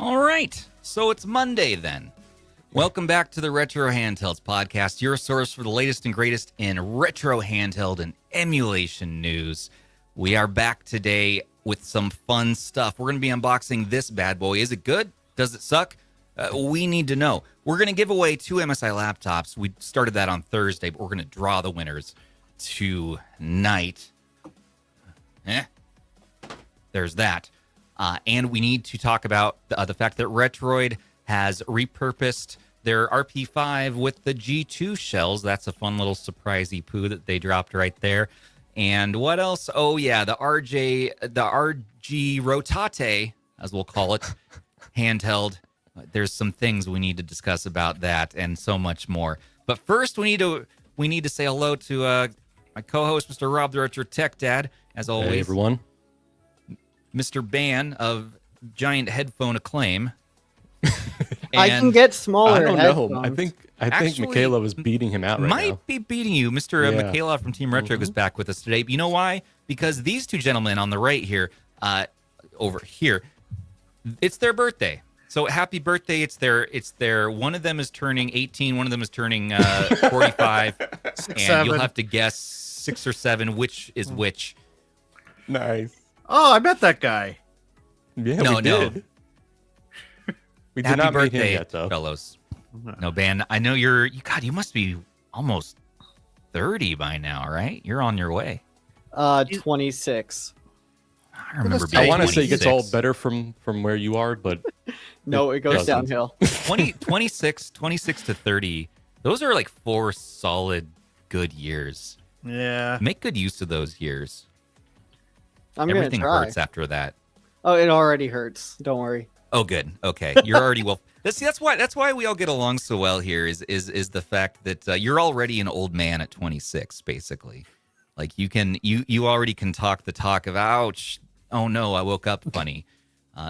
All right, so it's Monday then. Welcome back to the Retro Handhelds Podcast, your source for the latest and greatest in retro handheld and emulation news. We are back today with some fun stuff. We're going to be unboxing this bad boy. Is it good? Does it suck? We need to know. We're going to give away 2 MSI laptops. We started that on Thursday, but we're going to draw the winners tonight. There's that. And we need to talk about the fact that Retroid has repurposed their RP5 with the G2 shells. That's a fun little surprisey poo that they dropped right there. And what else? Oh, yeah, the RG Rotate, as we'll call it, handheld. There's some things we need to discuss about that and so much more. But first, we need to say hello to my co-host, Mr. Rob, the Retro Tech Dad, as always. Hey, everyone. Mr. Ban of Giant Headphone Acclaim. I can get smaller. I don't headphones. know. I think Mikhailov is beating him out right now. Might be beating you. Mr. Mikhailov from Team Retrogue is back with us today. But you know why? Because these two gentlemen on the right here, over here, it's their birthday. So happy birthday. It's their one of them is turning 18, one of them is turning 45. And you'll have to guess 6 or 7 which is which. Nice. Oh, I met that guy. Yeah, No. we did. We did Happy not meet birthday, him yet, though. fellows. No, Ban, I know you must be almost 30 by now, right? You're on your way. 26. I remember being I want to say it 26. gets all better from where you are, but No, it goes doesn't. downhill. 26 to 30. Those are like 4 solid good years. Yeah. Make good use of those years. I'm going to Everything try. hurts after that. Oh, it already hurts. Don't worry. Oh, good. Okay, you're already well. That's why we all get along so well here. Is the fact that you're already an old man at 26, basically. Like you already can talk the talk of ouch. Oh no, I woke up funny.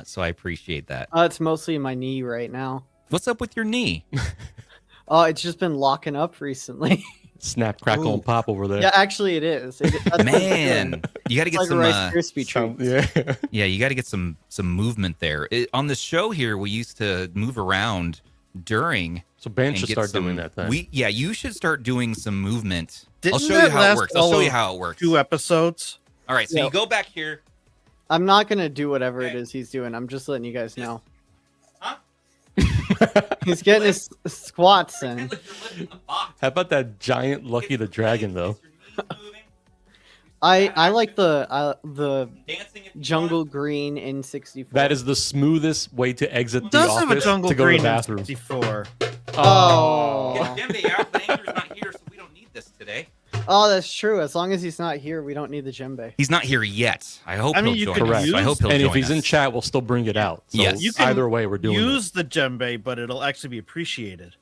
So I appreciate that. It's mostly my knee right now. What's up with your knee? Oh, it's just been locking up recently. snap, crackle, and pop over there. Yeah, actually, it is. That's Man, you got to get like some. a Rice Krispie treat. Yeah. Yeah, you got to get some movement there. On the show here, we used to move around during. So Ben and should get start some- doing that then. You should start doing some movement. Didn't I'll show that you how it last works. I'll all show you of how it works. 2 episodes. All right, so Yeah. you go back here. I'm not going to do whatever it is he's doing. I'm just letting you guys know. Huh? He's getting his squats in. How about that giant Lucky the Dragon, though? I like the jungle green in 64. That is the smoothest way to exit It the does have a office jungle to go to green the in bathroom. 64. Oh. Get Jimmy out, but Andrew's not here, so we don't need this today. Oh, that's true. As long as he's not here, we don't need the djembe. He's not here yet. I hope I mean, he'll you join could us. use- I hope he'll And join if he's us. in chat, we'll still bring it out. So Yes. You can either way, we're doing Use the djembe, but it'll actually be appreciated.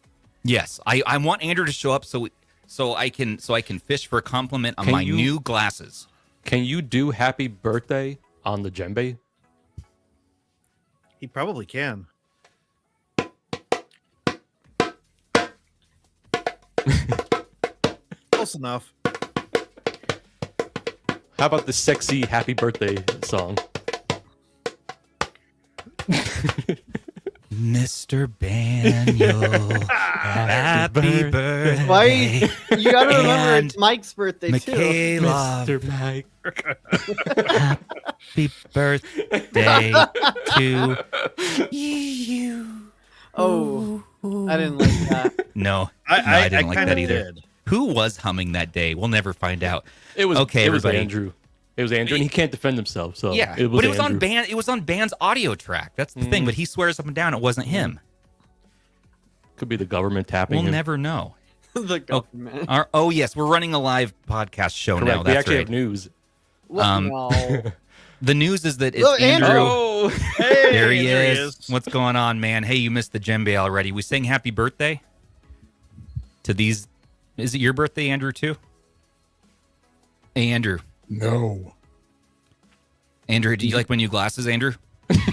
Yes, I want Andrew to show up so I can fish for a compliment on Can my you- new glasses. it. Can you do happy birthday on the djembe? He probably can. Close enough. How about the sexy happy birthday song? Mr. Baniel, happy birthday. Why? You gotta remember And it's Mike's birthday too. Mikhailov, Mr. Mike. happy birthday to you. Oh, I didn't like that. No, I didn't like kinda that either. did. Who was humming that day? We'll never find out. It was Okay, It was everybody. Andrew. It was Andrew, and he can't defend himself. So Yeah, it was but it was on Andrew. Ban. It was on Ban's audio track. That's the thing. But he swears up and down it wasn't him. Could be the government tapping We'll him. never know. The government. Oh yes, we're running a live podcast show Correct. now. We That's actually right. have news. No. The news is that it's Look, Andrew. Andrew. Oh, Hey, There he there is. What's going on, man? Hey, you missed the djembe already. We sang happy birthday to these. Is it your birthday, Andrew, too? Hey, Andrew. No. Andrew, do you like my new glasses, Andrew?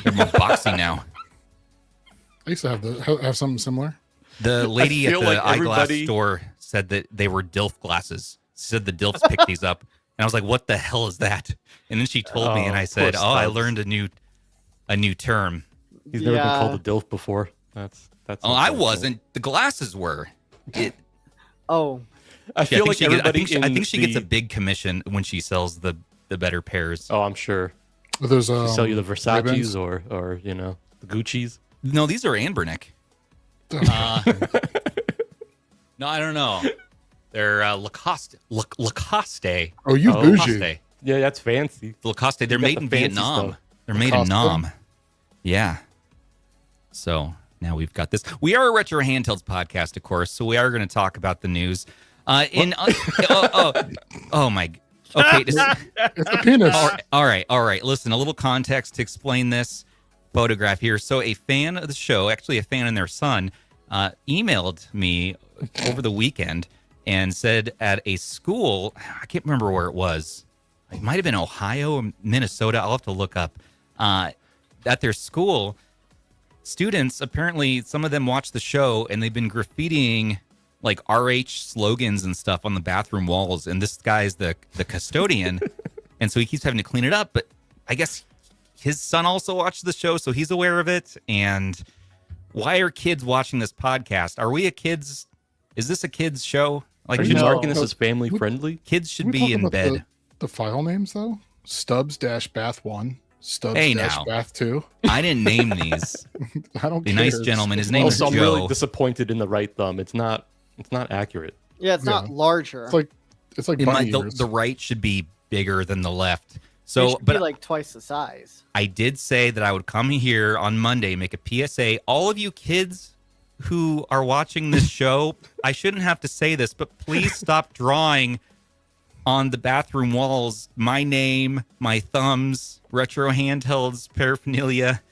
They're more boxy now. I used to have something similar. The lady at feel the like eyeglass everybody- store said that they were DILF glasses. She said the DILFs picked these up. And I was like, what the hell is that? And then she told me, and I said, poor oh, I Stubbs. learned a new term. He's never been called a DILF before. That's. Oh, I wasn't. The glasses were. Oh, I feel like everybody. I think she gets a big commission when she sells the better pairs. Oh, I'm sure. There's sell you the Versace's Ray-Bans? or the Gucci's. No, these are Anbernic. No, I don't know. They're Lacoste. Lacoste. Oh, you Oh, bougie. Lacoste. Yeah, that's fancy. Lacoste. They're You got made the in fancy Vietnam. stuff. They're made in Lacoste? Nam. Yeah. So now we've got this. We are a Retro Handhelds podcast, of course, so we are going to talk about the news. Oh my. Okay. It's a penis. All right. Listen, a little context to explain this photograph here. So a fan of the show, actually a fan and their son, emailed me over the weekend and said at a school, I can't remember where it was. It might have been Ohio or Minnesota. I'll have to look up. At their school, students, apparently some of them watch the show and they've been graffitiing like RH slogans and stuff on the bathroom walls. And this guy's the custodian. And so he keeps having to clean it up. But I guess his son also watched the show, so he's aware of it. And why are kids watching this podcast? Is this a kids show? Like, Are you No. marking this as family friendly? kids should Can we be talk in about bed. The file names though. Stubbs-Bath1, Hey, now. Stubbs-Bath2. I didn't name these. I don't The care. nice gentleman. His name is Also, I'm Joe. really disappointed in the right thumb. It's not accurate. yeah, it's not Yeah. larger. It's like It bunny might, ears. the right should be bigger than the left. It So, should but be like twice the size. I did say that I would come here on Monday, make a PSA. All of you kids who are watching this show, I shouldn't have to say this, but please stop drawing on the bathroom walls my name, my thumbs, Retro Handhelds paraphernalia.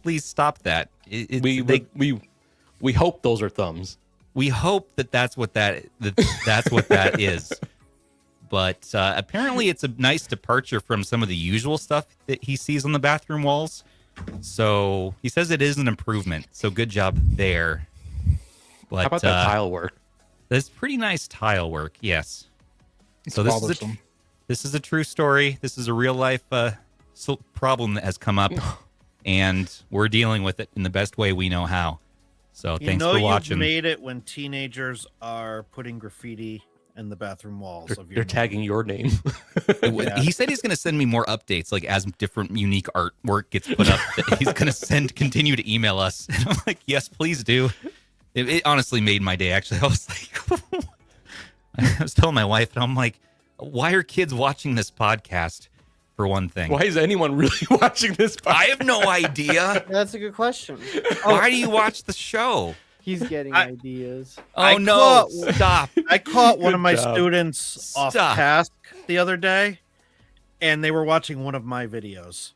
Please stop that. We hope those are thumbs. We hope that's what that is. But apparently it's a nice departure from some of the usual stuff that he sees on the bathroom walls. So he says it is an improvement. So good job there. But How about that tile work? that's pretty nice tile work. Yes. It's So bothersome. this is a true story. This is a real life problem that has come up, and we're dealing with it in the best way we know how. So You thanks know for you've watching. made it when teenagers are putting graffiti in the bathroom walls of your They're tagging your name. Yeah. He said he's going to send me more updates, like as different unique artwork gets put up. That he's going to continue to email us. And I'm like, yes, please do. It honestly made my day. Actually, I was like, I was telling my wife, and I'm like, why are kids watching this podcast? For one thing, Why is anyone really watching this? I have no idea. That's a good question. Why do you watch the show? He's getting I- ideas. Oh I no! caught- Stop! I caught one of my Good job. students off Stop. task the other day, and they were watching one of my videos.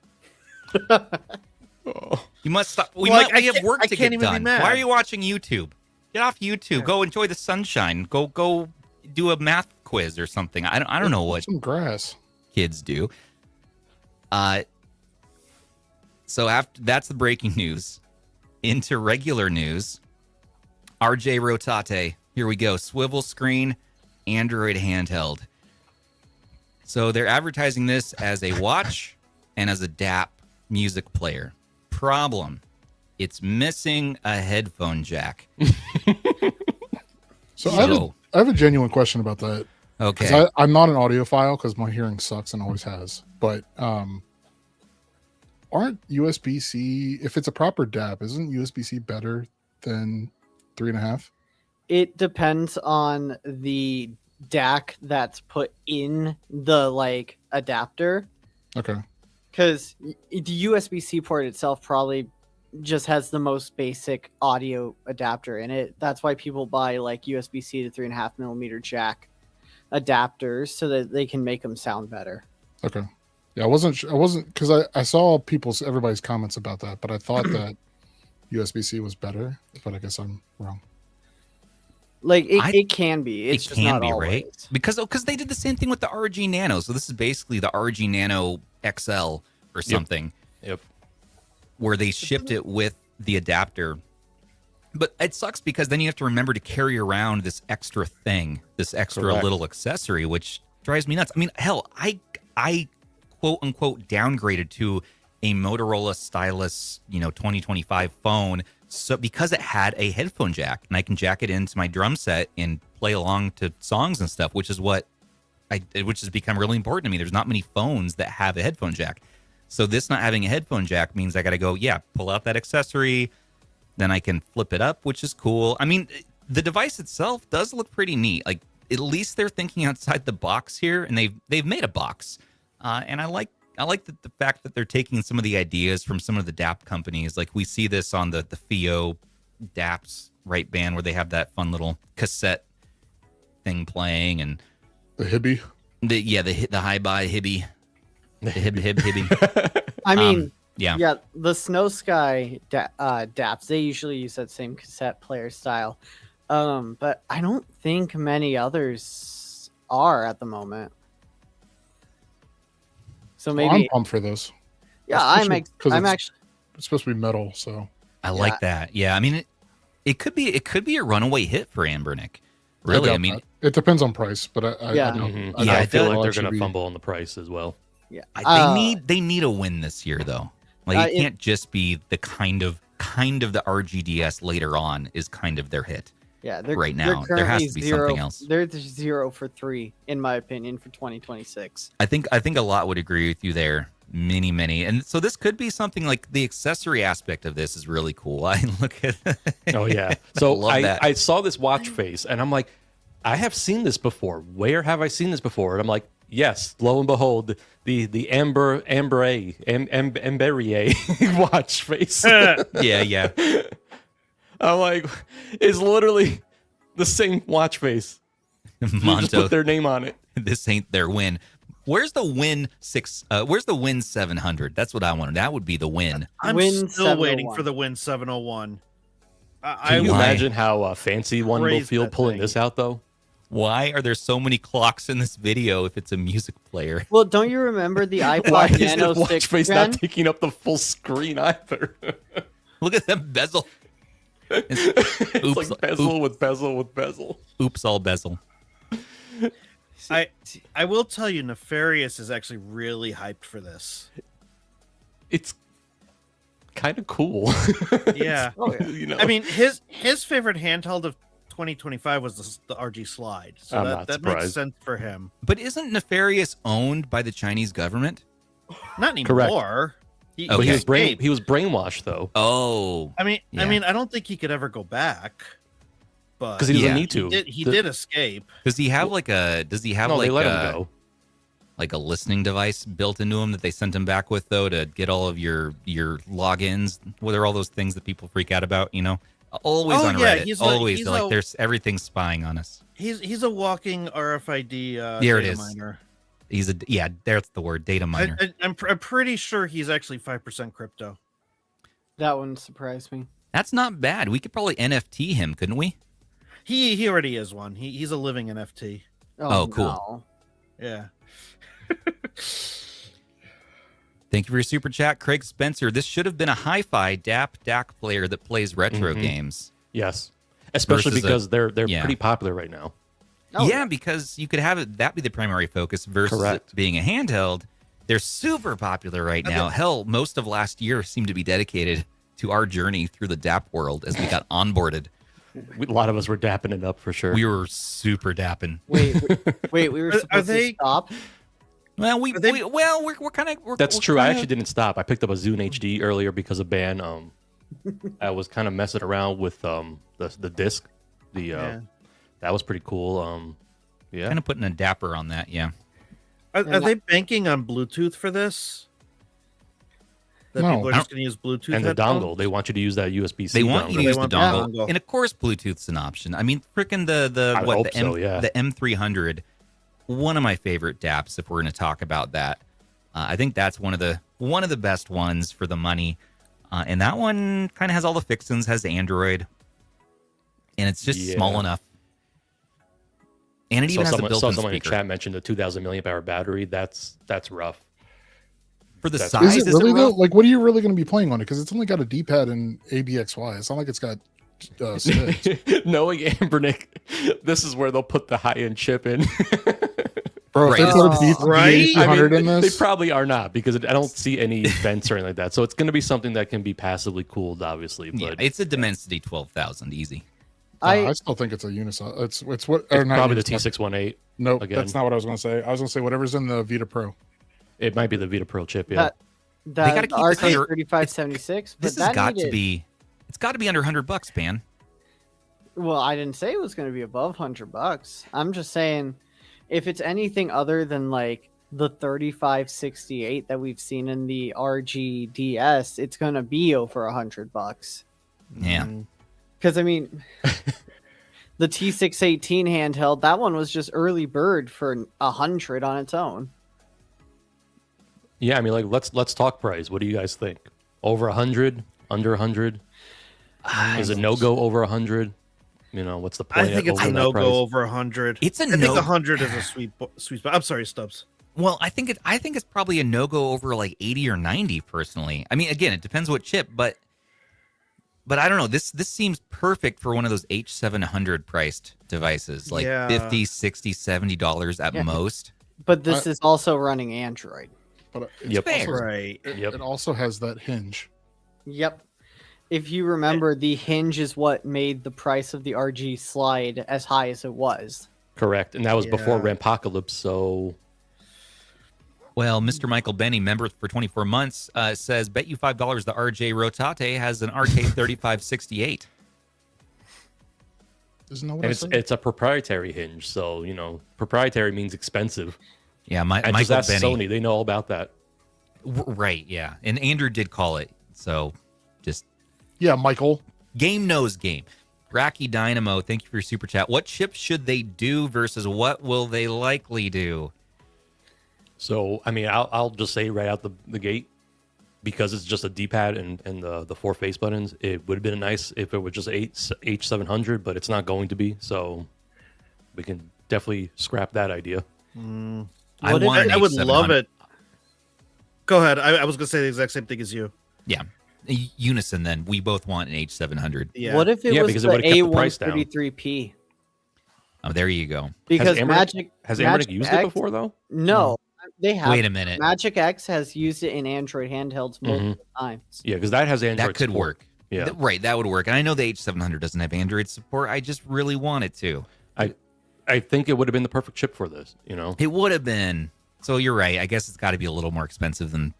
Oh. You must stop. We Like, we have work I to can't get even be done. mad. Why are you watching YouTube? Get off YouTube. Go enjoy the sunshine. Go do a math quiz or something. I don't know what Some grass. kids do. So after that's the breaking news. Into regular news. RG Rotate. Here we go. Swivel screen, Android handheld. So they're advertising this as a watch and as a DAP music player. Problem. It's missing a headphone jack. So So- I have a genuine question about that. Okay. 'Cause I'm not an audiophile because my hearing sucks and always has. But aren't USB-C, if it's a proper DAP, isn't USB-C better than 3.5? It depends on the DAC that's put in the like adapter, Okay. because the USB-C port itself probably just has the most basic audio adapter in it. That's why people buy like USB-C to 3.5mm jack adapters so that they can make them sound better. Okay. Yeah, I wasn't because I saw everybody's comments about that, but I thought that USB-C was better, but I guess I'm wrong. Like I- it can be. It's it just can not be, always. right? Because they did the same thing with the RG Nano. So this is basically the RG Nano XL or something. Yep. Where they shipped it with the adapter. But it sucks because then you have to remember to carry around this extra thing, this extra Correct. little accessory, which drives me nuts. I mean, hell, I quote unquote downgraded to a Motorola stylus, 2025 phone. So because it had a headphone jack, and I can jack it into my drum set and play along to songs and stuff, which has become really important to me. There's not many phones that have a headphone jack. So this not having a headphone jack means I got to go, pull out that accessory. Then I can flip it up, which is cool. I mean, the device itself does look pretty neat. Like, at least they're thinking outside the box here, and they've made a box. And I like the fact that they're taking some of the ideas from some of the DAP companies. Like, we see this on the FIO DAPs, right, band, where they have that fun little cassette thing playing, and the Hibby. The hi-bi Hibby. The Hibby. I mean, yeah, the Snow Sky DAPs, they usually use that same cassette player style. But I don't think many others are at the moment. So maybe I'm pumped for this. Yeah, I'm actually. It's supposed to be metal, so I like that. Yeah, I mean, it could be a runaway hit for Anbernic. Really, I mean, it depends on price, but I feel like they're going to fumble on the price as well. Yeah, they need a win this year though. Like, it can't just be the kind of the RGDS later on is kind of their hit. Yeah, right now there has to be something else. They're 0 for 3 in my opinion for 2026. I think a lot would agree with you there. Many, and so this could be something like the accessory aspect of this is really cool. I look at. Oh yeah, so I saw this watch face, and I'm like, I have seen this before. Where have I seen this before? And I'm like, yes, lo and behold, the Amberier watch face. Yeah. I'm like, it's literally the same watch face. Monto, just put their name on it. This ain't their win. Where's the Win 6? Where's the Win 700? That's what I wanted. That would be the win. I'm still waiting for the Win 701. Can you imagine how fancy one will feel pulling this out, though? Why are there so many clocks in this video if it's a music player? Well, don't you remember the iPod Why Nano is the watch 6 face gen? not taking up the full screen either? Look at that bezel. It's like bezel with bezel with bezel. Oops, all bezel. I will tell you, Nefarious is actually really hyped for this. It's kind of cool. Yeah. I mean, his favorite handheld of 2025 was the RG Slide, so that makes sense for him. But isn't Nefarious owned by the Chinese government? Not anymore. He was brainwashed though. Oh, I mean, I don't think he could ever go back. But because he doesn't need to. He did escape. Does he have like a? Does he have they let him go. Like a listening device built into him that they sent him back with though to get all of your logins? What are all those things that people freak out about? Always on Reddit. There's everything spying on us. He's a walking RFID. There it is. Miner. That's the word, data miner. I'm pretty sure he's actually 5% crypto. That wouldn't surprise me. That's not bad. We could probably NFT him, couldn't we? He already is one. He's a living NFT. Oh, cool. No. Yeah. Thank you for your super chat, Craig Spencer. This should have been a hi-fi DAC player that plays retro games. Yes, especially because they're pretty popular right now. Oh, yeah, because you could have that be the primary focus versus it being a handheld. They're super popular right now. Hell, most of last year seemed to be dedicated to our journey through the DAP world as we got onboarded. A lot of us were dapping it up for sure. We were super dapping. Wait, we were supposed to stop? Well, we're kind of. That's true. I actually didn't stop. I picked up a Zune HD earlier because of Ban. I was kind of messing around with the disc. That was pretty cool. Kind of putting a dapper on that. Yeah. Are they banking on Bluetooth for this? That people are just going to use Bluetooth and the dongle. They want you to use that USB-C. They want you to use the dongle. dongle, and of course, Bluetooth's an option. I mean, freaking the M300. One of my favorite DAPs, if we're going to talk about that. I think that's one of the best ones for the money. And that one kind of has all the fixins, has Android, and it's just small enough. And it even has a built-in speaker. Someone in chat mentioned the 2,000 milliamp hour battery. That's rough. For the size, is it really though? Like, what are you really going to be playing on it? Because it's only got a D-pad and ADXY. It's not like it's got sticks. Knowing Anbernic, this is where they'll put the high-end chip in. Bro, Right. if they put a Right? B800 in They this, probably are not because I don't see any vents or anything like that. So it's going to be something that can be passively cooled, obviously. But Yeah, it's a Dimensity 12,000, easy. I still think it's a Unison. It's what? Or it's not probably the Unison. T618. Nope, again. that's not what I was going to say. I was going to say whatever's in the Vita Pro. It might be the Vita Pro chip. Yeah. That gotta keep this under- RK3576. This has got to be. It's got to be under $100, man. Well, I didn't say it was going to be above $100. I'm just saying, if it's anything other than like the 3568 that we've seen in the RGDS, it's going to be over $100. Yeah. Because I mean, the T618 handheld, that one was just early bird for 100 on its own. Yeah, I mean, like let's talk price. What do you guys think? Over 100? Under 100? Is it no go over 100? You know, what's the point? I think it's a no go over 100. It's a I no. think 100 is a sweet spot. I'm sorry, Stubbs. Well, I think it's probably a no go over like 80 or 90 personally. I mean, again, it depends what chip, but I don't know. This seems perfect for one of those H700 priced devices, like Yeah. $50, $60, $70 at most. But this is also running Android. But it's Yep. also, Right. it also has that hinge. Yep. If you remember, the hinge is what made the price of the RG slide as high as it was. Correct. And that was before Yeah. Rampacalypse, so Well, Mr. Michael Benny, member for 24 months, says, bet you $5 the RJ Rotate has an RK3568. Isn't that what and I it's said? it's a proprietary hinge, so you know, proprietary means expensive. Yeah, And Michael just ask Benny. Sony, they know all about that. Right, yeah. And Andrew did call it. So just Yeah, Michael. game knows game. Racky Dynamo, thank you for your super chat. What chips should they do versus what will they likely do? So I mean, I'll just say right out the gate, because it's just a D-pad and the four face buttons. It would have been nice if it was just H700, but it's not going to be. So we can definitely scrap that idea. I want an I would H700. love it. Go ahead. I was going to say the exact same thing as you. Yeah. Unison, then. We both want an H700. Yeah. What if it Yeah, was because it the would've kept the price down. A133P? Oh, there you go. Because Anbernic Magic used X, it before though? No, they have. Wait a minute. Magic X has used it in Android handhelds multiple times. Yeah, because that has Android. That could support. work. Yeah, Right, that would work. And I know the H700 doesn't have Android support. I just really want it to. I think it would have been the perfect chip for this. You know, It would have been. So you're right. I guess it's got to be a little more expensive than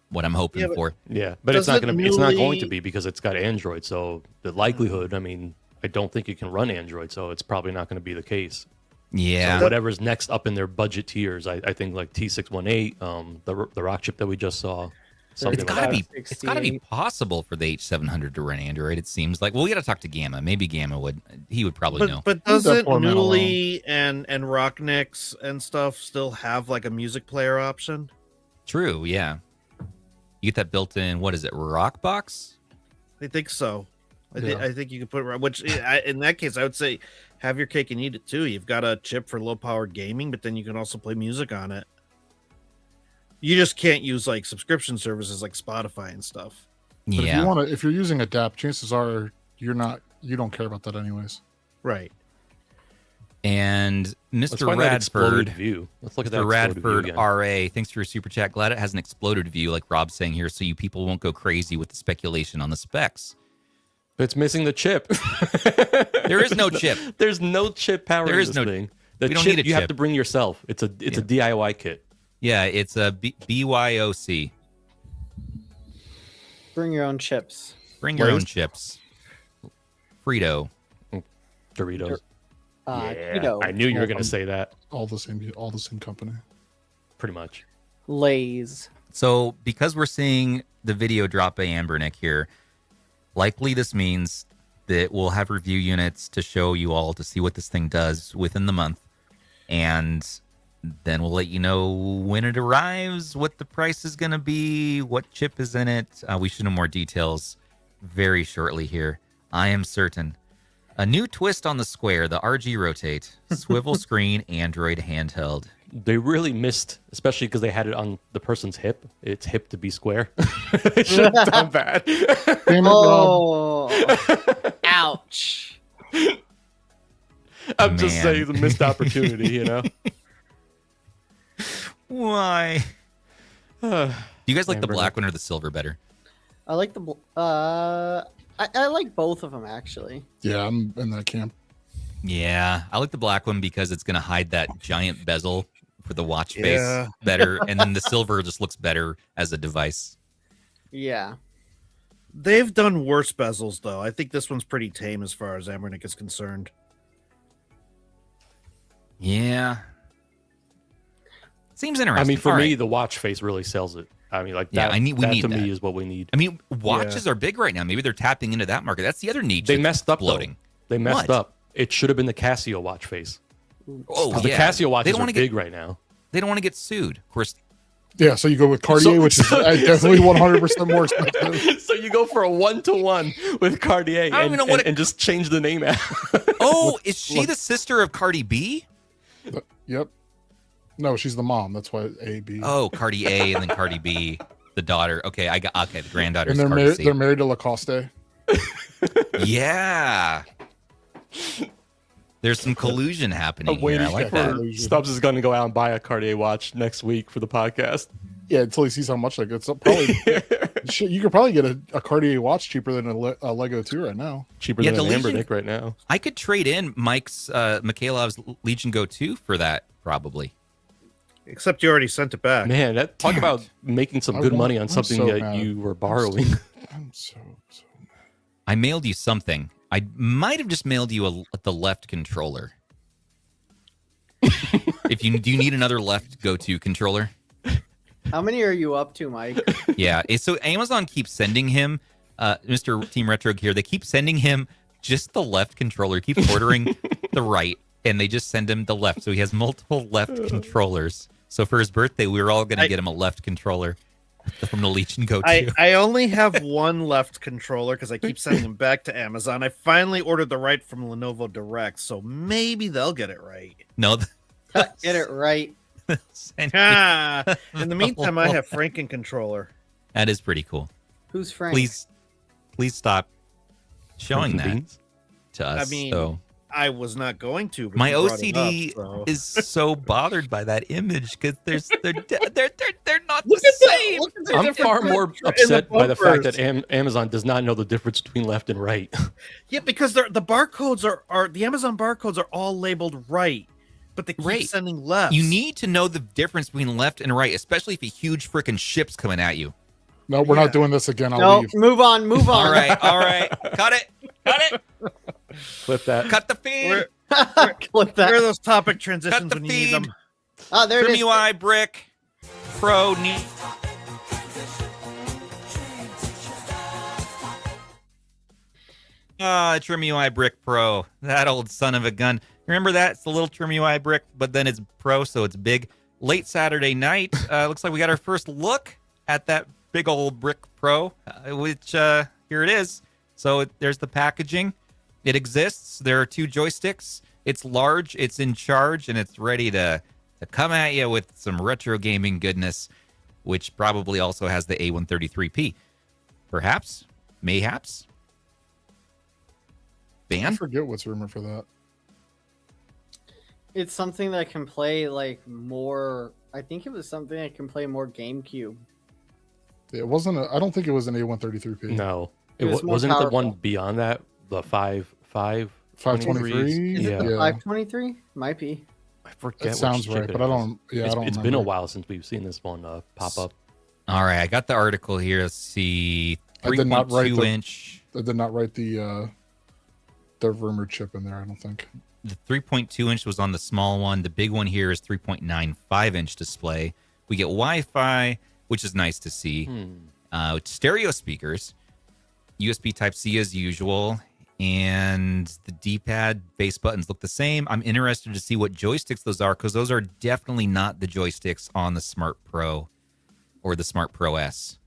what I'm hoping Yeah, but- for. yeah, but Does it's not it going to be. It's not going to really- be because it's got Android. So the likelihood, I mean, I don't think it can run Android. So it's probably not going to be the case. Yeah. So whatever's next up in their budget tiers, I think like T618, the rock chip that we just saw, something It's like gotta that. be. It's gotta be possible for the H700 to run Android. It seems like. Well, we got to talk to Gamma. Maybe Gamma would. He would probably know. But Leave that doesn't poor man Newly and Rocknix and stuff still have like a music player option? True. Yeah. You get that built-in. What is it? Rockbox. I think so. Yeah. I think you can put which in that case I would say have your cake and eat it too. You've got a chip for low powered gaming, but then you can also play music on it. You just can't use like subscription services like Spotify and stuff. But Yeah. if you're using Adapt, chances are you don't care about that anyways. Right. And Let's Mr. find that exploded Radford. view. Let's look at that Mr. exploded view Radford again. RA, thanks for your super chat. Glad it has an exploded view, like Rob's saying here, so you people won't go crazy with the speculation on the specs. It's missing the chip. There is no chip. There's no chip powering There is this no- thing. The we don't chip need a you have chip. to bring yourself. It's a DIY kit. Yeah, it's a BYOC. Bring your own chips. Bring your own Lay's? chips. Frito. Doritos. Keto, I knew you were going to say that. All the same company. Pretty much. Lay's. So because we're seeing the video drop by Anbernic here, likely this means that we'll have review units to show you all to see what this thing does within the month. And then we'll let you know when it arrives, what the price is going to be, what chip is in it. We should know more details very shortly here. I am certain. A new twist on the Square, the RG Rotate, swivel screen Android handheld. They really missed, especially because they had it on the person's hip. It's hip to be square. They should have done that. Damn it, Rob. Oh, ouch. I'm just Man. saying, it's a missed opportunity, you know? Why? Do you guys like the Anbernic. black one or the silver better? I like the I like both of them actually. Yeah, I'm in that camp. Yeah, I like the black one because it's going to hide that giant bezel for the watch Yeah. face better, and then the silver just looks better as a device. Yeah. They've done worse bezels, though. I think this one's pretty tame as far as Anbernic is concerned. Yeah. Seems interesting. I mean, for All me, right. the watch face really sells it. I mean, like Yeah, that. we that need to that. me is what we need. I mean, watches are big right now. Maybe they're tapping into that market. That's the other niche. They that's messed up though. exploding. They messed What? up. It should have been the Casio watch face. Oh, Because yeah. the Casio They watches don't are wanna big get, right now. They don't want to get sued. Of course, Yeah, so you go with Cartier, which is definitely 100% more expensive. So you go for a 1-to-1 with Cartier I don't even know what and just change the name out. oh, is she the sister of Cardi B? Yep. No, she's the mom. That's why A B. Oh, Cardi A and then Cardi B, the daughter. Okay, the granddaughter. and they're married to Lacoste. Yeah. There's some collusion happening I'm here. waiting I like for that. Stubbs is going to go out and buy a Cartier watch next week for the podcast. Yeah, until he sees how much that gets. Probably, shit, you could probably get a Cartier watch cheaper than a Lego 2 right now. Cheaper Yeah, than an the Legion- Anbernic right now. I could trade in Mike's Mikhailov's Legion Go 2 for that, probably. Except you already sent it back. Man, talk Damn about it. making some I good want- money on I'm something so that mad. you were borrowing. I'm so I mailed you something. I might have just mailed you the left controller. Do you need another left go-to controller? How many are you up to, Mike? Yeah. So Amazon keeps sending him, Mr. Team Retrogue here. They keep sending him just the left controller. Keep ordering the right, and they just send him the left. So he has multiple left controllers. So for his birthday, we were all going to get him a left controller from the Legion Go 2. I only have one left controller because I keep sending them back to Amazon. I finally ordered the right from Lenovo Direct, so maybe they'll get it right. No. Get it right. Send Ah, in the meantime, I have Franken controller. That is pretty cool. Who's Frank? Please stop showing Franken that beans? to us. I mean, so I was not going to. But my you brought it OCD up, so. is so bothered by that image because they're not Look the at same. Look at the I'm difference far more in the upset by the fact bumpers. that Amazon does not know the difference between left and right. Yeah, because the barcodes are the Amazon barcodes are all labeled right, but they keep Right. sending left. You need to know the difference between left and right, especially if a huge freaking ship's coming at you. No, we're Yeah. not doing this again. I'll No, leave. move on. All right. Cut it. Flip that. Cut the feed. Where, Clip where are that. those topic transitions the when you need them? feed. Oh, there it is. TrimUI Brick Pro. TrimUI Brick Pro. That old son of a gun. Remember that? It's the little TrimUI Brick, but then it's Pro, so it's big. Late Saturday night, looks like we got our first look at that big old Brick Pro, which here it is. So there's the packaging. It exists. There are 2 joysticks. It's large, it's in charge, and it's ready to come at you with some retro gaming goodness, which probably also has the A133P. Perhaps? Mayhaps? I Ban? forget what's rumored for that. It's something that can play like more. I think it was something that can play more GameCube. It wasn't. I don't think it was an A133P. No. It was more Wasn't it the one powerful. beyond that? The 523s? 523. Yeah. Yeah. 523 might be. I forget That what sounds right, chip but it I is. don't. Yeah, I don't. It's been a remember. while since we've seen this one pop up. All right, I got the article here. Let's see. I did not write 3.2 the- inch. I did not write the rumored chip in there. I don't think. The 3.2 inch was on the small one. The big one here is 3.95 inch display. We get Wi-Fi, which is nice to see. Stereo speakers, USB Type-C as usual, and the D-pad base buttons look the same. I'm interested to see what joysticks those are because those are definitely not the joysticks on the Smart Pro or the Smart Pro S.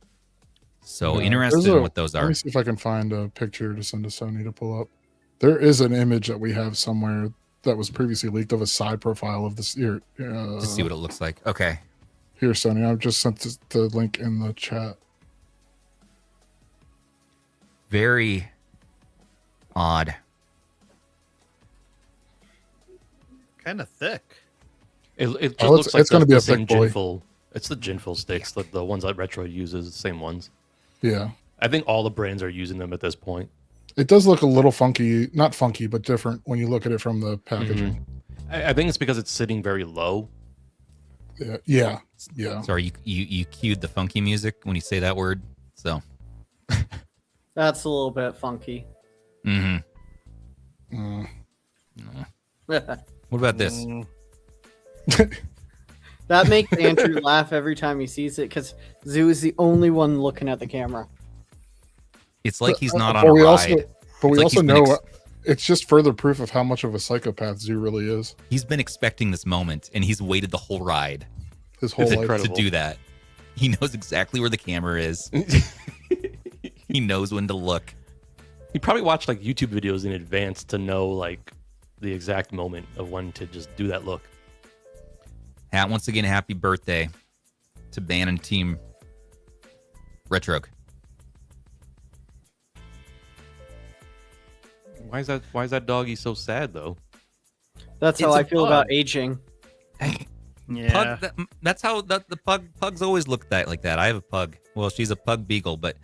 So Yeah, interested there's in what those Let are. me see if I can find a picture to send to Sony to pull up. There is an image that we have somewhere that was previously leaked of a side profile of this here. To see what it looks like. Okay. Here, Sony. I've just sent the link in the chat. Very odd. Kind of thick. It just Oh, looks like it's going to be the a same thick boy. Ginful. It's the Ginful sticks, like the ones that Retroid uses, the same ones. Yeah. I think all the brands are using them at this point. It does look a little funky, not funky, but different when you look at it from the packaging. I think it's because it's sitting very low. Yeah. Sorry, you cued the funky music when you say that word. So. That's a little bit funky. Mm-hmm. What about this? That makes Andrew laugh every time he sees it because Zoo is the only one looking at the camera. It's like he's not on But a we ride. also, but we like also he's been know it's just further proof of how much of a psychopath Zoo really is. He's been expecting this moment, and he's waited the whole ride His whole life. to do that. He knows exactly where the camera is. He knows when to look. He probably watched like YouTube videos in advance to know like the exact moment of when to just do that look. Once again, happy birthday to Ban and Team Retrogue. Why is that doggy so sad though? That's how It's I a feel bug. about aging. Yeah. Pug, that's how the pugs always look like that. I have a pug. Well, she's a pug beagle, but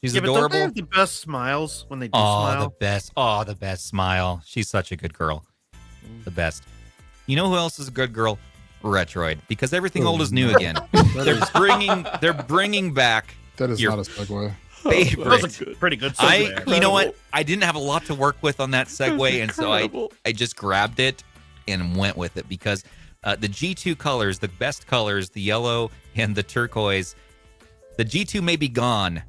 she's Yeah, but don't adorable. they have the best smiles when they do Oh, smile? the best. Oh, the best smile. She's such a good girl. The best. You know who else is a good girl? Retroid. Because everything old is new again. They're bringing back That is your not a segue. favorite. That was a pretty good segue. You know what? I didn't have a lot to work with on that segue, and so I just grabbed it and went with it because the G2 colors, the best colors, the yellow and the turquoise, the G2 may be gone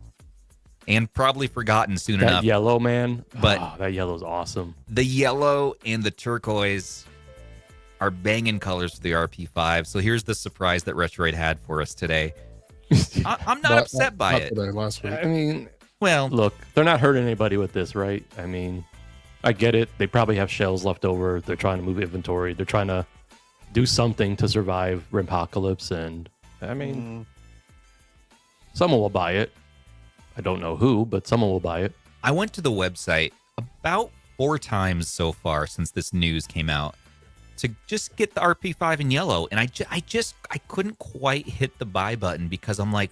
and probably forgotten soon That enough. yellow, man. But that yellow's awesome. The yellow and the turquoise are banging colors for the RP5. So here's the surprise that Retroid had for us today. I'm not upset by not it. Today, last week. I mean, Well, look, they're not hurting anybody with this, right? I mean, I get it. They probably have shells left over. They're trying to move inventory. They're trying to do something to survive Rimpocalypse. And I mean, someone will buy it. I don't know who, but someone will buy it. I went to the website about 4 times so far since this news came out to just get the RP5 in yellow, and I couldn't quite hit the buy button because I'm like,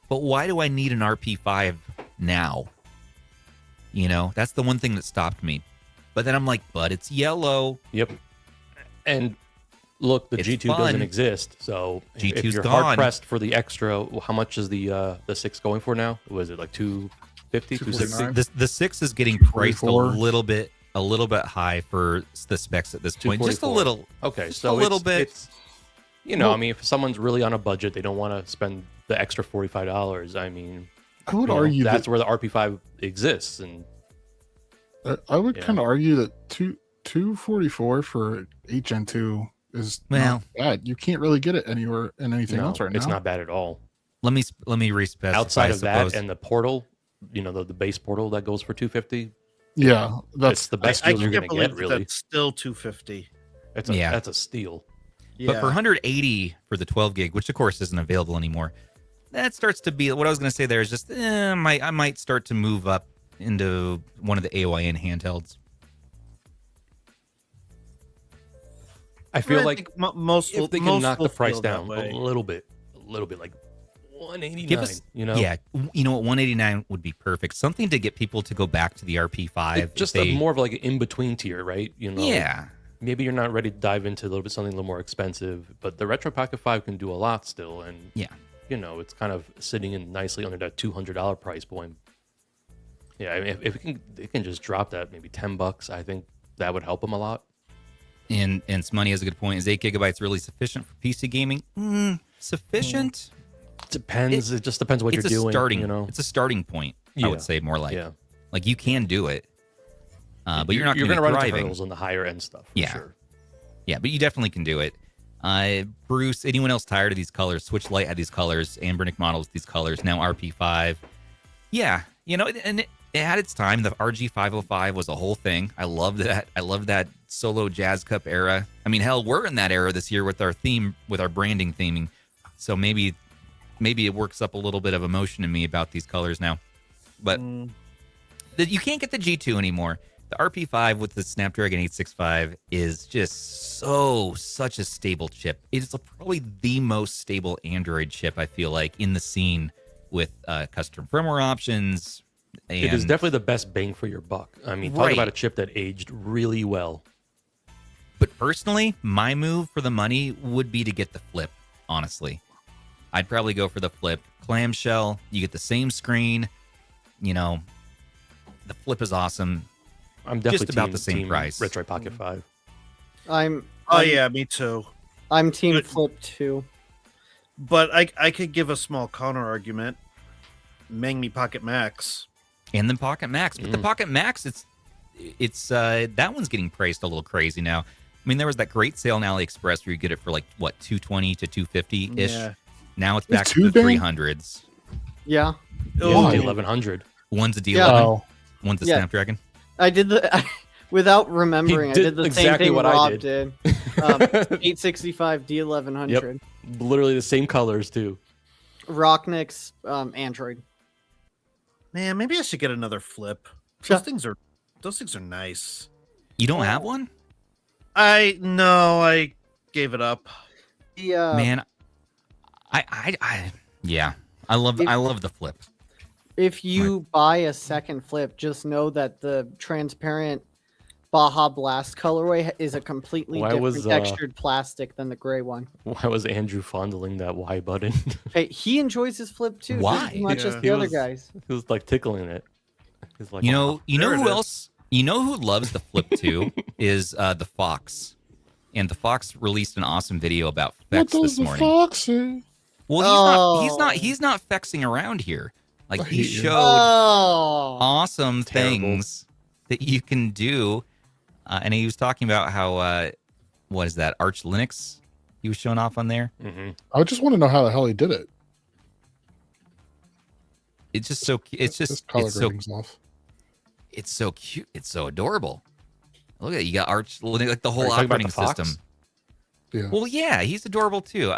but why do I need an RP5 now? You know, that's the one thing that stopped me. But then I'm like, but it's yellow. Yep. And look, the It's G2 fun. doesn't exist. So if G2's you're gone. hard pressed for the extra, how much is the 6 going for now? Was it like 250, 260? The 6 is getting priced a 244. little bit high for the specs at this point. Just a 244. little. Okay, just so a little bit. It's, I mean, if someone's really on a budget, they don't want to spend the extra $45. I mean, I would argue that's that where the RP5 exists, and I would Yeah. kind of argue that 244 for HN2 is Well- not bad. You can't really get it anywhere in anything no, else right now. it's not bad at all. Let me re-specify. Outside of suppose. that and the portal, the base portal that goes for 250, Yeah, it's that's the best I deal you're can't going to believe get. that Really, that's still 250. that's a steal. But for 180 for the 12 gig, which of course isn't available anymore, that starts to be what I was going to say. There is just I might start to move up into one of the AOIN handhelds. I feel I like think most if they can most knock will the price feel that down way. a little bit, like 189. Give us, yeah, you know what, 189 would be perfect. Something to get people to go back to the RP5. It's just more of like an in between tier, right? Yeah. Maybe you're not ready to dive into something a little more expensive, but the Retroid Pocket 5 can do a lot still, and Yeah. it's kind of sitting in nicely under that $200 price point. Yeah, I mean, if it can just drop that maybe $10, I think that would help them a lot. And Smoney has a good point. Is 8 gigabytes really sufficient for PC gaming? Sufficient? Depends. It just depends what you're It's a doing. starting. It's a starting point. I Yeah. would say more like. Yeah. Like you can do it, but you're not going to run into thriving. hurdles on the higher end stuff. For Yeah. sure. Yeah, but you definitely can do it. Bruce, anyone else tired of these colors? Switch Lite had these colors. Anbernic models these colors. Now RP5. Yeah, and it had its time. The RG 505 was a whole thing. I loved that. I loved that solo Jazz Cup era. I mean, hell, we're in that era this year with our theme, with our branding theming. So maybe it works up a little bit of emotion in me about these colors now. But you can't get the G2 anymore. The RP5 with the Snapdragon 865 is just such a stable chip. It's probably the most stable Android chip, I feel like, in the scene with custom firmware options. And it is definitely the best bang for your buck. I mean, talk about a chip that aged really well. But personally, my move for the money would be to get the Flip, honestly. I'd probably go for the Flip. Clamshell, you get the same screen. You know, the Flip is awesome. I'm definitely just about team, the same team price. Retroid Pocket 5. Yeah, me too. I'm team But- Flip too. But I could give a small counter argument. Mangmi Pocket Max. And the Pocket Max. But the Pocket Max, it's that one's getting priced a little crazy now. I mean, there was that great sale on AliExpress where you get it for like, what, $220 to $250-ish? Yeah. Now it's It's back to the too big? 300s. Yeah, Yeah, Oh, the 1100. One's a D11, Yeah. Oh, one's a Yeah. Snapdragon. I did the without remembering. I did did the exactly same thing what I Rob did. did. 865 D1100. Literally the same colors too. Rocknix Android. man, maybe I should get another Flip. Yeah. Those things are nice. You don't have one? I gave it up. Yeah. Man, yeah. I love the Flip. If you buy a second Flip, just know that the transparent Baja Blast colorway is a completely Why different was, textured plastic than the gray one. Why was Andrew fondling that Y button? Hey, he enjoys his Flip too, Why? just as much Yeah. as He the other was- guys. He was like tickling it. He's like, You know there it who is. else? You know who loves the Flip too is the Phawx. And the Phawx released an awesome video about what FEX'd does this the morning. fox say? Well, he's Oh. not fexing around here. Like I he hate you. showed Oh, awesome Terrible. things that you can do, and he was talking about how what is that Arch Linux? He was showing off on there. Mhm. I just want to know how the hell he did it. It's just so. It's His just. color It's so. grading's off. It's so cute. It's so adorable. Look at it. You got Arch Linux, like the Are whole you talking about operating the Phawx? system. Yeah. Well, yeah, he's adorable too.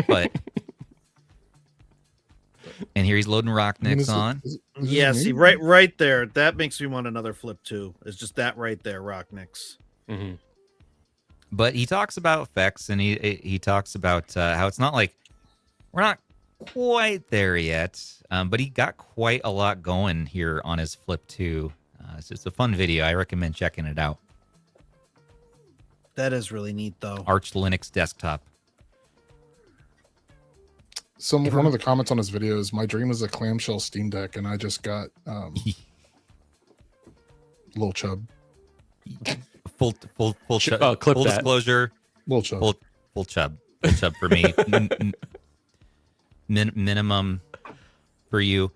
But. And here he's loading I mean, Rocknix on. is it Yeah, just see, me? right there. That makes me want another Flip too. It's just that right there, Rocknix. Mhm. But he talks about FEX'd, and he talks about how it's not like we're not quite there yet, but he got quite a lot going here on his Flip 2. It's a fun video. I recommend checking it out. That is really neat, though. Arch Linux desktop. One of the comments on his video is, "My dream is a clamshell Steam Deck, and I just got Lil Chub. Full chub. clip Full that. disclosure. Lil Chub. Full chub. Full chub for me. Minimum for you.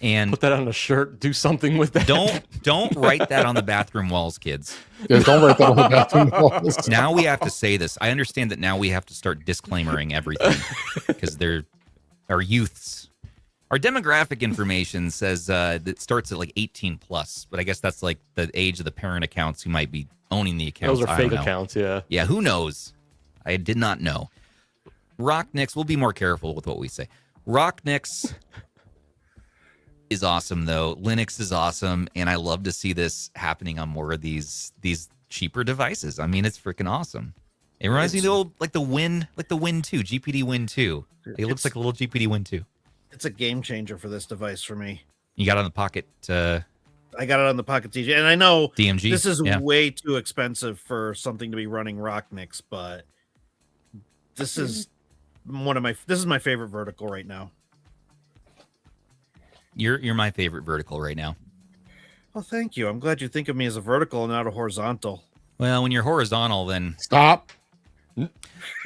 And Put that on a shirt. Do something with that. don't write that on the bathroom walls, kids. Yeah, don't write that on the bathroom walls. Now we have to say this. I understand that now we have to start disclaimering everything because they're our youths. Our demographic information says that starts at like 18 plus, but I guess that's like the age of the parent accounts who might be owning the accounts. Those are I fake don't know. accounts. Yeah. Yeah, who knows? I did not know. Rocknix, we'll be more careful with what we say. Rocknix is awesome though. Linux is awesome, and I love to see this happening on more of these cheaper devices. I mean, it's freaking awesome. It reminds me of the old the Win 2, GPD Win 2. It looks like a little GPD Win 2. It's a game changer for this device for me. You got it on the Pocket I got it on the Pocket TJ, and I know DMG. this is yeah. way too expensive for something to be running Rocknix, but this is this is my favorite vertical right now. You're my favorite vertical right now. Well, thank you. I'm glad you think of me as a vertical and not a horizontal. Well, when you're horizontal, then Stop.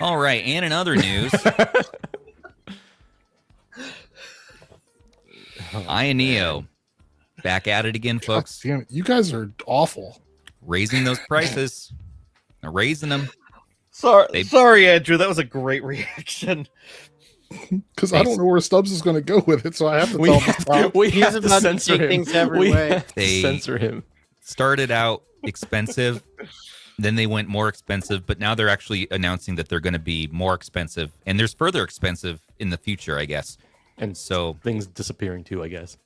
all right. And in other news, Ayaneo back at it again, folks. Damn it. You guys are awful. Raising those prices. They're raising them. Sorry, Andrew. That was a great reaction. Because I don't know where Stubbs is going to go with it, so I have to We tell him to have, stop. we He's have to about to censor take him. things every we way. have to They- censor him. Started out expensive, then they went more expensive, but now they're actually announcing that they're going to be more expensive, and there's further expensive in the future, I guess. And So things disappearing too, I guess.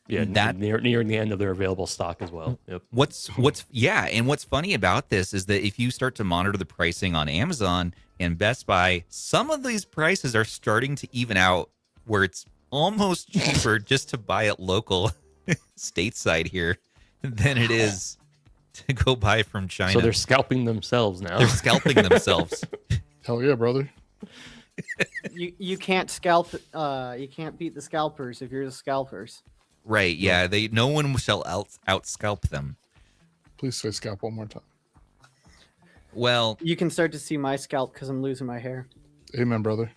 Yeah, That- nearing the end of their available stock as well. Yep. What's and what's funny about this is that if you start to monitor the pricing on Amazon and Best Buy, some of these prices are starting to even out where it's almost cheaper just to buy it local stateside here than it is to go buy from China. So they're scalping themselves now. They're scalping themselves. Hell yeah, brother. You can't scalp. You can't beat the scalpers if you're the scalpers. Right, yeah. No one shall out scalp them. Please say scalp one more time. Well, You can start to see my scalp because I'm losing my hair. Amen, brother.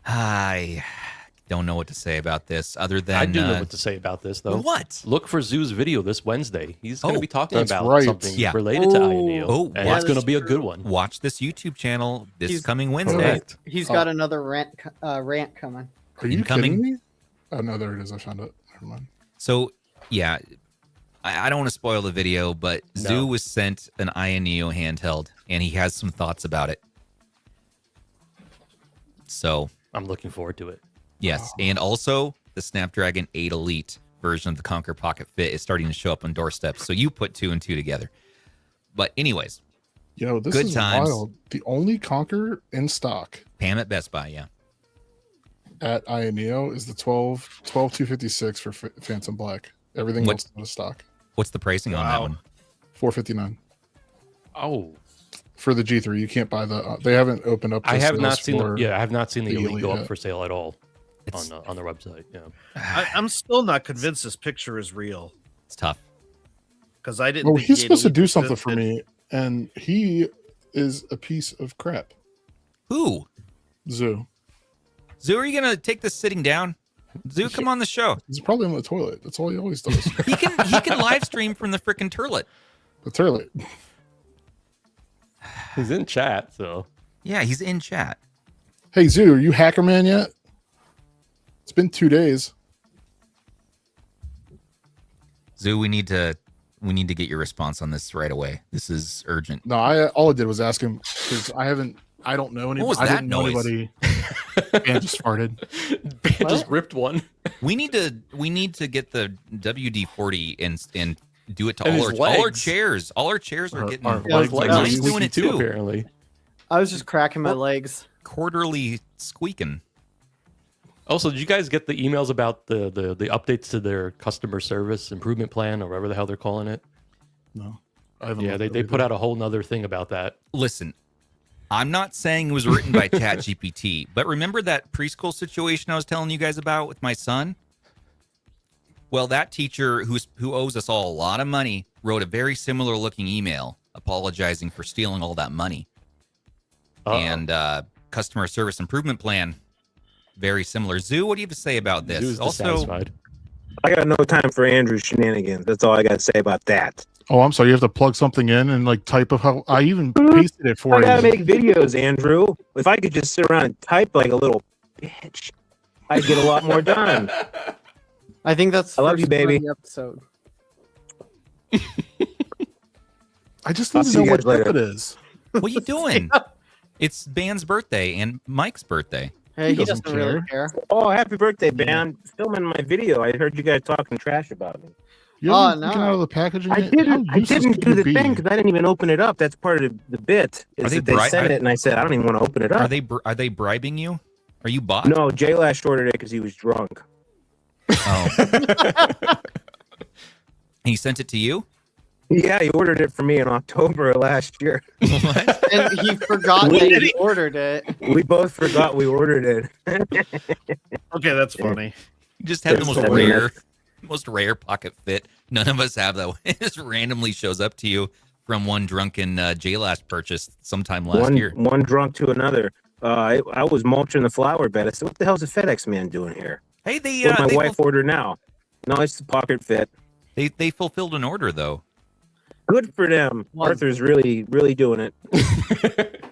I don't know what to say about this other than I do know what to say about this, though. What? Look for Zoo's video this Wednesday. He's going to Oh, be talking that's about right. something Yeah. related to Oh. Ayaneo. Oh, and yeah, it's going to that's be a true. good one. Watch this YouTube channel this He's- coming Wednesday. Correct. He's got another rant coming. Are you Incoming. kidding me? Oh no, there it is. I found it. Never mind. So, yeah, I don't want to spoil the video, but No. Zoo was sent an Ayaneo handheld, and he has some thoughts about it. So, I'm looking forward to it. yes, and also the Snapdragon 8 Elite version of the Conquer Pocket Fit is starting to show up on doorsteps. So you put 2 and 2 together. But anyways, You know, this Good is times. wild. The only Conquer in stock Pam at Best Buy, yeah. at Ayaneo is the 12256 for Phantom Black. Everything What- else is out of stock. What's the pricing on that Wow. one? 459 Oh, for the G3. You can't buy the. They haven't opened up. The I have sales not seen. for- I have not seen the the Elite Elite go yet. up for sale at all It's, on their website. Yeah. I'm still not convinced this picture is real it's tough. because I didn't. Well, think he's the supposed to Elite do something for existed. me, and he is a piece of crap. Who? Zoo. Zoo, are you going to take this sitting down? Zoo, come on the show. He's probably in the toilet. That's all he always does. He can live stream from the frickin' turlet. the toilet. He's in chat, so Yeah, he's in chat. Hey Zoo, are you Hacker Man yet? It's been 2 days. Zoo, we need to get your response on this right away. This is urgent. No, all I did was ask him because I don't know anybody. What was I that didn't know noise? anybody. And just farted. Ben just ripped one. We need to get the WD-40 and do it to And all his our legs. chairs. All our chairs are getting Our Yeah, legs like are Mike's squeaky doing it too. apparently. I was just cracking my legs. quarterly squeaking. Also, did you guys get the emails about the updates to their customer service improvement plan or whatever the hell they're calling it? No, I haven't. Yeah, looked they at put it. out a whole nother thing about that. Listen, I'm not saying it was written by ChatGPT, but remember that preschool situation I was telling you guys about with my son? Well, that teacher who owes us all a lot of money wrote a very similar looking email apologizing for stealing all that money. Uh-oh. And customer service improvement plan, very similar. Zoo, what do you have to say about this? Zoo's Also, dissatisfied. I got no time for Andrew's shenanigans. That's all I got to say about that. Oh, I'm sorry. You have to plug something in and like type of how I even pasted it for I you. gotta make videos, Andrew. If I could just sit around and type like a little bitch, I'd get a lot more done. I think that's the I love you, first part of baby. the episode. I just I'll need to see know you what guys later. trip it is. what are you doing? It's Ban's birthday and Mike's birthday. Hey, He he doesn't doesn't really care. Oh, happy birthday, man! Filming my video. I heard you guys talking trash about me. You Oh, haven't taken no. out of the packaging. I yet? didn't. How I useless didn't can do you the be? thing because I didn't even open it up. That's part of the bit. Are Is they that they bri- sent are- it, and I said I don't even want to open it up. Are they bribing you? Are you bought? No, Jay Lash ordered it because he was drunk. Oh. He sent it to you? Yeah, he ordered it for me in October of last year. What? And he forgot We that did he it. ordered it. We both forgot we ordered it. Okay, that's funny. You just had the That's most hilarious. rare pocket fit. None of us have that. It just randomly shows up to you from one drunken J-Last purchase sometime last year. One drunk to another. I was mulching the flower bed. I said, "What the hell's the FedEx man doing here?" Hey, they What's my they, wife order now? No, it's the pocket fit. they fulfilled an order though. Good for them. One. Arthur's really doing it. What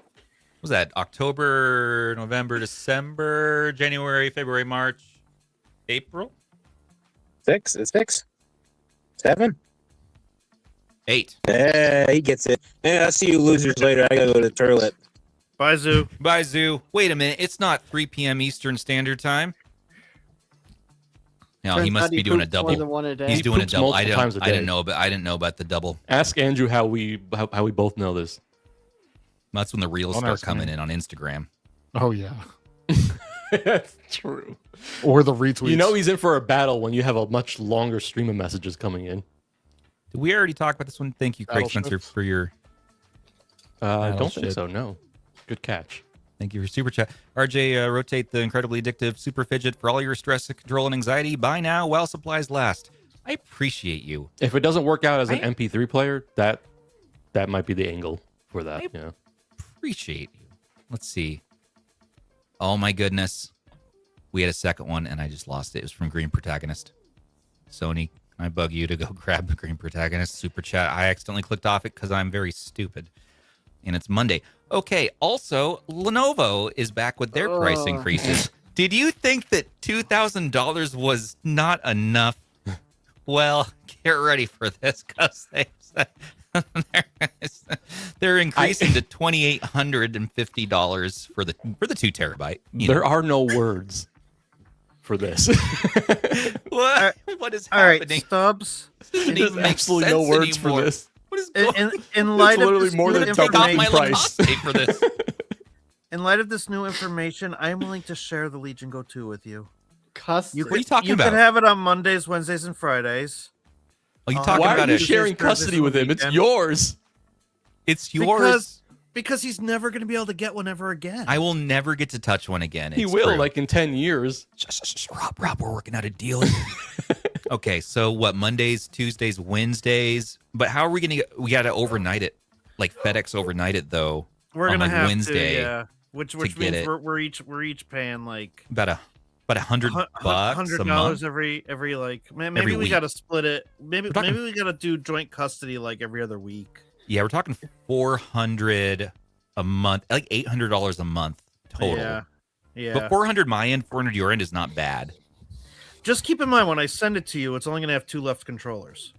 was that October, November, December, January, February, March, April? 6? It's 6? 7? 8. Yeah, he gets it. Yeah, I'll see you losers later. I gotta go to the toilet. Bye, Zoo. Bye, Zoo. Wait a minute. It's not 3 p.m. Eastern Standard Time. No, he Turns must out be doing a poops more double. than one a day. He's doing a poops double. multiple times a I didn't day. know, but I didn't know about the double. Ask Andrew how we both know this. That's when the reels Don't start ask coming me. in on Instagram. Oh yeah. That's true. Or the retweets. You know he's in for a battle when you have a much longer stream of messages coming in. Did we already talk about this one? Thank you, Craig Battleship. Spencer, for your I don't Battleship. think so. No. Good catch. thank you for super chat. RJ, rotate the incredibly addictive super fidget for all your stress, control, and anxiety. Buy now while supplies last. I appreciate you. If it doesn't work out as an I- MP3 player, that might be the angle for that. I- Yeah. Appreciate you. Let's see. Oh my goodness. We had a second one and I just lost it. It was from Green Protagonist. Sony, can I bug you to go grab Green Protagonist super chat? I accidentally clicked off it because I'm very stupid. And it's Monday. Okay, also, Lenovo is back with their price Ugh. increases. Did you think that $2,000 was not enough? Well, get ready for this because they're increasing to $2,850 for the 2 terabyte. You There know. are no words for this. What is All right, happening? Stubbs. Doesn't There's even make absolutely no sense words anymore. for this. What is going In light of literally this more new than Take off double my the price. Lacoste for this. in light of this new information, I'm willing to share the Legion Go 2 with you. Custody. What are you talking You about? can have it on Mondays, Wednesdays, and Fridays. Are you Why talking Why about are you it? sharing Thursdays, custody with him? It's weekend. yours. It's yours. Because he's never going to be able to get one ever again. I will never get to touch one again. He It's will, true. like in 10 years. Rob, we're working out a deal. Okay, so what? Mondays, Tuesdays, Wednesdays. But how are we gonna? We got to overnight it, like FedEx overnight it though. We're on, gonna like, have Wednesday to, yeah. Which get means it. we're each paying like About $100 bucks a month. every like maybe Every we week. gotta split it. Maybe talking- maybe we gotta do joint custody like every other week. Yeah, we're talking $400 a month, like $800 a month total. Yeah. Yeah. But 400 my end, 400 your end is not bad. Just keep in mind when I send it to you, it's only gonna have 2 left controllers.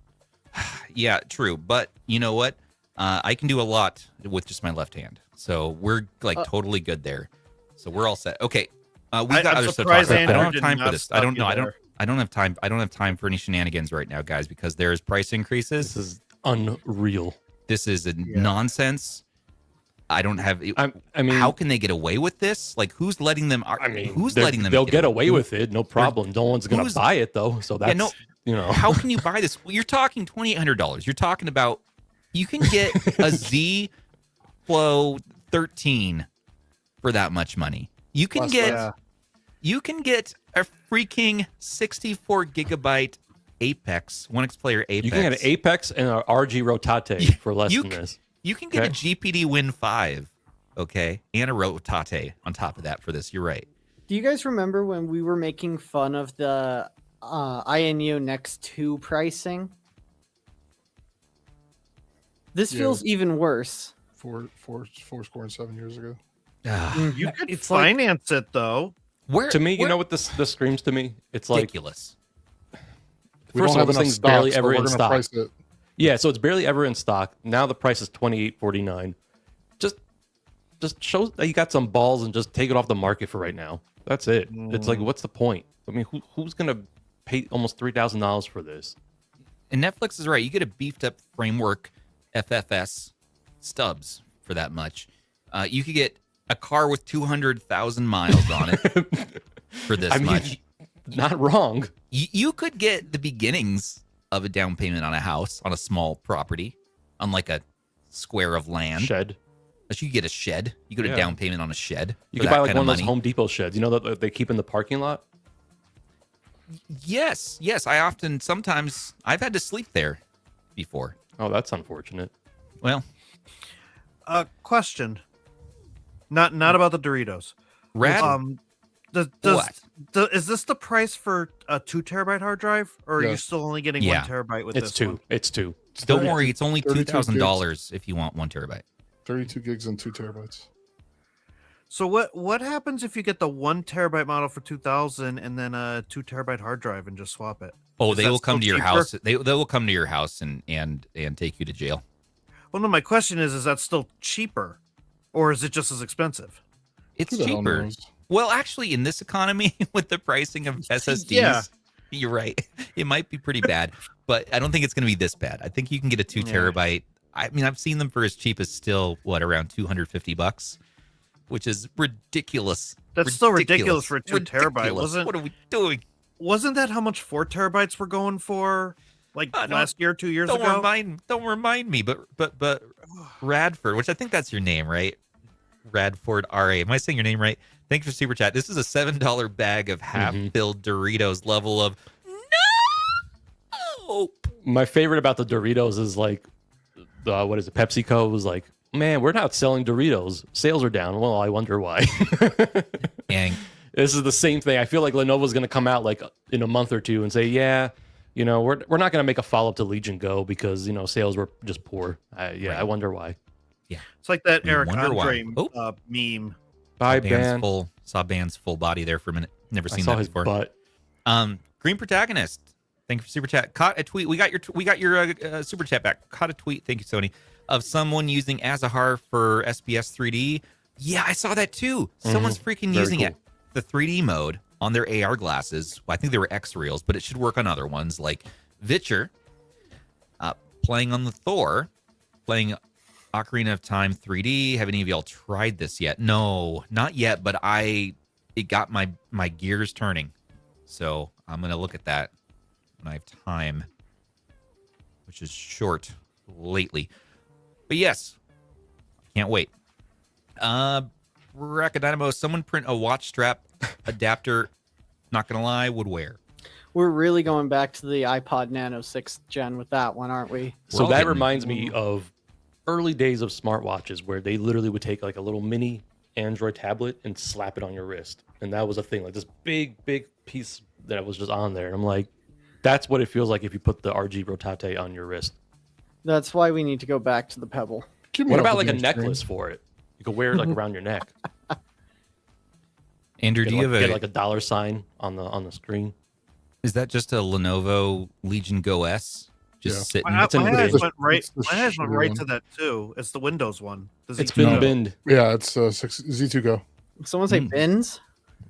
Yeah, true. But you know what? I can do a lot with just my left hand. So we're like totally good there. So we're all set. Okay. We've got I'm other stuff to talk surprised about. I don't Andrew have did time for not this. stop I don't you know. there. I don't have time. I don't have time for any shenanigans right now, guys, because there's price increases. This is unreal. This is a nonsense. I don't have. I mean, how can they get away with this? Like, who's letting them? I mean, who's they're- letting them? They'll get away with it, no problem. No one's gonna who's- buy it though, so that's no, you know. How can you buy this? Well, you're talking $2,800. You're talking about you can get a Z Flow 13 for that much money. You can Plus get that. you can get a freaking 64 gigabyte Apex 1X player Apex. You can get an Apex and an RG Rotate for less you than c- this. You can get a Okay. GPD Win 5, okay, and a Rotate on top of that for this. You're right. Do you guys remember when we were making fun of the Ayaneo Next 2 pricing? This Yeah. feels even worse. Four score and 7 years ago. You could It's like- finance it though. Where To me, you where- know what this screams to me? It's like ridiculous. We First don't of all, have this enough thing's stock, barely so ever we're in gonna stock. price it. Yeah, so it's barely ever in stock. Now the price is $2,849. Just show that you got some balls and just take it off the market for right now. That's it. It's like, what's the point? I mean, who's gonna pay almost $3,000 for this? And Netflix is right. You get a beefed up framework FFS Stubbs for that much. You could get a car with 200,000 miles on it for this I mean, much. not wrong. You could get the beginnings of a down payment on a house, on a small property, on like a square of land. Shed. But you could get a shed. You get a Yeah. down payment on a shed. You for could that buy like kind one of those money. Home Depot sheds. You know that they keep in the parking lot. Yes. Sometimes I've had to sleep there before. Oh, that's unfortunate. Well, Question. Not about the Doritos. Rad. Is this the price for a 2 terabyte hard drive, or are you Yes. still only getting Yeah. 1 terabyte with It's this two. one? It's two. Don't worry, it's only 32 $2,000 if you want 1 terabyte. 32 gigs and 2 terabytes. So what happens if you get the 1 terabyte model for 2,000 and then a 2 terabyte hard drive and just swap it? Oh, Is they that will come to still your cheaper? house. They will come to your house and take you to jail. Well, no. My question is that still cheaper, Or is it just as expensive? It's Who the hell cheaper. knows? Well, actually, in this economy, with the pricing of SSDs, Yeah. you're right. It might be pretty bad, but I don't think it's going to be this bad. I think you can get a 2 Yeah. terabyte. I mean, I've seen them for as cheap as still around $250, which is ridiculous. That's still ridiculous for a 2 terabyte. Ridiculous. What are we doing? Wasn't that how much 4 terabytes were going for? Like last year, 2 years Don't ago? remind me. But Radford, which I think that's your name, right? Radford RA. Am I saying your name right? Thanks for super chat. This is a $7 bag of half-filled Doritos level of no. My favorite about the Doritos is like, what is it? PepsiCo was like, man, we're not selling Doritos. Sales are down. Well, I wonder why. And This is the same thing. I feel like Lenovo's going to come out like in a month or two and say, yeah, you know, we're not going to make a follow-up to Legion Go because, you know, sales were just poor. I wonder why. It's like that We Eric wonder why. Andre meme. Bye, Ban's Ban. saw Ban's full body there for a minute. Never I seen saw that his before. butt. Green Protagonist. Thank you for super chat. Caught a tweet. We got your super chat back. Caught a tweet. Thank you, Sony, of someone using Azahar for SBS 3D. Yeah, I saw that too. Someone's freaking Very using cool. it, the 3D mode on their AR glasses. Well, I think they were X reels, but it should work on other ones like Vitcher. Playing on the Thor, playing Ocarina of Time 3D. Have any of y'all tried this yet? No, not yet, but it got my gears turning. So I'm gonna look at that when I have time, which is short lately. But yes, can't wait. Rakadynamo, someone print a watch strap adapter. Not gonna lie, would wear. We're really going back to the iPod Nano 6th gen with that one, aren't we? So all that getting- reminds me of early days of smartwatches where they literally would take like a little mini Android tablet and slap it on your wrist. And that was a thing, like this big piece that was just on there. And I'm like, that's what it feels like if you put the RG Rotate on your wrist. That's why we need to go back to the Pebble. Keep me What off about the like a damn necklace screen. for it? You could wear it like around your neck. Andrew, Get, do you like, have get like a dollar sign on the screen. Is that just a Lenovo Legion Go S? Just Yeah. sitting. My It's in eyes the- went right. it's the My eyes went shitty right one. to that too. It's the Windows one. The It's Z2 been Go. binned. Yeah, it's Z2 Go. Someone say Mm. bins?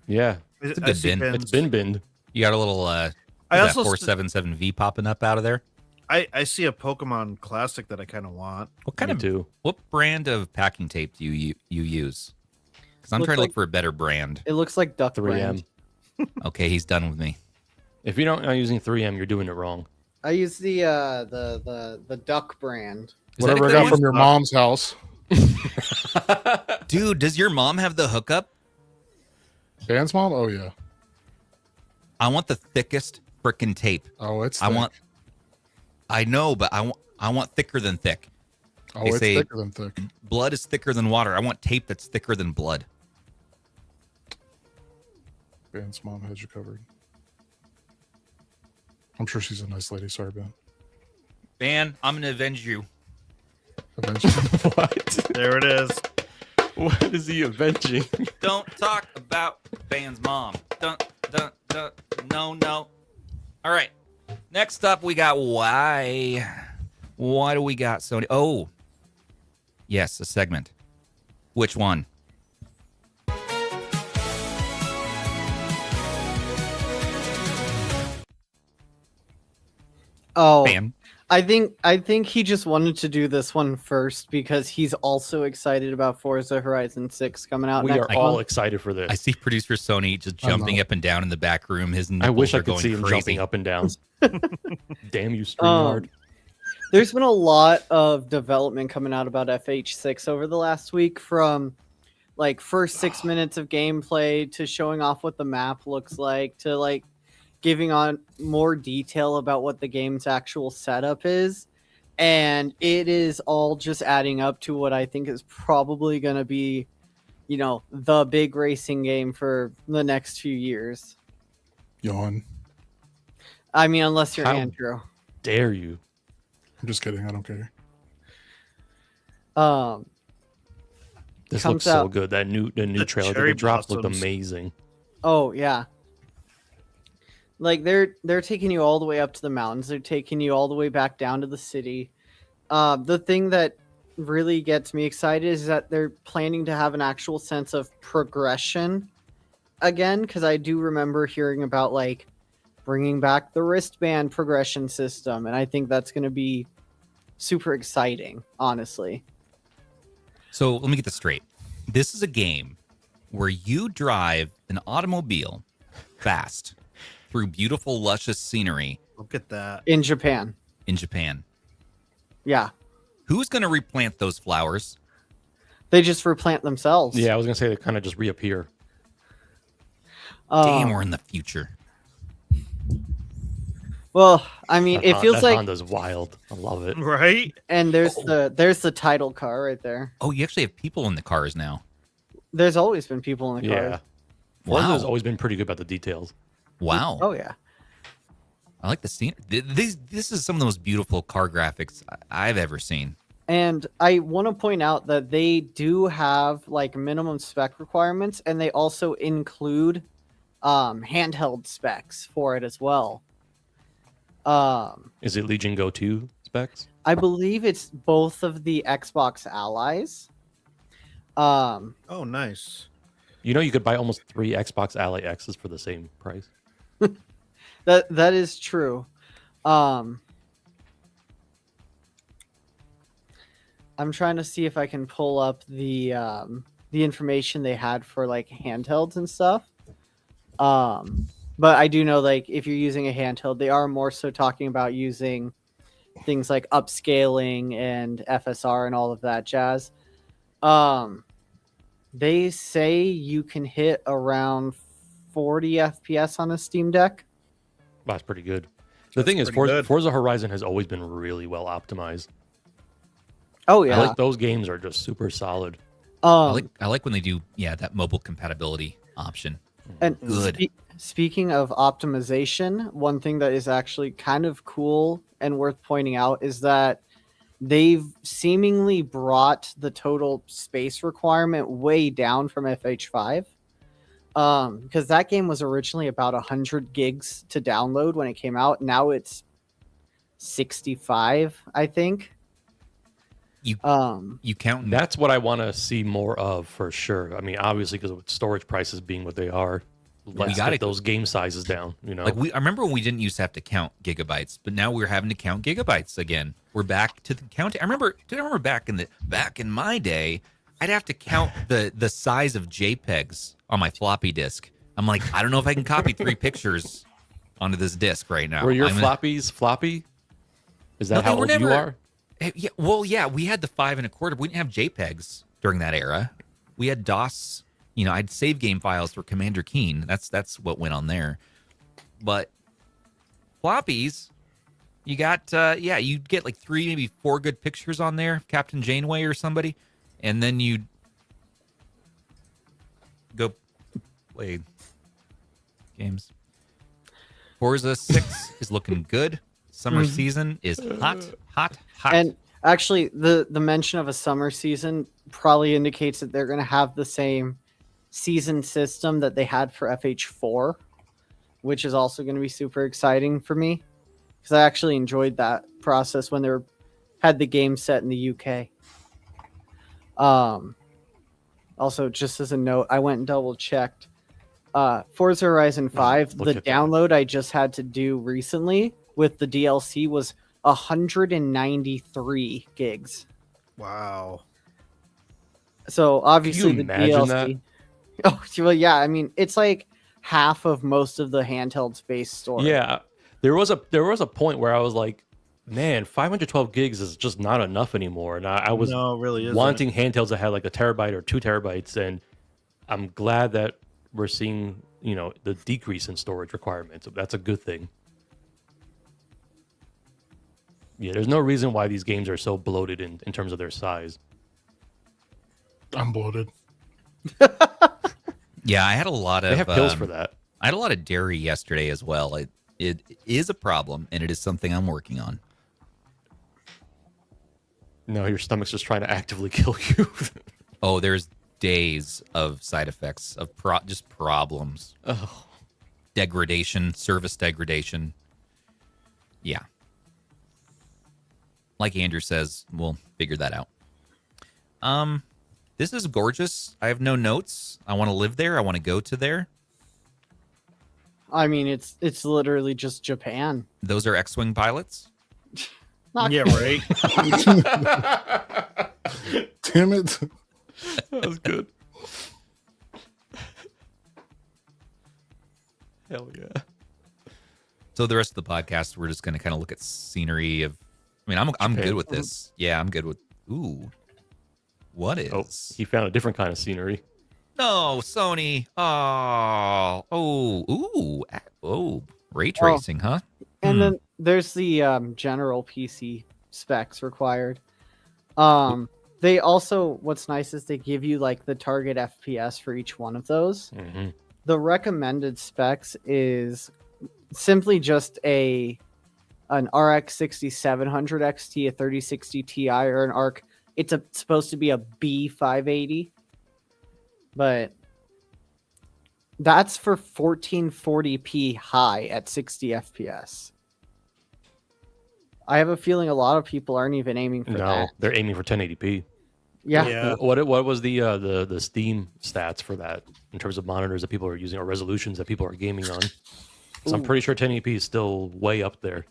Yeah, It's a I good see bin. bins. it's been binned. You got a little I that also 477V popping up out of there. I see a Pokemon Classic that I kind of want. What kind Me of too. what brand of packing tape do you use? Because I'm Looks trying to like- look for a better brand. It looks like Duck 3M. Brand. Okay, he's done with me. If you don't are using 3M, you're doing it wrong. I use the Duck brand. Is that a Whatever I good got one? from your mom's house. Dude, does your mom have the hookup? Dan's mom? Oh yeah. I want the thickest frickin' tape. Oh, it's. I thick. want. I know, but I want thicker than thick. Oh, they it's say- thicker than thick. Blood is thicker than water. I want tape that's thicker than blood. Dan's mom has you covered. I'm sure she's a nice lady. Sorry, Ben. Ban, I'm gonna avenge you. Eventually. What? There it is. What is he avenging? Don't talk about Ban's mom. Dun. No. All right. Next up, we got why. What do we got, Sony? Oh, yes, a segment. Which one? Oh, Ban. I think he just wanted to do this one first because he's also excited about Forza Horizon 6 coming out We next are all month. excited for I this. see producer Sony just I'm jumping not. up and down in the back room. His nipples I wish I are could going see him crazy. jumping up and down. Damn you, StreamYard. There's been a lot of development coming out about FH6 over the last week, from like first 6 minutes of gameplay to showing off what the map looks like to like giving on more detail about what the game's actual setup is. And it is all just adding up to what I think is probably going to be, you know, the big racing game for the next few years. Yawn. I mean, unless you're How- Andrew. Dare you? I'm just kidding. I don't care. This Comes looks so out- good. The new The trailer that cherry they dropped looked blossoms. amazing. Oh yeah. Like they're taking you all the way up to the mountains. They're taking you all the way back down to the city. The thing that really gets me excited is that they're planning to have an actual sense of progression again, because I do remember hearing about like bringing back the wristband progression system, and I think that's going to be super exciting, honestly. So let me get this straight. This is a game where you drive an automobile fast through beautiful, luscious scenery Look at that. In Japan. in Japan. Yeah. Who's going to replant those flowers? They just replant themselves. Yeah, I was gonna say they kind of just reappear. Damn, we're in the future. Well, I mean, it feels that like, Honda's wild. I love it. Right? and there's the title car right there. Oh, you actually have people in the cars now. There's always been people in the car. Yeah, Forza has Wow. always been pretty good about the details. Wow. Oh yeah. I like the scene. This is some of the most beautiful car graphics I've ever seen. And I want to point out that they do have like minimum spec requirements, and they also include handheld specs for it as well. Is it Legion Go 2 specs? I believe it's both of the Xbox allies. Oh, nice. You know, you could buy almost 3 Xbox Ally X's for the same price. That is true. I'm trying to see if I can pull up the information they had for like handhelds and stuff. But I do know, like, if you're using a handheld, they are more so talking about using things like upscaling and FSR and all of that jazz. They say you can hit around 40 FPS on a Steam Deck. That's pretty good. The That's thing is, pretty good. Forza Horizon has always been really well optimized. Oh yeah. I like those games are just super solid. I like when they do that mobile compatibility option. And Good. Speaking of optimization, one thing that is actually kind of cool and worth pointing out is that they've seemingly brought the total space requirement way down from FH5. Because that game was originally about 100 gigs to download when it came out. Now it's 65, I think. You count That's what I want to see more of for sure. I mean, obviously, because with storage prices being what they are, let's gotta- get those game sizes down. You know, I remember when we didn't used to have to count gigabytes, but now we're having to count gigabytes again. We're back to the counting. I remember back in my day, I'd have to count the size of JPEGs on my floppy disk. I'm like, I don't know if I can copy 3 pictures onto this disk right now. were your I'm gonna- floppies floppy? Is No, that they how were old you never- are? Yeah, we had the 5 1/4. We didn't have JPEGs during that era. We had DOS. I'd save game files for Commander Keen. That's what went on there. But floppies, you got you'd get like 3, maybe 4 good pictures on there, Captain Janeway or somebody, and then you'd go play games. Forza 6 is looking good. Summer season is hot. And actually, the mention of a summer season probably indicates that they're going to have the same season system that they had for FH4, which is also going to be super exciting for me because I actually enjoyed that process when they had the game set in the UK. Also, just as a note, I went and double checked. Forza Horizon 5, look the at that. download I just had to do recently with the DLC was 193 gigs. Wow. So obviously Can you the imagine DLC. Oh well, yeah. I mean, it's like half of most of the handheld space store. Yeah, there was a point where I was like, man, 512 gigs is just not enough anymore, and I was No, it really isn't. wanting handhelds that had like 1 terabyte or 2 terabytes, and I'm glad that we're seeing the decrease in storage requirements. That's a good thing. Yeah, there's no reason why these games are so bloated in terms of their size. I'm bloated. Yeah, I had a lot of. They have pills for that. I had a lot of dairy yesterday as well. It is a problem, and it is something I'm working on. No, your stomach's just trying to actively kill you. Oh, there's days of side effects of just problems, Oh, degradation, service degradation. Yeah, like Andrew says, we'll figure that out. This is gorgeous. I have no notes. I want to live there. I want to go to there. I mean, it's literally just Japan. Those are X-Wing pilots. Not Yeah, right. Damn it. That was good. Hell yeah. So the rest of the podcast, we're just going to kind of look at scenery of. I mean, I'm good with this. Yeah, I'm good with. Ooh, what is? Oh, he found a different kind of scenery. No, Sony. Ray tracing, huh? And then there's the general PC specs required. They also, what's nice is they give you like the target FPS for each one of those. Mm-hmm. The recommended specs is simply just an RX 6700 XT, a 3060 Ti, or an ARC. It's supposed to be a B580, but that's for 1440p high at 60 FPS. I have a feeling a lot of people aren't even aiming for that. No, they're aiming for 1080p. Yeah. What was the Steam stats for that in terms of monitors that people are using or resolutions that people are gaming on? So I'm pretty sure 1080p is still way up there.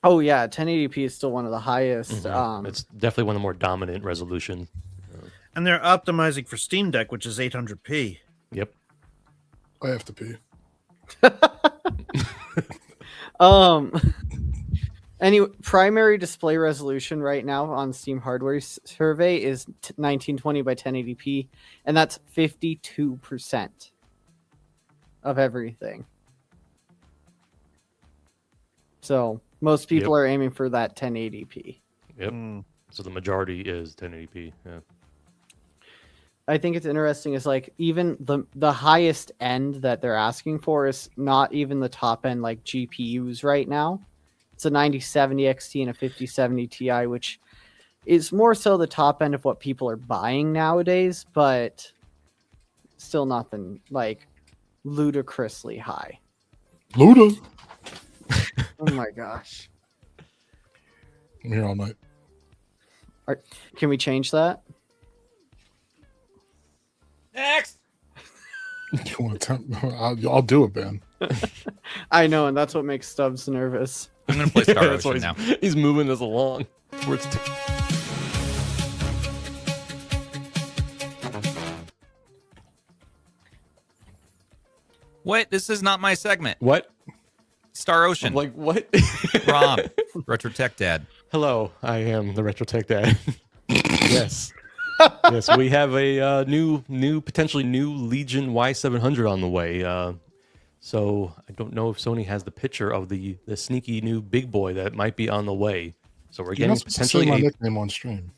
Oh yeah, 1080p is still one of the highest. It's definitely one of the more dominant resolution. And they're optimizing for Steam Deck, which is 800p. Yep. I have to pee. Anyway, primary display resolution right now on Steam Hardware Survey is 1920 by 1080p, and that's 52% of everything. So most people are aiming for that 1080p. Yep. So the majority is 1080p. Yeah. I think it's interesting is like even the highest end that they're asking for is not even the top end like GPUs right now. It's a 9070 XT and a 5070 Ti, which is more so the top end of what people are buying nowadays, but still nothing like ludicrously high. Luda. Oh my gosh. I'm here all night. Can we change that? Next. You want to I'll do it, Ben. I know, and that's what makes Stubbs nervous. I'm going to play Star That's why Ocean now. he's moving us along. What? This is not my segment. What? Star Ocean. I'm like, what? Rob, Retro Tech Dad. Hello, I am the Retro Tech Dad. Yes. Yes, we have a potentially new Legion Y700 on the way. So I don't know if Sony has the picture of the sneaky new big boy that might be on the way. So we're You're getting not supposed to say my nickname on stream.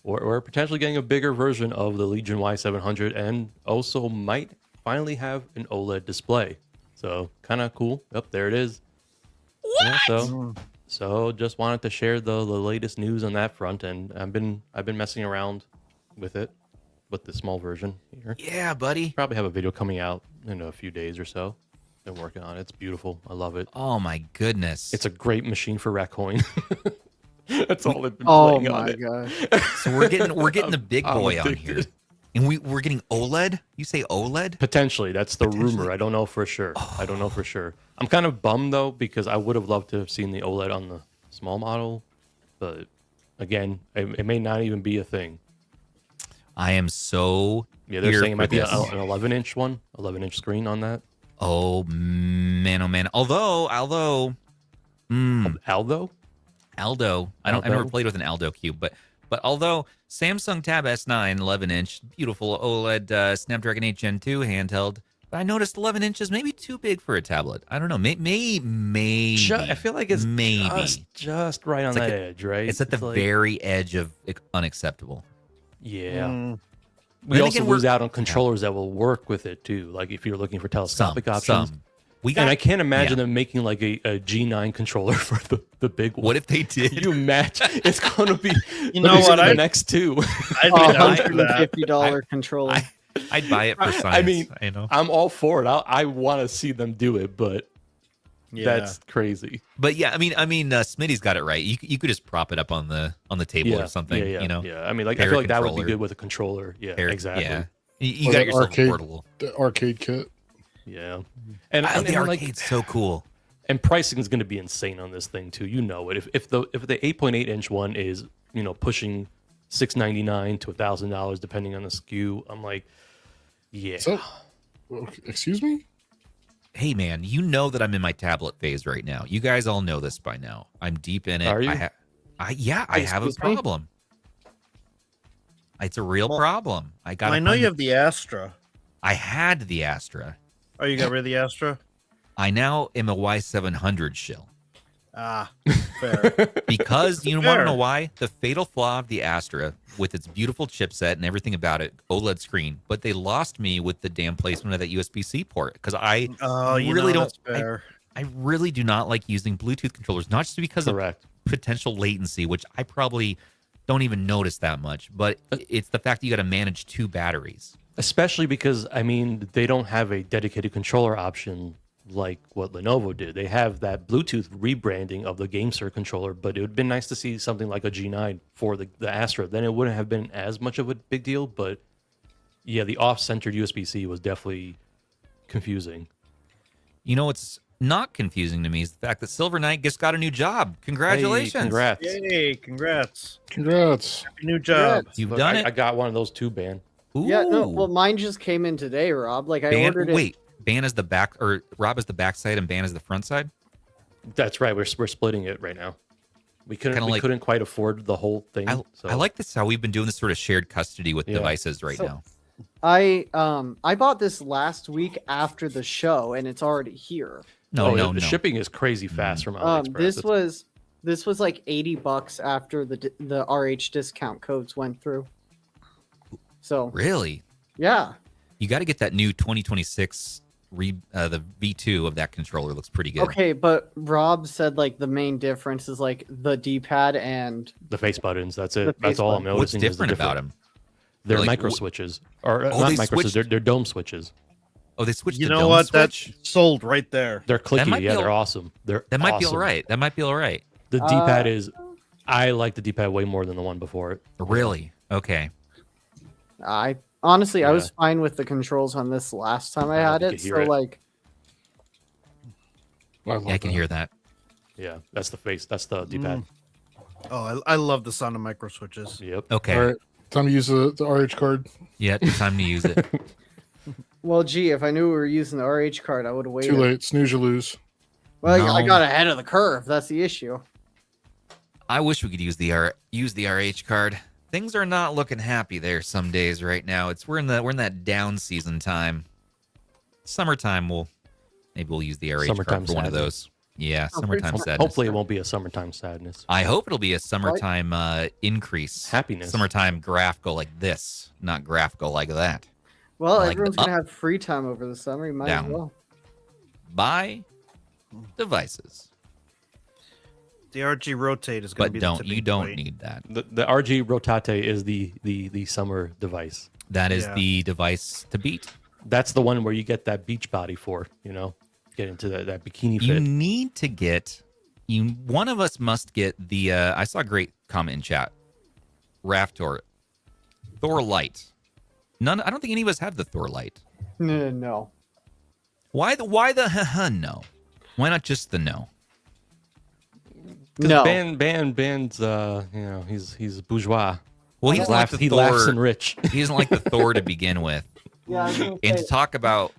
we're potentially getting a bigger version of the Legion Y700, and also might finally have an OLED display. So kind of cool. Yep, there it is. What? Yeah, so just wanted to share the latest news on that front, and I've been messing around with it, with the small version here. Yeah, buddy. Probably have a video coming out in a few days or so. Been working on it. It's beautiful. I love it. Oh my goodness. It's a great machine for Raccoon. That's all I've been Oh playing on my it. gosh. So we're getting the big I'm boy on here. addicted. And we're getting OLED? You say OLED? Potentially, that's the Potentially. rumor. I don't know for sure. I don't know for sure. I'm kind of bummed though, because I would have loved to have seen the OLED on the small model, but again, it may not even be a thing. I am so Yeah, they're here saying it for might be an this. 11-inch one, 11-inch screen on that. Oh man, oh man. Although Aldo? Aldo. I never Aldo? played with an Aldo cube, but although Samsung Tab S9 11-inch, beautiful OLED Snapdragon 8 Gen 2 handheld, but I noticed 11 inches maybe too big for a tablet. I don't know. Maybe. I feel like it's maybe just right on It's like that edge, right? it's at the like- very edge of unacceptable. Yeah. But We then also again, lose we're- out on controllers that will work with it too. Like if you're looking for telescopic options. Some. We got. And I can't imagine yeah. them making like a G9 controller for the big one. What if they did? Can you imagine? It's going to be You know what? the next two. I'd be down for that. $150 controller. I'd buy it for science. I mean, I know. I'm all for it. I want to see them do it, but Yeah. That's crazy. But yeah, I mean, Smitty's got it right. You could just prop it up on the table or something. Yeah, You know, yeah. I mean, like I pair feel a like that would be controller. good with a controller. Yeah, Pair- exactly. Yeah, you Or got the yourself arcade- a portable. The arcade kit. Yeah. And, Oh, and, the and, like, arcade's so cool. and pricing is going to be insane on this thing too. You know it. If the 8.8-inch one is pushing $699 to $1,000 depending on the SKU, I'm like, yeah. So, excuse me. Hey man, you know that I'm in my tablet phase right now. You guys all know this by now. I'm deep in it. Are you? I have a Excuse me? problem. It's a real Well, problem. I got. Well, I know you have the Astra. I had the Astra. Oh, you got rid of the Astra? I now am a Y700 shill. Ah, fair. Because you want Fair. to know why? The fatal flaw of the Astra, with its beautiful chipset and everything about it, OLED screen, but they lost me with the damn placement of that USB-C port. Because I Oh, you really know, don't. that's fair. I really do not like using Bluetooth controllers, not just because Correct. of potential latency, which I probably don't even notice that much, but it's the fact that you got to manage two batteries. Especially because I mean they don't have a dedicated controller option like what Lenovo did. They have that Bluetooth rebranding of the GameSir controller, but it would have been nice to see something like a G9 for the Astra. Then it wouldn't have been as much of a big deal, but yeah, the off-centered USB-C was definitely confusing. You know what's not confusing to me is the fact that Silver Knight just got a new job. Congratulations. Hey, congrats. Yay, congrats. Congrats. New job. You've Look, done I it. got one of those too, Ban. Yeah, no. Ooh. Well, mine just came in today, Rob. Like I ordered it. Wait, Ban is the back, or Rob is the back side and Ban is the front side? That's right. We're splitting it right now. We Kinda like- couldn't quite afford the whole thing. I like this, how we've been doing this sort of shared custody with Yeah. devices right So- now. I bought this last week after the show, and it's already here. The shipping is crazy fast from AliExpress. This was like $80 after the RH discount codes went through. So Really? yeah, You got to get that new 2026 the V2 of that controller. Looks pretty good. okay. But Rob said like the main difference is like the D-pad and The face buttons. That's The it. That's face all I'm button. What's noticing. is the different about them? They're Like, micro switches, or Oh, not they micro switches. switched- They're dome switches. Oh, they switched You the know dome what? switch? That's sold right there. They're clicky. might be Yeah, all- they're awesome. That might be awesome. all right. That might be all right. The D-pad is. I like the D-pad way more than the one before it. Really? Okay. I honestly I Yeah. was fine with the controls on this last time I Yeah, had you it. could hear So it. like love Yeah, I can that. hear that. Yeah, that's the face. That's the D-pad. Oh, I love the sound of micro switches. Yep. Okay. All right, time to use the RH card. Yeah, time to use it. well, gee, if I knew we were using the RH card, I would have waited. Too late. Snooze, you lose. Well, I No. got ahead of the curve. That's the issue. I wish we could use the RH card. Things are not looking happy there some days right now. We're in that down season time. Summertime maybe we'll use the RH Summertime card for one of sadness. those. Yeah, Oh, summertime pretty- sadness. Hopefully, it won't be a summertime sadness. I hope it'll be a summertime increase. Happiness. Summertime graph go like this, not graph go like that. Well, Like the everyone's gonna up, have free time over the summer. You might down. as well. Buy devices. The RG Rotate is going to But be don't the you tipping don't point. need that. The RG Rotate is the summer device. That is Yeah. the device to beat. That's the one where you get that beach body for. Get into that bikini You fit. need to get one of us must get the I saw a great comment in chat. Raftor. Thor Light. I don't think any of us have the Thor Light. No. Why the no? Why not just the no? No. Band's he's bourgeois. Well, He he's laughs. like He the laughs Thor. and rich. He doesn't like the Thor to begin with. Yeah, I was gonna And to say, talk about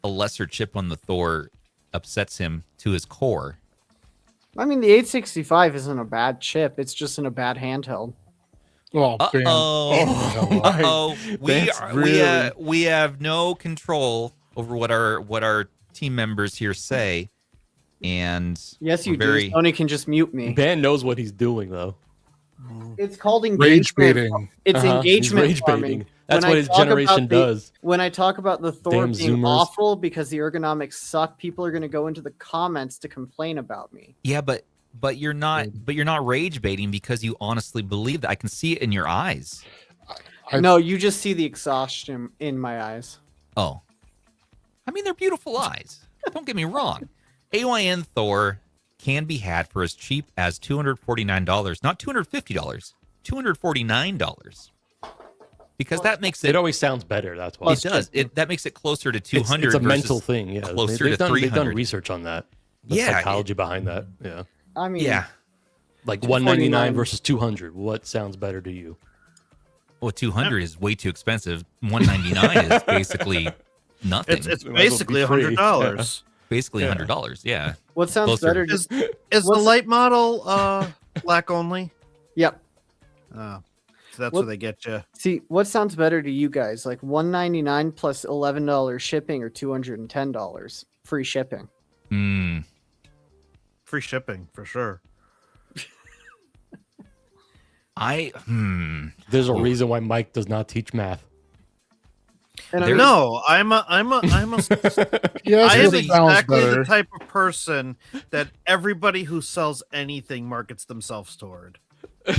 a lesser chip on the Thor upsets him to his core. I mean, the 865 isn't a bad chip. It's just in a bad handheld. Oh, Uh-oh. bam. Oh, Uh-oh. That's We have no control over what our team members here say. And Yes, you we're very- do. Sony can just mute me. Ban knows what he's doing though. It's called Rage engagement. baiting. It's He's engagement rage farming. baiting. That's When what I his talk about generation does. When I talk about the Thor Damn being Zoomers. awful because the ergonomics suck, people are going to go into the comments to complain about me. Yeah, but you're not rage baiting because you honestly believe that. I can see it in your eyes. No, you just see the exhaustion in my eyes. Oh. I mean, they're beautiful eyes. Don't get me wrong. AYN Thor can be had for as cheap as $249, not $250, $249. Because that makes It always sounds better. That's why it does. That makes it closer to 200. It's a versus mental thing. Yeah, closer they've to done, 300. They've done research on that. The psychology behind that. Yeah. I mean, Yeah. Like 249 199 versus 200. What sounds better to you? Well, 200 is way too expensive. 199 is basically nothing. It's It might as well basically be free. $100. basically yeah. $100. Yeah. what sounds Closer. better? Is the What's- light model black only? Yep. Oh, so that's What- where they get you. See, what sounds better to you guys? Like $199 plus $11 shipping, or $210 free shipping? Hmm. Free shipping for sure. There's a reason why Mike does not teach math. And There's- No, I'm a Yeah, I it am sounds exactly better. the type of person that everybody who sells anything markets themselves toward. yeah,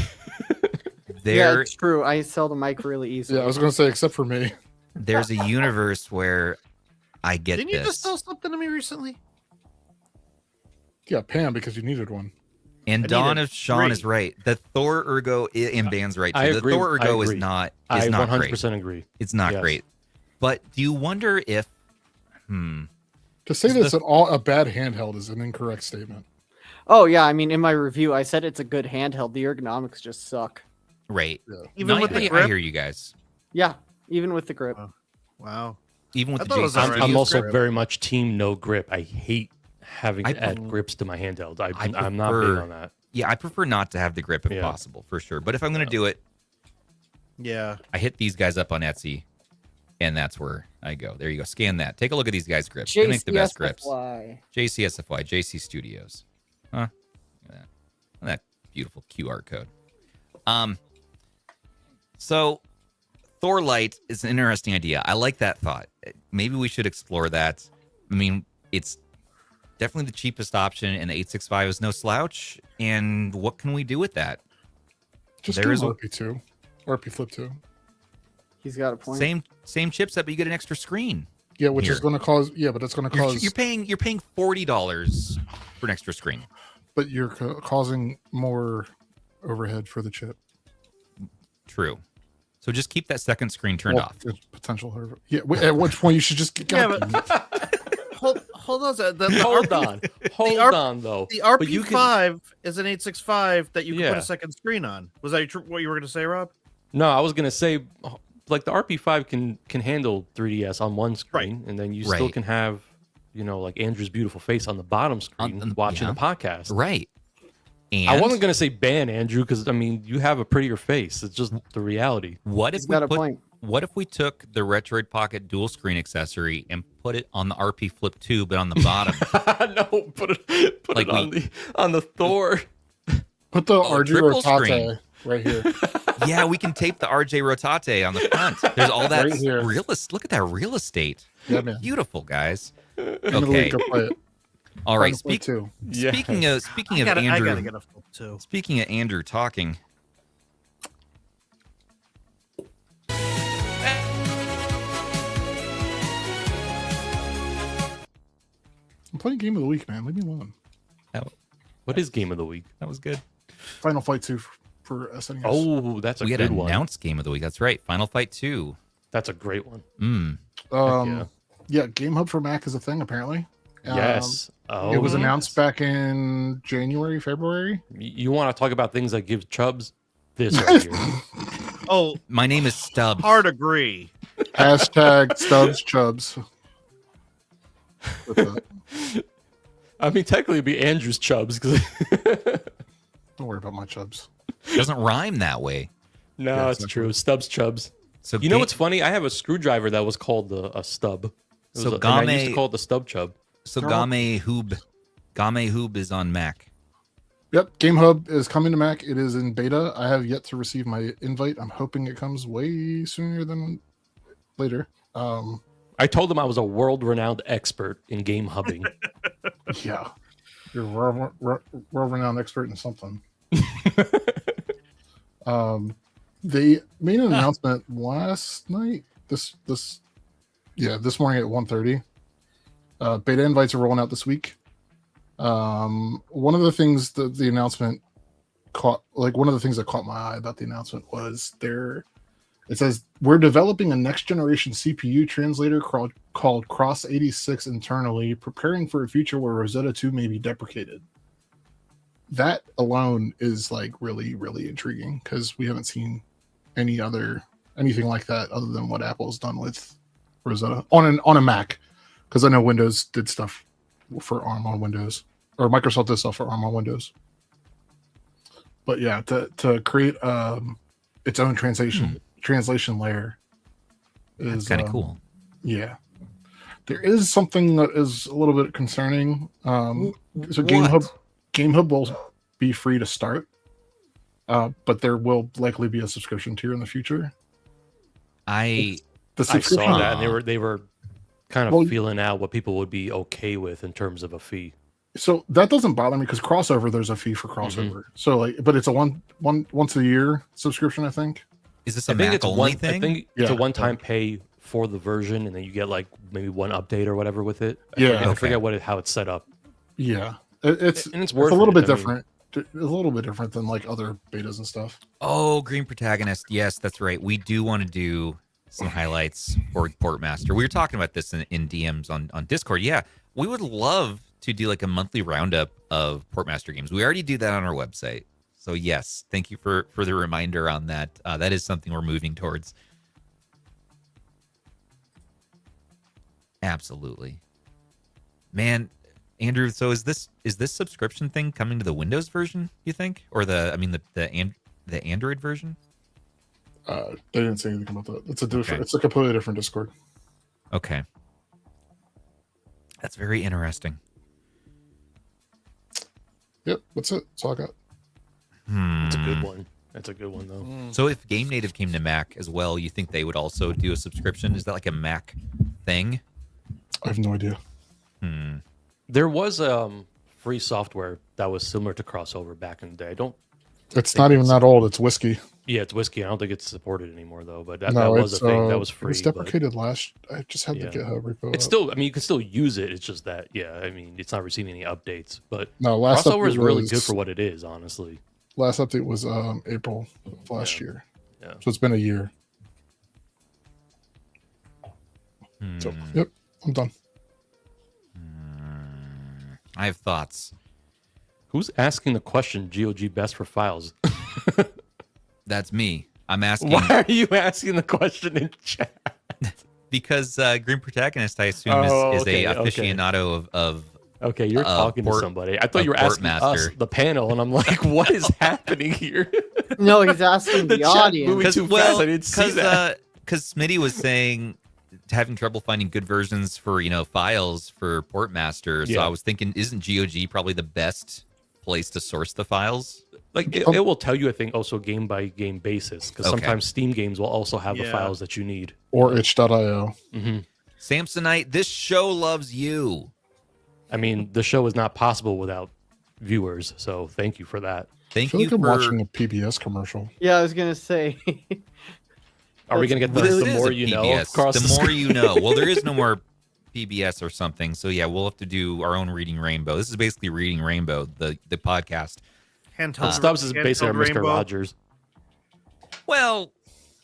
There, it's true. I sell the mic really easily. Yeah, I was gonna say, except for me. there's a universe where I get Didn't you this. just sell something to me recently? Yeah, Pam, because you needed one. And I Dawn needed of Sean is 3. right. The Thor Ergo and Ban's right too. I The agree. Thor I Ergo is agree. not I great. 100% agree. It's not Yes. great. But do you wonder if To say Is that it's the- a bad handheld is an incorrect statement. Oh yeah, I mean, in my review, I said it's a good handheld. The ergonomics just suck. right? Even No, with I the grip? hear you guys. Yeah, even with the grip. Wow. Even with I the thought it was JC alright. I'm Studios also grip. very much team no grip. I hate having I to add pref- grips to my handheld. I I'm not big prefer- on that. Yeah, I prefer not to have the grip if Yeah. possible, for sure. But if I'm going to do it, Yeah. I hit these guys up on Etsy, and that's where I go. There you go. Scan that. Take a look at these guys' grips. They make the best grips. JCSFY. JCSFY, JC Studios. Huh? Look at that. Look at that beautiful QR code. So Thor Light is an interesting idea. I like that thought. Maybe we should explore that. I mean, it's definitely the cheapest option, and the 865 is no slouch. And what can we do with that? Just There do is a- RP2, RP Flip 2. He's got a point. Same chipset, but you get an extra screen. Yeah, which Here. is going to cause. Yeah, but it's going to cause. You're paying $40 for an extra screen. But you're causing more overhead for the chip. True. So just keep that second screen turned Well, off. there's potential. Yeah. At which point you should just get. Yeah, God, Hold on. The Hold RP on. Hold R- on, though. The But you can- RP5 is an 865 that you can put Yeah. a second screen on. Was that what you were going to say, Rob? No, I was gonna say, like the RP5 can handle 3DS on one screen, and then you still Right. can have, like Andrew's beautiful face on the bottom screen watching yeah. the podcast. Right. And I wasn't gonna say ban Andrew because I mean you have a prettier face. It's just the reality. what if He's we got a put, point. what if we took the Retroid Pocket dual screen accessory and put it on the RP Flip 2, but on the bottom? No, put it Like on the Thor. put the Oh, RG triple Rotate screen. right here. Yeah, we can tape the RJ Rotate on the front. There's all that Right here. real estate. Look at that real estate. Yeah, man. Beautiful, guys. End of the Okay. week, go play it. All right. Final Fight 2. Speaking of I gotta Andrew, get a flip too. speaking of Andrew talking, I'm playing Game of the Week, man. Leave me alone. What is game of the week? that was good. Final Fight 2 for SNES. Oh, that's a We had good an one. announced game of the week. That's right. Final Fight 2. That's a great one. Yeah, GameHub for Mac is a thing, apparently. Yes. Oh, It was yes. announced back in January, February. You want to talk about things that give chubs? This right here. Oh, My name is Stubbs. hard agree. Hashtag Stubbs Chubs. With that. I mean, technically, it'd be Andrew's chubs. 'Cause Don't worry about my chubs. Doesn't rhyme that way. no, Yeah, it's exactly. true. Stubbs chubs. So You know what's funny? I have a screwdriver that was called a stub. It was So and I used to Game- call it the stub chub. So Gamehub is on Mac. Yep, GameHub is coming to Mac. It is in beta. I have yet to receive my invite. I'm hoping it comes way sooner than later. I told them I was a world-renowned expert in game hubbing. Yeah, you're a world-renowned expert in something. They made an announcement last night. This morning at 1:30. Beta invites are rolling out this week. One of the things that the announcement caught, like one of the things that caught my eye about the announcement was it says we're developing a next generation CPU translator called Cross 86 internally, preparing for a future where Rosetta 2 may be deprecated. That alone is like really, really intriguing because we haven't seen anything like that other than what Apple's done with Rosetta on a Mac. Because I know Windows did stuff for ARM on Windows, or Microsoft did stuff for ARM on Windows. But yeah, to create its own translation layer is kind of cool. Yeah, there is something that is a little bit concerning. So GameHub will be free to start, but there will likely be a subscription tier in the future. I saw that, and they were kind of feeling out what people would be okay with in terms of a fee. So that doesn't bother me because crossover, there's a fee for crossover. So like, but it's a once a year subscription, I think. Is this a Mac only thing? I think it's a one-time pay for the version, and then you get like maybe one update or whatever with it. I forget how it's set up. Yeah, it's worth a little bit different. A little bit different than like other betas and stuff. Oh, Green Protagonist. Yes, that's right. We do want to do some highlights for Portmaster. We were talking about this in DMs on Discord. Yeah, we would love to do like a monthly roundup of Portmaster games. We already do that on our website. So yes, thank you for the reminder on that. That is something we're moving towards. Absolutely. Man, Andrew, so is this subscription thing coming to the Windows version, you think? Or the Android version? They didn't say anything about that. It's a completely different Discord. Okay. That's very interesting. Yep, that's it. That's all I got. It's a good one. That's a good one, though. So if GameNative came to Mac as well, you think they would also do a subscription? Is that like a Mac thing? I have no idea. There was free software that was similar to Crossover back in the day. It's not even that old. It's Whiskey. Yeah, it's Whiskey. I don't think it's supported anymore, though. But that was a thing that was free. It was deprecated last. I just had the GitHub repo. It's still. I mean, you can still use it. It's just that. Yeah, I mean, it's not receiving any updates. But last Crossover is really good for what it is. Honestly, last update was April of last year. Yeah. So it's been a year. So yep, I'm done. I have thoughts. Who's asking the question? GOG best for files. That's me. I'm asking. Why are you asking the question in chat? Because Green Protagonist, I assume, is a aficionado of. Okay, you're talking to somebody. I thought you were asking us, the panel, and I'm like, what is happening here? No, he's asking the audience. Because Smitty was saying having trouble finding good versions for files for Portmaster. So I was thinking, isn't GOG probably the best place to source the files? Like it will tell you, I think, also game by game basis, because sometimes Steam games will also have the files that you need. Or itch.io. Samsonite, this show loves you. I mean, the show is not possible without viewers, so thank you for that. I feel like I'm watching a PBS commercial. Yeah, I was gonna say. Are we gonna get the more you know? The more you know. Well, there is no more PBS or something, so yeah, we'll have to do our own Reading Rainbow. This is basically Reading Rainbow, the podcast. Stubbs is basically our Mr. Rogers. Well,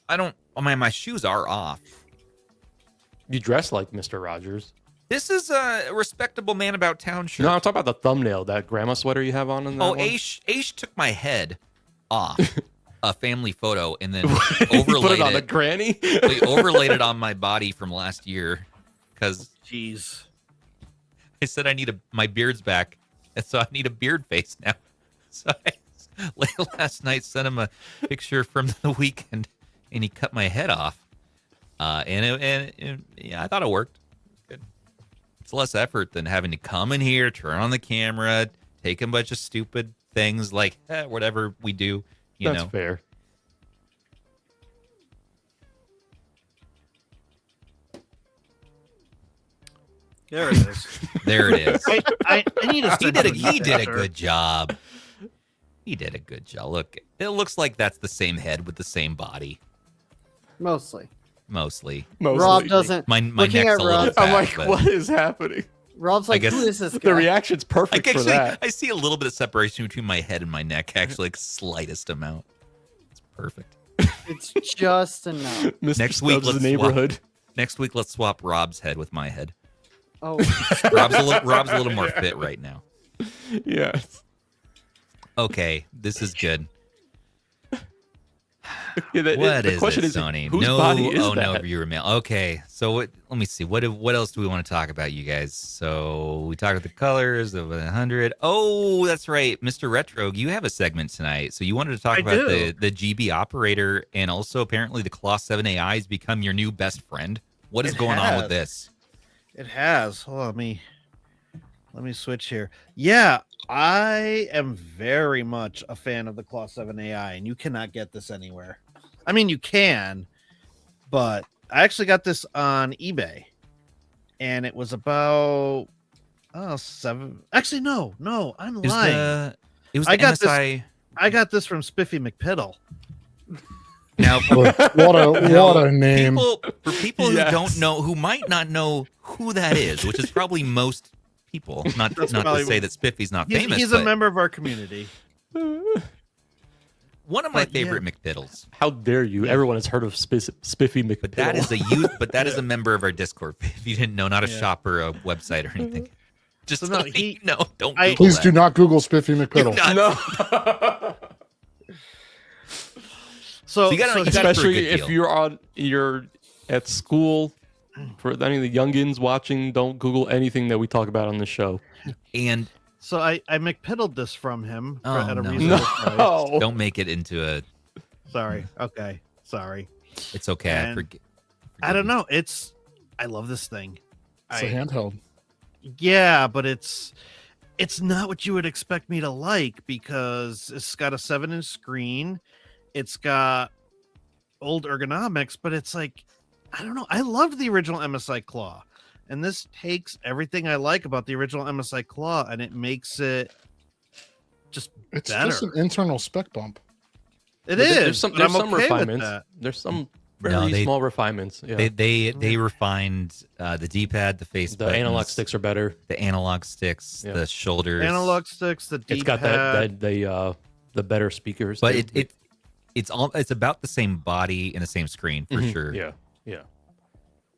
I don't. My shoes are off. You dress like Mr. Rogers. This is a respectable man about town shirt. No, I'm talking about the thumbnail, that grandma sweater you have on in that one. Aish took my head off a family photo and then overlaid put it on a granny. We overlaid it on my body from last year because I said my beard's back, and so I need a beard face now. So last night sent him a picture from the weekend, and he cut my head off. And I thought it worked. Good. It's less effort than having to come in here, turn on the camera, take a bunch of stupid things like whatever we do. That's fair. There it is. There it is. I need to. He did a good job. He did a good job. Look, it looks like that's the same head with the same body. Mostly. Mostly. Rob doesn't. My neck's a little fat, I'm like, what is happening? Rob's like, guess who is this The guy? reaction's perfect for that. I see a little bit of separation between my head and my neck, actually, like slightest amount. It's perfect. It's just enough. Mr. Next week, Stubbs' let's neighborhood. Next week, let's swap Rob's head with my head. Oh, Rob's a little more fit right now. Yes. Okay, this is good. Yeah, What the is question it, is, Sony? whose No, body is oh no, that? viewer mail. Okay, so let me see. What else do we want to talk about, you guys? So we talked about the colors of 100. Oh, that's right, Mr. Retrogue. You have a segment tonight, so you wanted to talk I about do. the GB operator, and also apparently the Claw 7 AI has become your new best friend. What is It going on with has. this? It has. Hold on, let me switch here. Yeah, I am very much a fan of the Claw 7 AI, and you cannot get this anywhere. I mean, you can, but I actually got this on eBay, and it was about $7. Actually, no, I'm It was lying. it was I the got this- MSI. I got this from Spiffy McPiddle. Now, what a name. for people Yes. who don't know, who might not know who that is, which is probably most people. Not That's to probably- say that Spiffy's not famous. He's a but member of our community. one of my but yeah. favorite McPiddles. How dare you? Everyone has heard of Spiffy McPiddle. But that is a youth. But that is a member of our Discord. If you didn't know, not a Yeah. shop or a website or anything. Just So so no, no, he- don't. I- Google Please that. do not Google Spiffy Do McPiddle. not. no. So, you gotta- so you gotta- for a Especially good if deal. you're at school. For any of the youngins watching, don't Google anything that we talk about on the show. And So I McPiddled this from him Oh, at a no. reasonable price. No. don't make it into a. Sorry. Okay. Sorry. It's okay. I And forget. I don't know. I love this thing. It's a handheld. Yeah, but it's not what you would expect me to like because it's got a 7-inch screen. It's got old ergonomics, but it's like, I don't know. I loved the original MSI Claw. And this takes everything I like about the original MSI Claw and it makes it just It's better. just an internal spec bump. It But is. There's some, but there's I'm some okay with refinements. that. There's some very No, they- small refinements. Yeah. They refined the D-pad, the face, the analog buttons, sticks are better. the analog sticks, Yeah. the shoulders, Analog sticks, the D-pad. It's got the better speakers. But too. it's about the same body and the same screen for Mhm. sure. Yeah.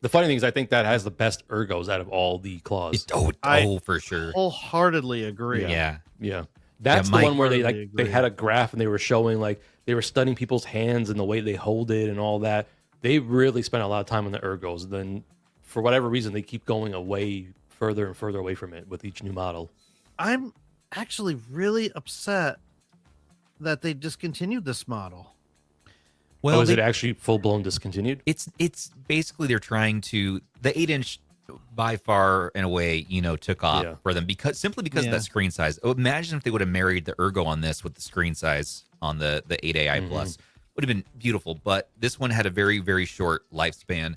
The funny thing is, I think that has the best ergos out of all the claws. I- For sure. Wholeheartedly agree. Yeah. Yeah. That's Mike- the one where they Totally they agree. had a graph and they were showing like they were studying people's hands and the way they hold it and all that. They really spent a lot of time on the ergos. Then for whatever reason they keep going away further and further away from it with each new model. I'm actually really upset that they discontinued this model. Well, Is it actually full blown discontinued? it's basically they're trying to the 8-inch by far and away took off Yeah. for them because of Yeah. that screen size. Oh, imagine if they would have married the ergo on this with the screen size on the 8AI Mhm. Plus. Would have been beautiful, but this one had a very, very short lifespan.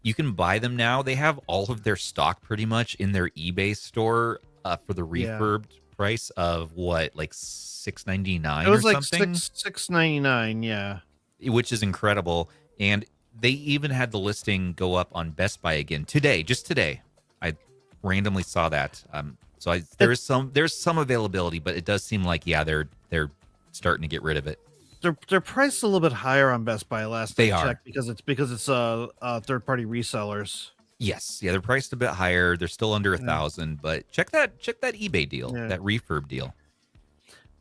You can buy them now. They have all of their stock pretty much in their eBay store for the Yeah. refurbed price of what, like $6.99 It was or like something, $6.99. Yeah. which is incredible. And they even had the listing go up on Best Buy again today, just today. I randomly saw that. So there's some availability, but it does seem like they're starting to get rid of it. They're priced a little bit higher on Best Buy last They I are. checked because it's third party resellers. Yes, they're priced a bit higher. They're still under 1,000, but check that eBay deal, Yeah. that refurb deal.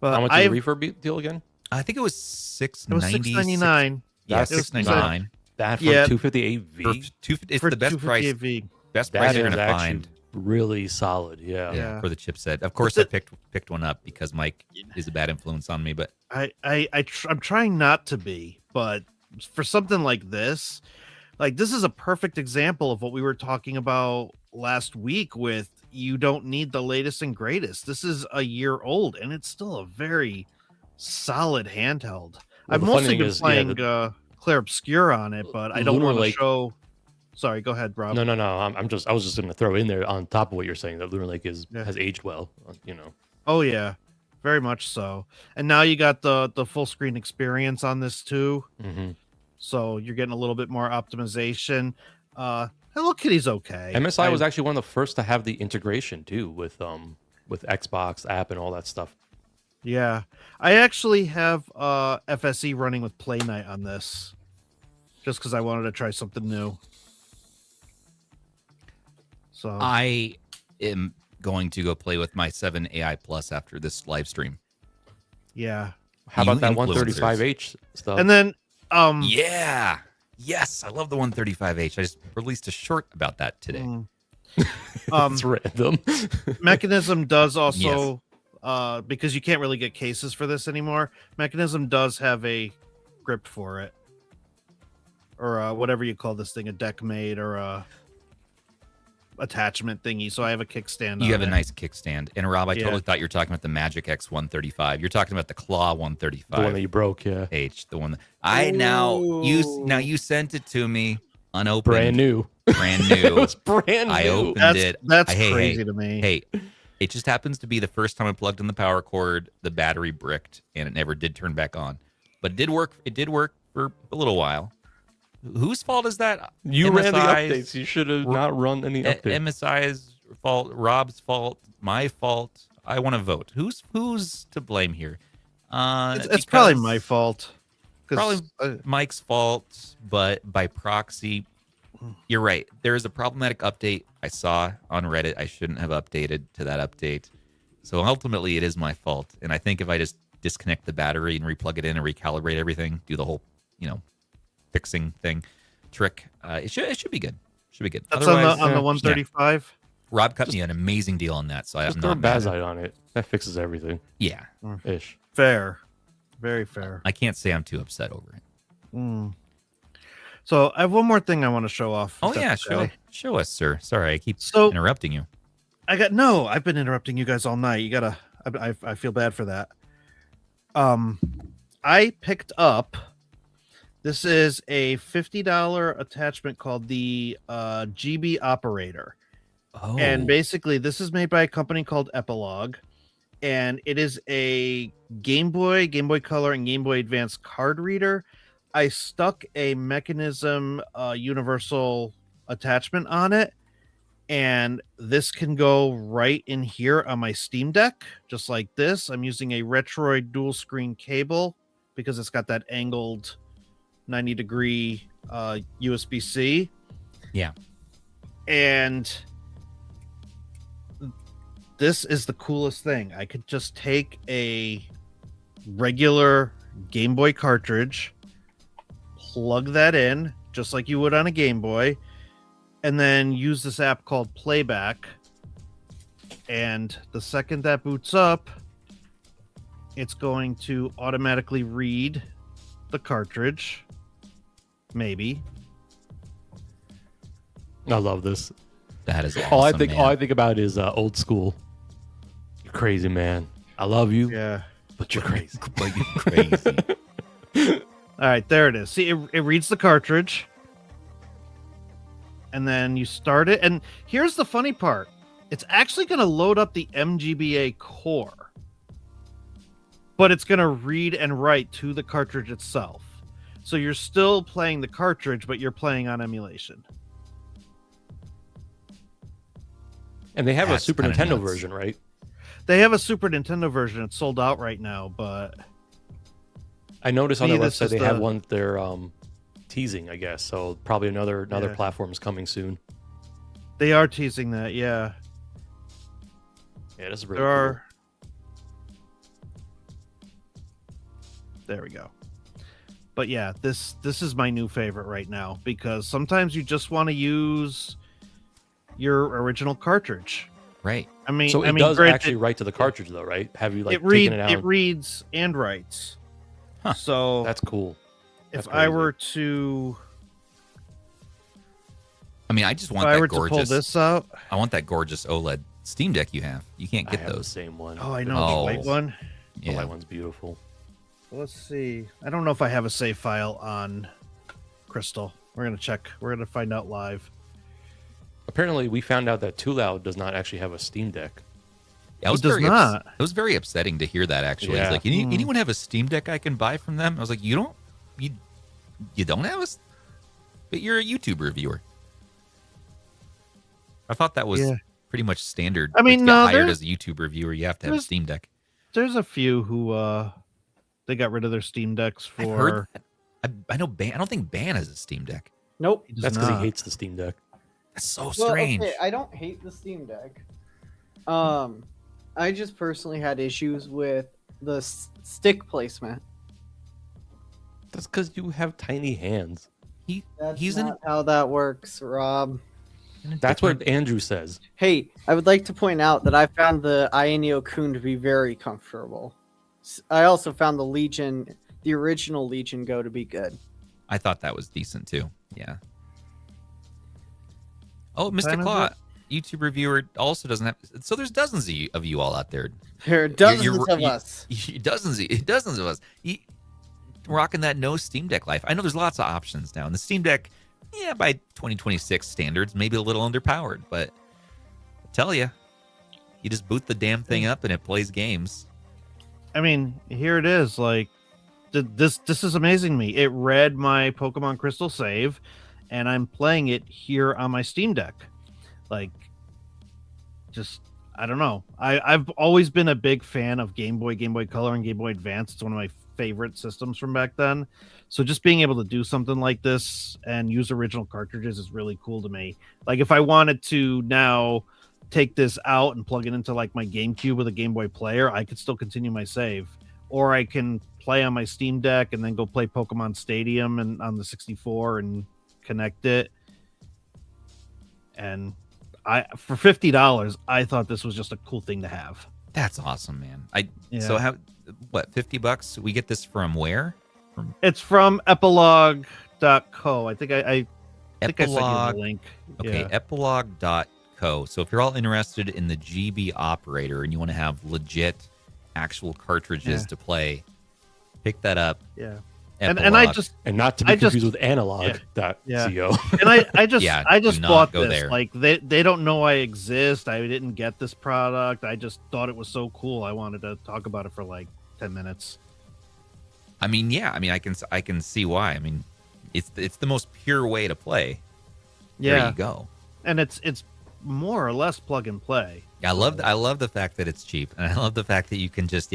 But How much is the refurb deal again? I think it was it was $6.99 Yeah, That's $6.99. That for Yeah. 258V. It's for the best price. 258V. Best price That you're is gonna actually find. really solid. Yeah. Yeah. For the chipset. Of course, I picked one up because Mike is a bad influence on me. But I'm trying not to be, but for something like this is a perfect example of what we were talking about last week with you don't need the latest and greatest. This is a year old and it's still a very solid handheld. Well, I've the funny mostly thing been is, playing Clear Obscure on it, but I don't Lunar want to Lake- show. Sorry, go ahead, Rob. No. I was just going to throw in there on top of what you're saying that Lunar Lake Yeah. has aged well. Oh yeah, very much so. And now you got the full screen experience on this too. Mhm. So you're getting a little bit more optimization. Has Hello Kitty's okay. MSI was actually one of the first to have the integration too with Xbox app and all that stuff. Yeah, I actually have FSE running with Play Night on this, just because I wanted to try something new. So I am going to go play with my 7 AI Plus after this live stream. yeah, How about You that influencers. 135H stuff? and then Yeah. Yes, I love the 135H. I just released a short about that today. It's random. Mechanism does also because you can't really get cases for this anymore. Mechanism does have a grip for it, or whatever you call this thing, a deck mate or a attachment thingy. So I have a kickstand. You have on a it. nice kickstand. And Rob, I Yeah. totally thought you were talking about the Magic X 135. You're talking about the Claw The one 135 that you broke, yeah. H. The one that I you sent it to me unopened. Brand new. Brand It new. was brand new. I opened That's it. that's Hey, crazy to me. Hey, it just happens to be the first time I plugged in the power cord, the battery bricked, and it never did turn back on. But it did work. It did work for a little while. Whose fault is that? You ran the MSI's updates. You should have not run any updates. MSI's fault, Rob's fault, my fault. I want to vote. Who's to blame here? It's probably my fault. 'Cause, Probably Mike's fault, but by proxy, you're right. There is a problematic update I saw on Reddit. I shouldn't have updated to that update. So ultimately, it is my fault. And I think if I just disconnect the battery and replug it in and recalibrate everything, do the whole, fixing thing trick, it should be good. Should be good. that's Otherwise, on the 135. Rob cut me an amazing deal on that, so I'm Just throw not mad. Bazite on it. That fixes everything. Yeah, Ish. Fair, very fair. I can't say I'm too upset over it. Mm. So I have one more thing I want to show off. if Oh yeah, that's okay. show us, sir. Sorry, I keep So interrupting you. I've been interrupting you guys all night. You gotta. I feel bad for that. I picked up. This is a $50 attachment called the GB Operator. Oh, And basically, this is made by a company called Epilogue, and it is a Game Boy Color, and Game Boy Advance card reader. I stuck a Mechanism universal attachment on it, and this can go right in here on my Steam Deck, just like this. I'm using a Retroid dual screen cable because it's got that angled 90-degree USB-C. Yeah. And this is the coolest thing. I could just take a regular Game Boy cartridge, plug that in just like you would on a Game Boy, and then use this app called Playback. And the second that boots up, it's going to automatically read the cartridge. Maybe. I love this. that is awesome. All I think man. about is old school. You're crazy, man. I love you, Yeah. but you're crazy. But you're crazy. All right, there it is. See, it reads the cartridge. And then you start it. And here's the funny part. It's actually going to load up the MGBA core. But it's going to read and write to the cartridge itself. So you're still playing the cartridge, but you're playing on emulation. And they have a That's Super kinda Nintendo nuts. version, right? They have a Super Nintendo version. It's sold out right now, but I noticed on See, their this website is they have the- one they're teasing, I guess. So probably another Yeah. platform is coming soon. they are teasing that. Yeah. Yeah, this is really There cool. are. There we go. But yeah, this is my new favorite right now because sometimes you just want to use your original cartridge. Right. I mean, So it I mean, does granted, actually write to the cartridge, though, right? Have you like it reads taken it out? it reads and writes. Huh. So That's cool. if that's I crazy. were to I mean, I just want if I that were to pull gorgeous. this out, I want that gorgeous OLED Steam Deck you have. You can't I get have the those. same one. oh, I The know the Oh. white one. The Yeah. white one's beautiful. Let's see. I don't know if I have a save file on Crystal. We're gonna check. We're gonna find out live. Apparently, we found out that Too Loud does not actually have a Steam Deck. Yeah, It does not. It was very upsetting to hear that. Actually, Yeah. it's like anyone have a Steam Deck I can buy from them? I was like, you don't have but you're a YouTube reviewer. I thought that was Yeah. pretty much standard. I mean, to get no, hired there- as a YouTube reviewer, you have to have a there's- Steam Deck. There's a few who they got rid of their Steam Decks I've for. heard that. I know Ban. I don't think Ban has a Steam Deck. Nope. He does That's because he not. hates the Steam Deck. That's so Well, strange. okay, I don't hate the Steam Deck. I just personally had issues with the stick placement. That's because you have tiny hands. That's He's not how that works, Rob. That's what Andrew says. Hey, I would like to point out that I found the Ayaneo Kun to be very comfortable. I also found the original Legion Go to be good. I thought that was decent too. Yeah. Oh, Mr. Time is Claw, up. YouTube reviewer, also doesn't have. So there's dozens of you all out there. There are dozens You're- of you- us. Dozens of us. Rocking that no Steam Deck life. I know there's lots of options now. And the Steam Deck, yeah, by 2026 standards, maybe a little underpowered, but I tell you, you just boot the damn thing up and it plays games. I mean, here it is. Like, this is amazing to me. It read my Pokemon Crystal save, and I'm playing it here on my Steam Deck. Like, just I don't know. I've always been a big fan of Game Boy Color, and Game Boy Advance. It's one of my favorite systems from back then. So just being able to do something like this and use original cartridges is really cool to me. Like, if I wanted to now take this out and plug it into like my GameCube with a Game Boy player, I could still continue my save, or I can play on my Steam Deck and then go play Pokemon Stadium and on the 64 and connect it. And for $50, I thought this was just a cool thing to have. That's awesome, man. Yeah. So how what, $50? We get this from where? It's from epilogue.co. I think I think I sent you Epilogue. the link. Okay, Yeah. epilogue.co. So if you're all interested in the GB operator and you want to have legit actual cartridges Yeah. to play, pick that up. Yeah. And I Epilogue. just And not to be I just- confused with analog.co. Yeah. and I just Yeah, I do just not bought go this. there. Like they don't know I exist. I didn't get this product. I just thought it was so cool. I wanted to talk about it for like 10 minutes. I mean, yeah. I mean, I can see why. I mean, it's the most pure way to play. There Yeah. you go. And it's more or less plug and play. I love the fact that it's cheap, and I love the fact that you can just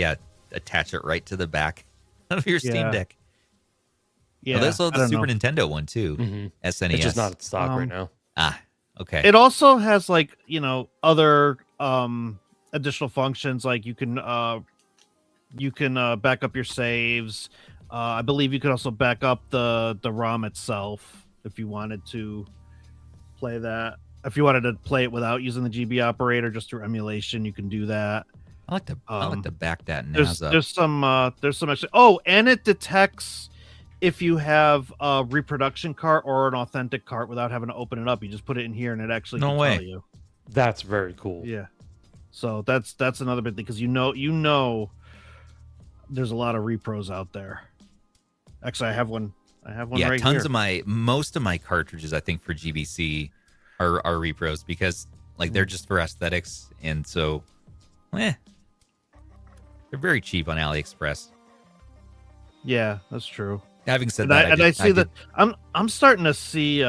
attach it right to the back of your Steam Yeah. Deck. Yeah. Oh, there's also I the don't Super know. Nintendo one too. Mhm. SNES. It's just not in stock right now. Okay. It also has like, other additional functions, like you can back up your saves. I believe you could also back up the ROM itself if you wanted to play that. If you wanted to play it without using the GB operator, just through emulation, you can do that. I like to back that There's NAS up. there's some extra. Oh, and it detects if you have a reproduction cart or an authentic cart without having to open it up. You just put it in here, and it actually No can way. tell you. That's very cool. Yeah. So that's another big thing, because you know there's a lot of repros out there. Actually, I have one Yeah, right tons here. of most of my cartridges, I think, for GBC are repros, because like they're just for aesthetics, and so they're very cheap on AliExpress. Yeah, that's true. Having said And that, I see that I'm starting to see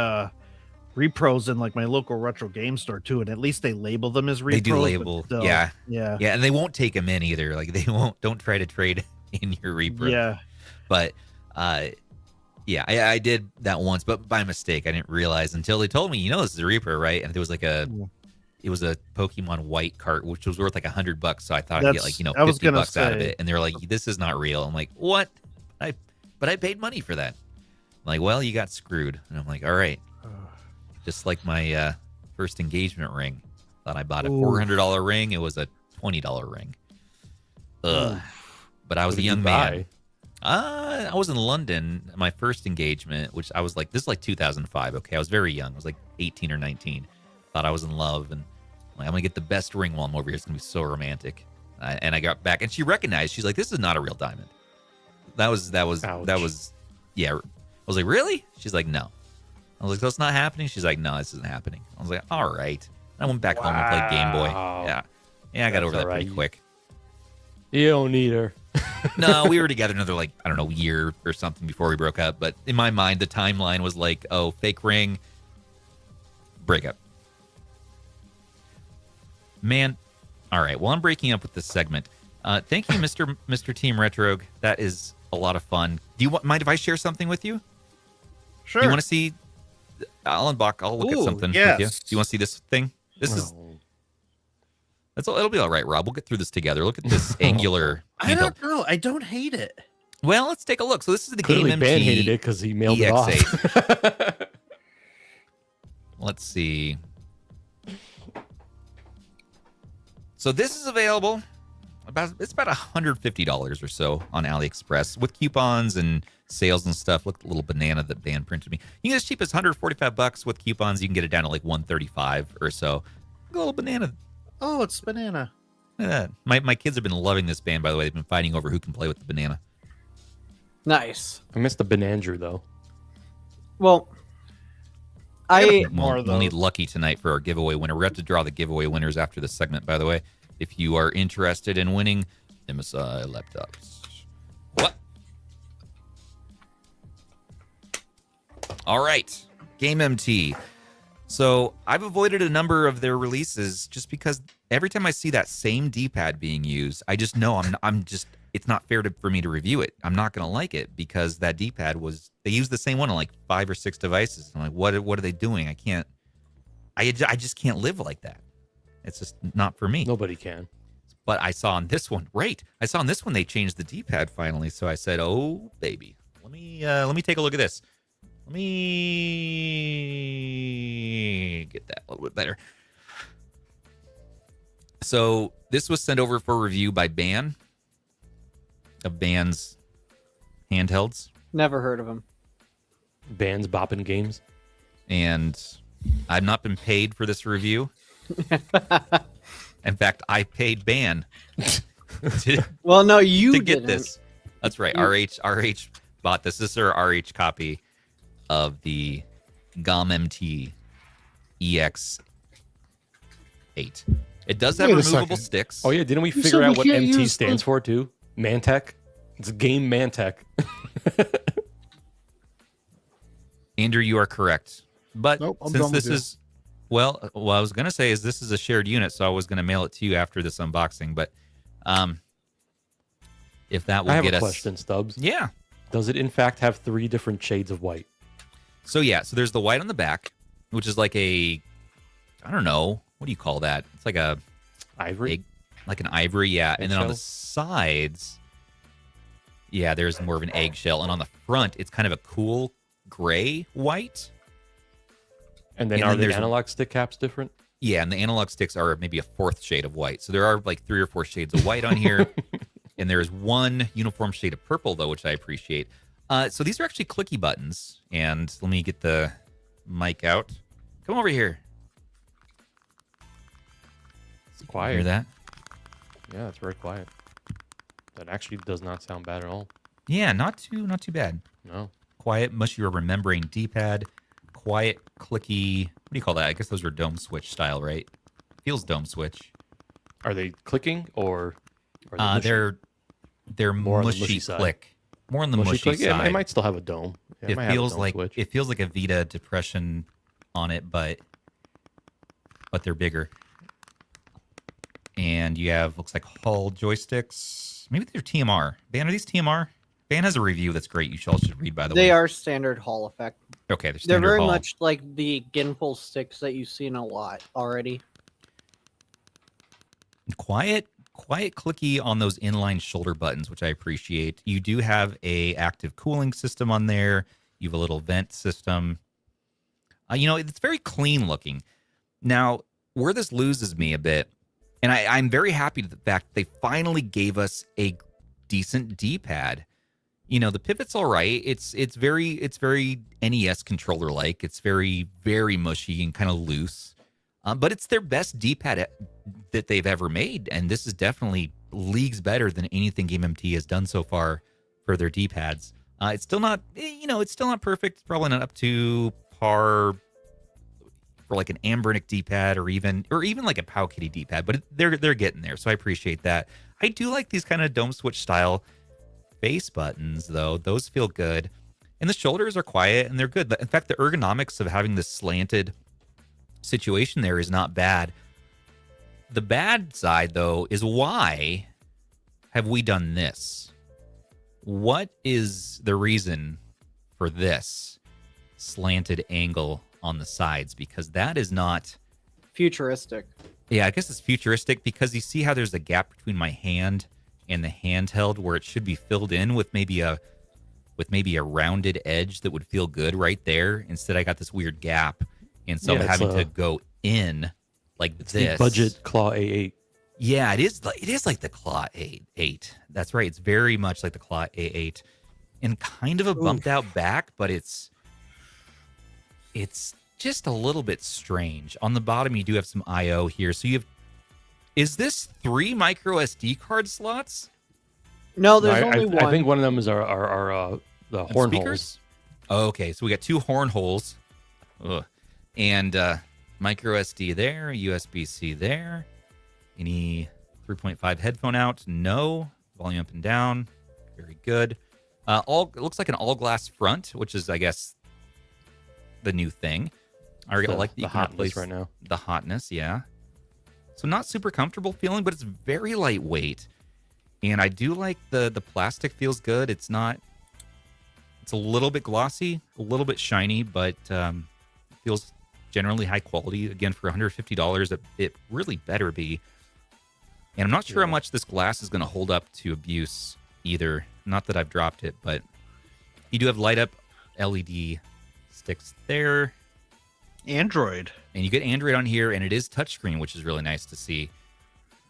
repros in like my local retro game store too, and at least they label them as repros. they do but label, still, yeah, yeah, and they won't take them in either. Like don't try to trade in your repro. yeah. But yeah, I did that once, but by mistake. I didn't realize until they told me, this is a repro, right? And there was like it was a Pokemon White cart, which was worth like $100. So I thought I'd get like, I was gonna $50 out of say. it. And they're like, this is not real. I'm like, what? But I paid money for that. I'm like, well, you got screwed. And I'm like, all right. Just like my first engagement ring. Thought I bought a $400 ring. It was a $20 ring. Ugh. But I was What a did you young buy? man. I was in London, my first engagement, which I was like, this is like 2005. Okay. I was very young. I was like 18 or 19. Thought I was in love, and I'm like, I'm going to get the best ring while I'm over here. It's going to be so romantic. And I got back, and she recognized, she's like, this is not a real diamond. That was, yeah. I was like, really? She's like, no. I was like, so it's not happening? She's like, no, this isn't happening. I was like, all right. I went back home and played Game Boy. Wow. Yeah. Yeah, I got That's over that all pretty right. quick. You don't need her. No, we were together another, like, I don't know, year or something before we broke up. But in my mind, the timeline was like, oh, fake ring, breakup. Man, all right. Well, I'm breaking up with this segment. Thank you, Mr. Team Retrogue. That is a lot of fun. Do you mind if I share something with you? Sure. Do you want to see? I'll look at something with you. Do you want to see this thing? It'll be all right, Rob. We'll get through this together. Look at this angular. I don't know. I don't hate it. Well, let's take a look. So this is the Clearly GameMT Ben hated it because he mailed it off. EX8. Let's see. So this is available. It's about $150 or so on AliExpress with coupons and sales and stuff. Look at the little banana that Dan printed me. You can get as cheap as $145 with coupons. You can get it down to like $135 or so. A little banana. Oh, it's banana. Look at that. My kids have been loving this band, by the way. They've been fighting over who can play with the banana. Nice. I missed the Banandrew though. Well, We'll need Lucky tonight for our giveaway winner. We have to draw the giveaway winners after this segment, by the way. If you are interested in winning MSI laptops. What? All right. GameMT. So I've avoided a number of their releases just because every time I see that same D-pad being used, I just know it's not fair for me to review it. I'm not going to like it because that D-pad they used the same one on like 5 or 6 devices. I'm like, what are they doing? I just can't live like that. It's just not for me. Nobody can. But I saw on this one, they changed the D-pad finally. So I said, "Oh baby, let me take a look at this. Let me get that a little bit better." So this was sent over for review by Ban of Ban's Handhelds. Never heard of him. Ban's bopping games. And I've not been paid for this review. In fact, I paid Ban well, no, you to get didn't. this. That's right. RH bought this. This is our RH copy of the GameMT EX8. It does have Wait a removable second. sticks. Oh yeah, didn't we You figure said out we what can't MT use stands for too? Mantech. It's Game Mantech. Andrew, you are correct. But Nope, I'm since done with this you. is what I was gonna say is this is a shared unit, so I was gonna mail it to you after this unboxing. But if that will I have get a us, question, Stubbs. yeah. Does it in fact have 3 different shades of white? So yeah, so there's the white on the back, which is like I don't know, what do you call that? It's like a Ivory? like an ivory, yeah. And then on the Eggshell? sides, yeah, there's more of an eggshell, and on the front, it's kind of a cool gray white. And then And are then the there's- analog stick caps different? Yeah, and the analog sticks are maybe a 4th shade of white. So there are like 3 or 4 shades of white on here. And there's one uniform shade of purple, though, which I appreciate. So these are actually clicky buttons. And let me get the mic out. Come over here. It's quiet. Hear that? Yeah, it's very quiet. That actually does not sound bad at all. Yeah, not too bad. No. Quiet, mushy rubber membrane D-pad. Quiet, clicky. What do you call that? I guess those are dome switch style, right? Feels dome switch. Are they clicking or are they mushy? They're More on the mushy mushy side. click. More on the mushy click? Yeah, side. it might still have a dome. Yeah, It might have a feels dome like switch. it feels like a Vita depression on it, but they're bigger. And you have looks like Hull joysticks. Maybe they're TMR. Ban, are these TMR? Ban has a review that's great. You all should read, by the way. They are standard Hall effect. Okay, they're They're standard very Hall. much like the Ginful sticks that you've seen a lot already. Quiet, clicky on those inline shoulder buttons, which I appreciate. You do have a active cooling system on there. You have a little vent system. It's very clean looking. Now, where this loses me a bit, and I'm very happy to the fact they finally gave us a decent D-pad. The pivot's all right. It's very NES controller like. It's very, very mushy and kind of loose. But it's their best D-pad that they've ever made, and this is definitely leagues better than anything GameMT has done so far for their D-pads. It's still not, it's still not perfect. It's probably not up to par for like an Anbernic D-pad or even like a Powkitty D-pad, but they're getting there. So I appreciate that. I do like these kind of dome switch style face buttons, though. Those feel good, and the shoulders are quiet and they're good. In fact, the ergonomics of having this slanted situation there is not bad. The bad side, though, is why have we done this? What is the reason for this slanted angle on the sides? Because that is not Futuristic. Yeah, I guess it's futuristic because you see how there's a gap between my hand and the handheld where it should be filled in with maybe a rounded edge that would feel good right there. Instead, I got this weird gap, and so I'm having to go in like this. The budget Claw A8. Yeah, it is like the Claw A8. That's right. It's very much like the Claw A8, and kind of a bumped out back, but it's just a little bit strange. On the bottom, you do have some I/O here. So you have, is this 3 micro SD card slots? No, there's only one. I think one of them is our the horn speakers? Holes. Okay, so we got 2 horn holes. Ugh. And micro SD there, USB-C there. Any 3.5 headphone out? No. Volume up and down. Very good. It looks like an all-glass front, which is, I guess, the new thing. I like the hotness right now. The hotness, yeah. So not super comfortable feeling, but it's very lightweight. And I do like the plastic feels good. It's a little bit glossy, a little bit shiny, but feels generally high quality. Again, for $150, it really better be. And I'm not sure how much this glass is going to hold up to abuse either. Not that I've dropped it, but you do have light up LED sticks there. Android. And you get Android on here, and it is touchscreen, which is really nice to see.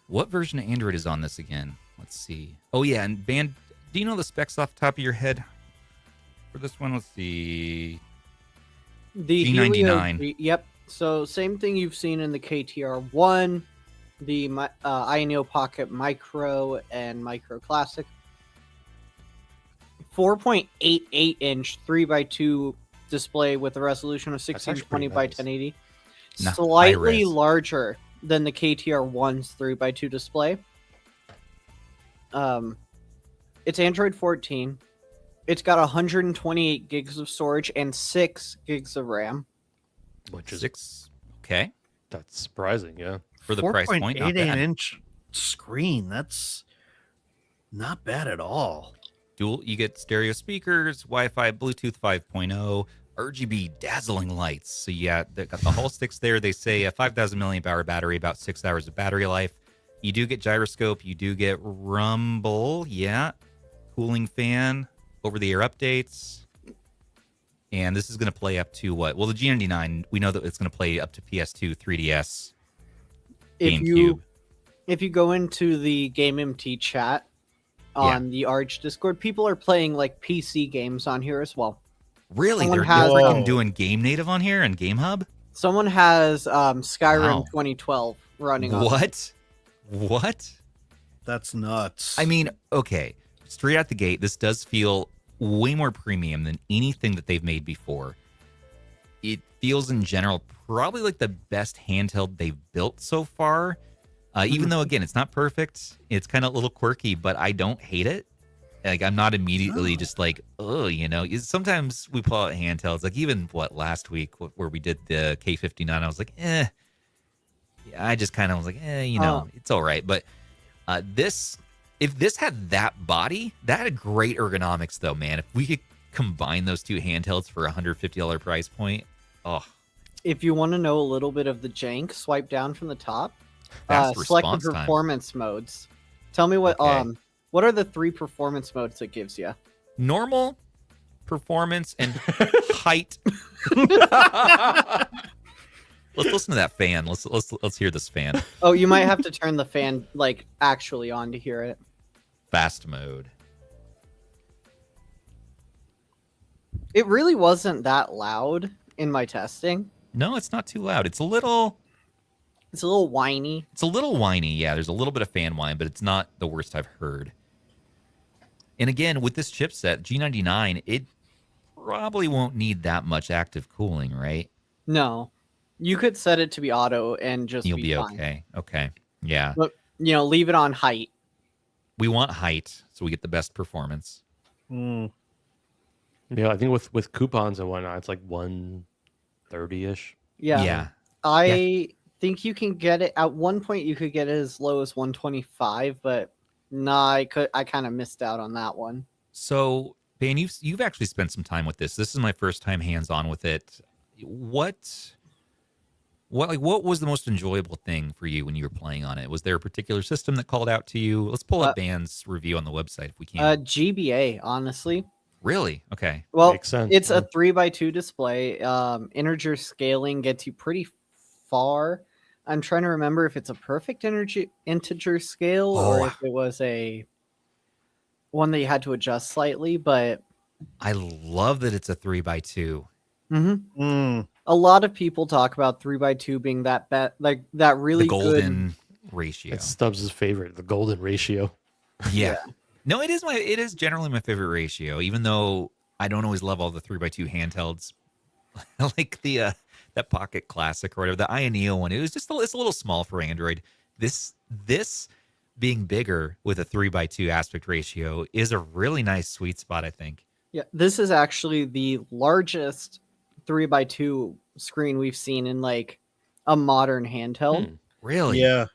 What version of Android is on this again? Let's see. Oh, yeah, and Ban, do you know the specs off the top of your head? For this one, let's see. The G99. Yep. So same thing you've seen in the KTR1, the Ayaneo Pocket Micro and Micro Classic. 4.88 inch 3x2 display with a resolution of 1620 by 1080. Slightly larger than the KTR1's 3x2 display. It's Android 14. It's got 128 gigs of storage and 6 gigs of RAM. Which is 6. Okay. That's surprising, yeah. For the price point, not 4.88 bad. inch screen. That's not bad at all. You get stereo speakers, Wi-Fi, Bluetooth 5.0, RGB dazzling lights. So yeah, they got the Hall sticks there. They say a 5,000 milliamp hour battery, about 6 hours of battery life. You do get gyroscope. You do get rumble. Yeah. Cooling fan, over-the-air updates. And this is going to play up to what? Well, the G99, we know that it's going to play up to PS2, 3DS, GameCube. If you go into the GameMT chat on the Arch Discord, people are playing like PC games on here as well. Really? Someone They're has, freaking doing Game Native on here and Gamehub? Someone has Skyrim Wow. 2012 running on. What? That's nuts. I mean, okay, straight out the gate, this does feel way more premium than anything that they've made before. It feels in general probably like the best handheld they've built so far. Even though, again, it's not perfect. It's kind of a little quirky, but I don't hate it. Like, I'm not immediately just like, oh, you know. Sometimes we pull out handhelds. Like, even, last week where we did the K59, I was like, Yeah, I just kind of was like, it's all right. But if this had that body, that had great ergonomics, though, man. If we could combine those two handhelds for a $150 price point, If you want to know a little bit of the jank, swipe down from the top. Fast Select the response time. performance modes. Tell me what Okay. what are the 3 performance modes it gives you? Normal, performance, and height. Let's listen to that fan. Let's hear this fan. Oh, you might have to turn the fan like actually on to hear it. Fast mode. It really wasn't that loud in my testing. No, it's not too loud. It's a little whiny. It's a little whiny, yeah. There's a little bit of fan whine, but it's not the worst I've heard. And again, with this chipset, G99, it probably won't need that much active cooling, right? No. You could set it to be auto and just You'll be fine. okay. Okay. Yeah. But, leave it on height. We want height, so we get the best performance. Yeah, I think with coupons and whatnot, it's like 130-ish. Yeah. Yeah. I think you can get it at one point. You could get it as low as 125, but nah, I kind of missed out on that one. So, Ban, you've actually spent some time with this. This is my first time hands-on with it. What was the most enjoyable thing for you when you were playing on it? Was there a particular system that called out to you? Let's pull up Ban's review on the website if we can. GBA, honestly. Really? Okay. Well, Makes sense. it's a 3x2 display. Integer scaling gets you pretty far. I'm trying to remember if it's a perfect integer scale or if it was a one that you had to adjust slightly, but I love that it's a 3x2. A lot of people talk about 3x2 being that like that really The golden good ratio. It's Stubbs' favorite, the golden ratio. Yeah. No, it is generally my favorite ratio, even though I don't always love all the 3x2 handhelds. Like the that Pocket Classic or whatever, the Ayaneo one. It's a little small for Android. This being bigger with a 3x2 aspect ratio is a really nice sweet spot, I think. Yeah, this is actually the largest 3x2 screen we've seen in like a modern handheld. Really? Yeah.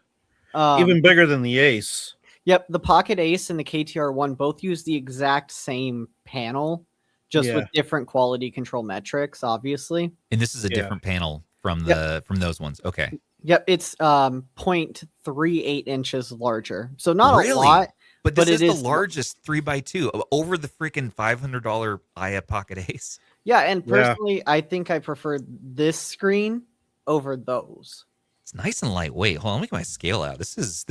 Even bigger than the Ace. Yep, the Pocket Ace and the KTR1 both use the exact same panel, just with different quality control metrics, obviously. And this is a different panel from from those ones. Okay. Yep, it's 0.38 inches larger. So not a lot. But this is the largest 3x2 over the freaking $500 Aya Pocket Ace. Yeah, and personally, I think I prefer this screen over those. It's nice and lightweight. Hold on, let me get my scale out. This is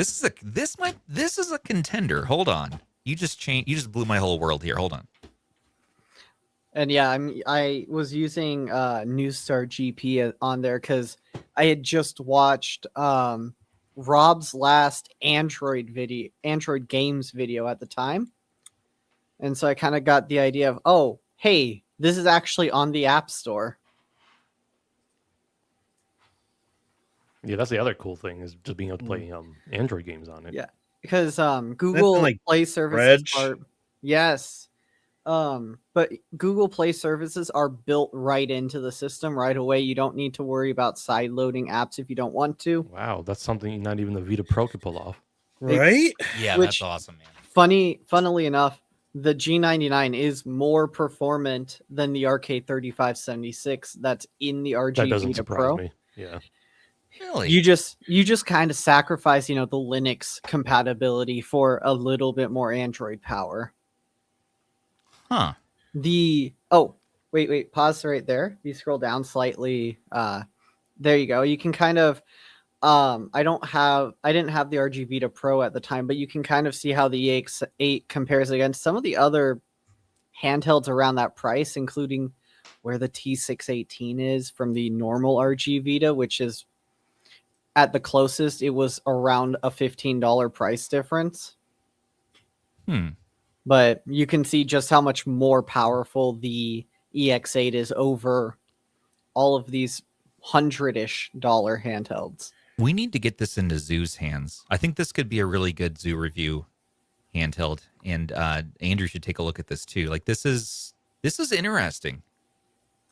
a contender. Hold on. You just blew my whole world here. Hold on. And yeah, I was using Newstar GP on there because I had just watched Rob's last Android games video at the time. And so I kind of got the idea of, oh, hey, this is actually on the App Store. Yeah, that's the other cool thing is just being able to play Android games on it. Yeah, because Google Play services are but Google Play services are built right into the system right away. You don't need to worry about side loading apps if you don't want to. Wow, that's something not even the Vita Pro could pull off. Right? Yeah, that's awesome, man. Funnily enough, the G99 is more performant than the RK3576 that's in the RG That doesn't Vita surprise Pro. me. Yeah. Really? You just kind of sacrifice, the Linux compatibility for a little bit more Android power. Huh. Wait, pause right there. You scroll down slightly. There you go. You can kind of I didn't have the RG Vita Pro at the time, but you can kind of see how the EX8 compares against some of the other handhelds around that price, including where the T618 is from the normal RG Vita, which is at the closest, it was around a $15 price difference. But you can see just how much more powerful the EX8 is over all of these $100-ish handhelds. We need to get this into Zoo's hands. I think this could be a really good Zoo review handheld, and Andrew should take a look at this too. Like this is interesting.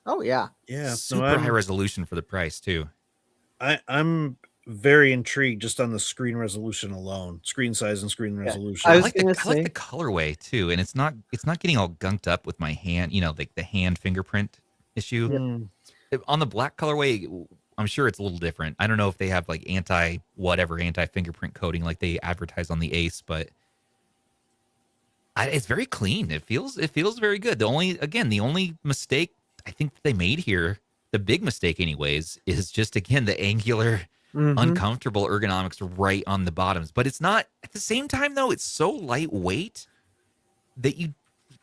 Oh yeah, Super high resolution for the price too. I'm very intrigued just on the screen resolution alone, screen size and screen resolution. I like the colorway too, and it's not getting all gunked up with my hand. Like the hand fingerprint issue. On the black colorway, I'm sure it's a little different. I don't know if they have like anti fingerprint coating like they advertise on the Ace, but it's very clean. It feels very good. The only mistake I think that they made here, the big mistake anyways, is just again the angular, uncomfortable ergonomics right on the bottoms. But it's not at the same time though. It's so lightweight that you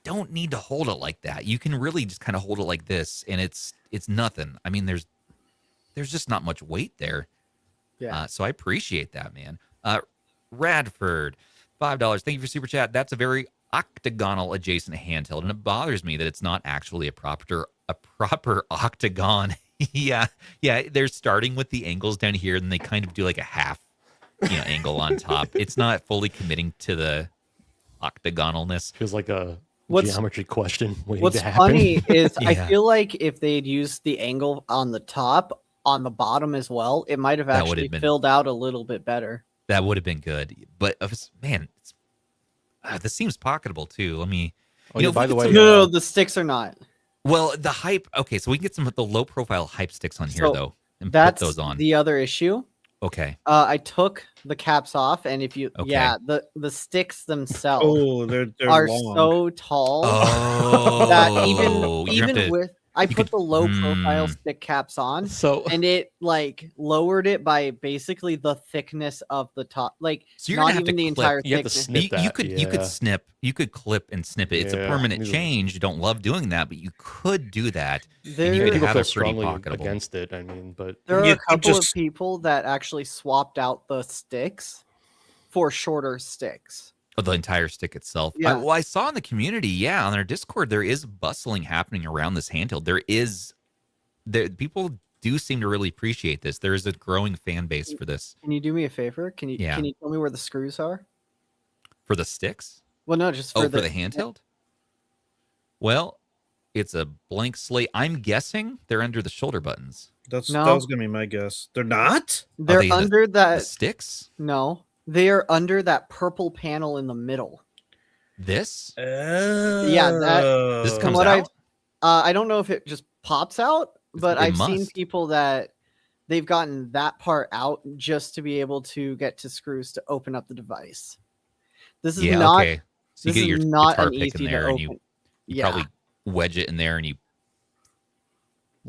don't need to hold it like that. You can really just kind of hold it like this, and it's nothing. I mean, there's just not much weight there. Yeah. So I appreciate that, man. Radford, $5. Thank you for super chat. That's a very octagonal adjacent handheld, and it bothers me that it's not actually a proper octagon. Yeah. They're starting with the angles down here, and they kind of do like a half, angle on top. It's not fully committing to the octagonalness. Feels like a geometry question. What's funny is I feel like if they'd used the angle on the top, on the bottom as well, it might have That would actually have been- filled out a little bit better. That would have been good. But man, this seems pocketable too. Let me. Oh, You know, yeah, if by we the get way, some- No, the sticks are not. Well, the hype. Okay, so we can get some of the low profile hype sticks on here So though, and That's put those on. the other issue. Okay. I took the caps off, and if you, Okay. yeah, the sticks themselves Oh, they're are long. so tall Oh, that you have even to- with I you put could- the low profile Hmm. stick caps on, So and it like lowered it by basically the thickness of the top, like So you're gonna not have to even the clip. entire You have to thickness. snip you that, could yeah. you could clip and snip it. It's a Yeah, permanent these are- change. You don't love doing that, but you could do that. There, you could people have feel it pretty strongly pocketable. against it. I mean, but there are You a could couple of just- people that actually swapped out the sticks for shorter sticks. Oh, the entire stick itself. Yeah. Well, I saw in the community, yeah, on their Discord, there is bustling happening around this handheld. People do seem to really appreciate this. There is a growing fan base for this. Can you do me a favor? Can you Yeah. tell me where the screws are? For the sticks? Well, no, just for For the handheld? Well, it's a blank slate. I'm guessing they're under the shoulder buttons. That No. was gonna be my guess. They're not. They're they the- under The that. sticks? No, they are under that purple panel in the middle. This? that- This Oh. comes what out? I don't know if it just pops out, but It I've seen must. people that they've gotten that part out just to be able to get to screws to open up the device. This is Yeah, not. okay. So you This get your is not guitar an pick in easy to there and open. you Yeah, probably wedge it in there and you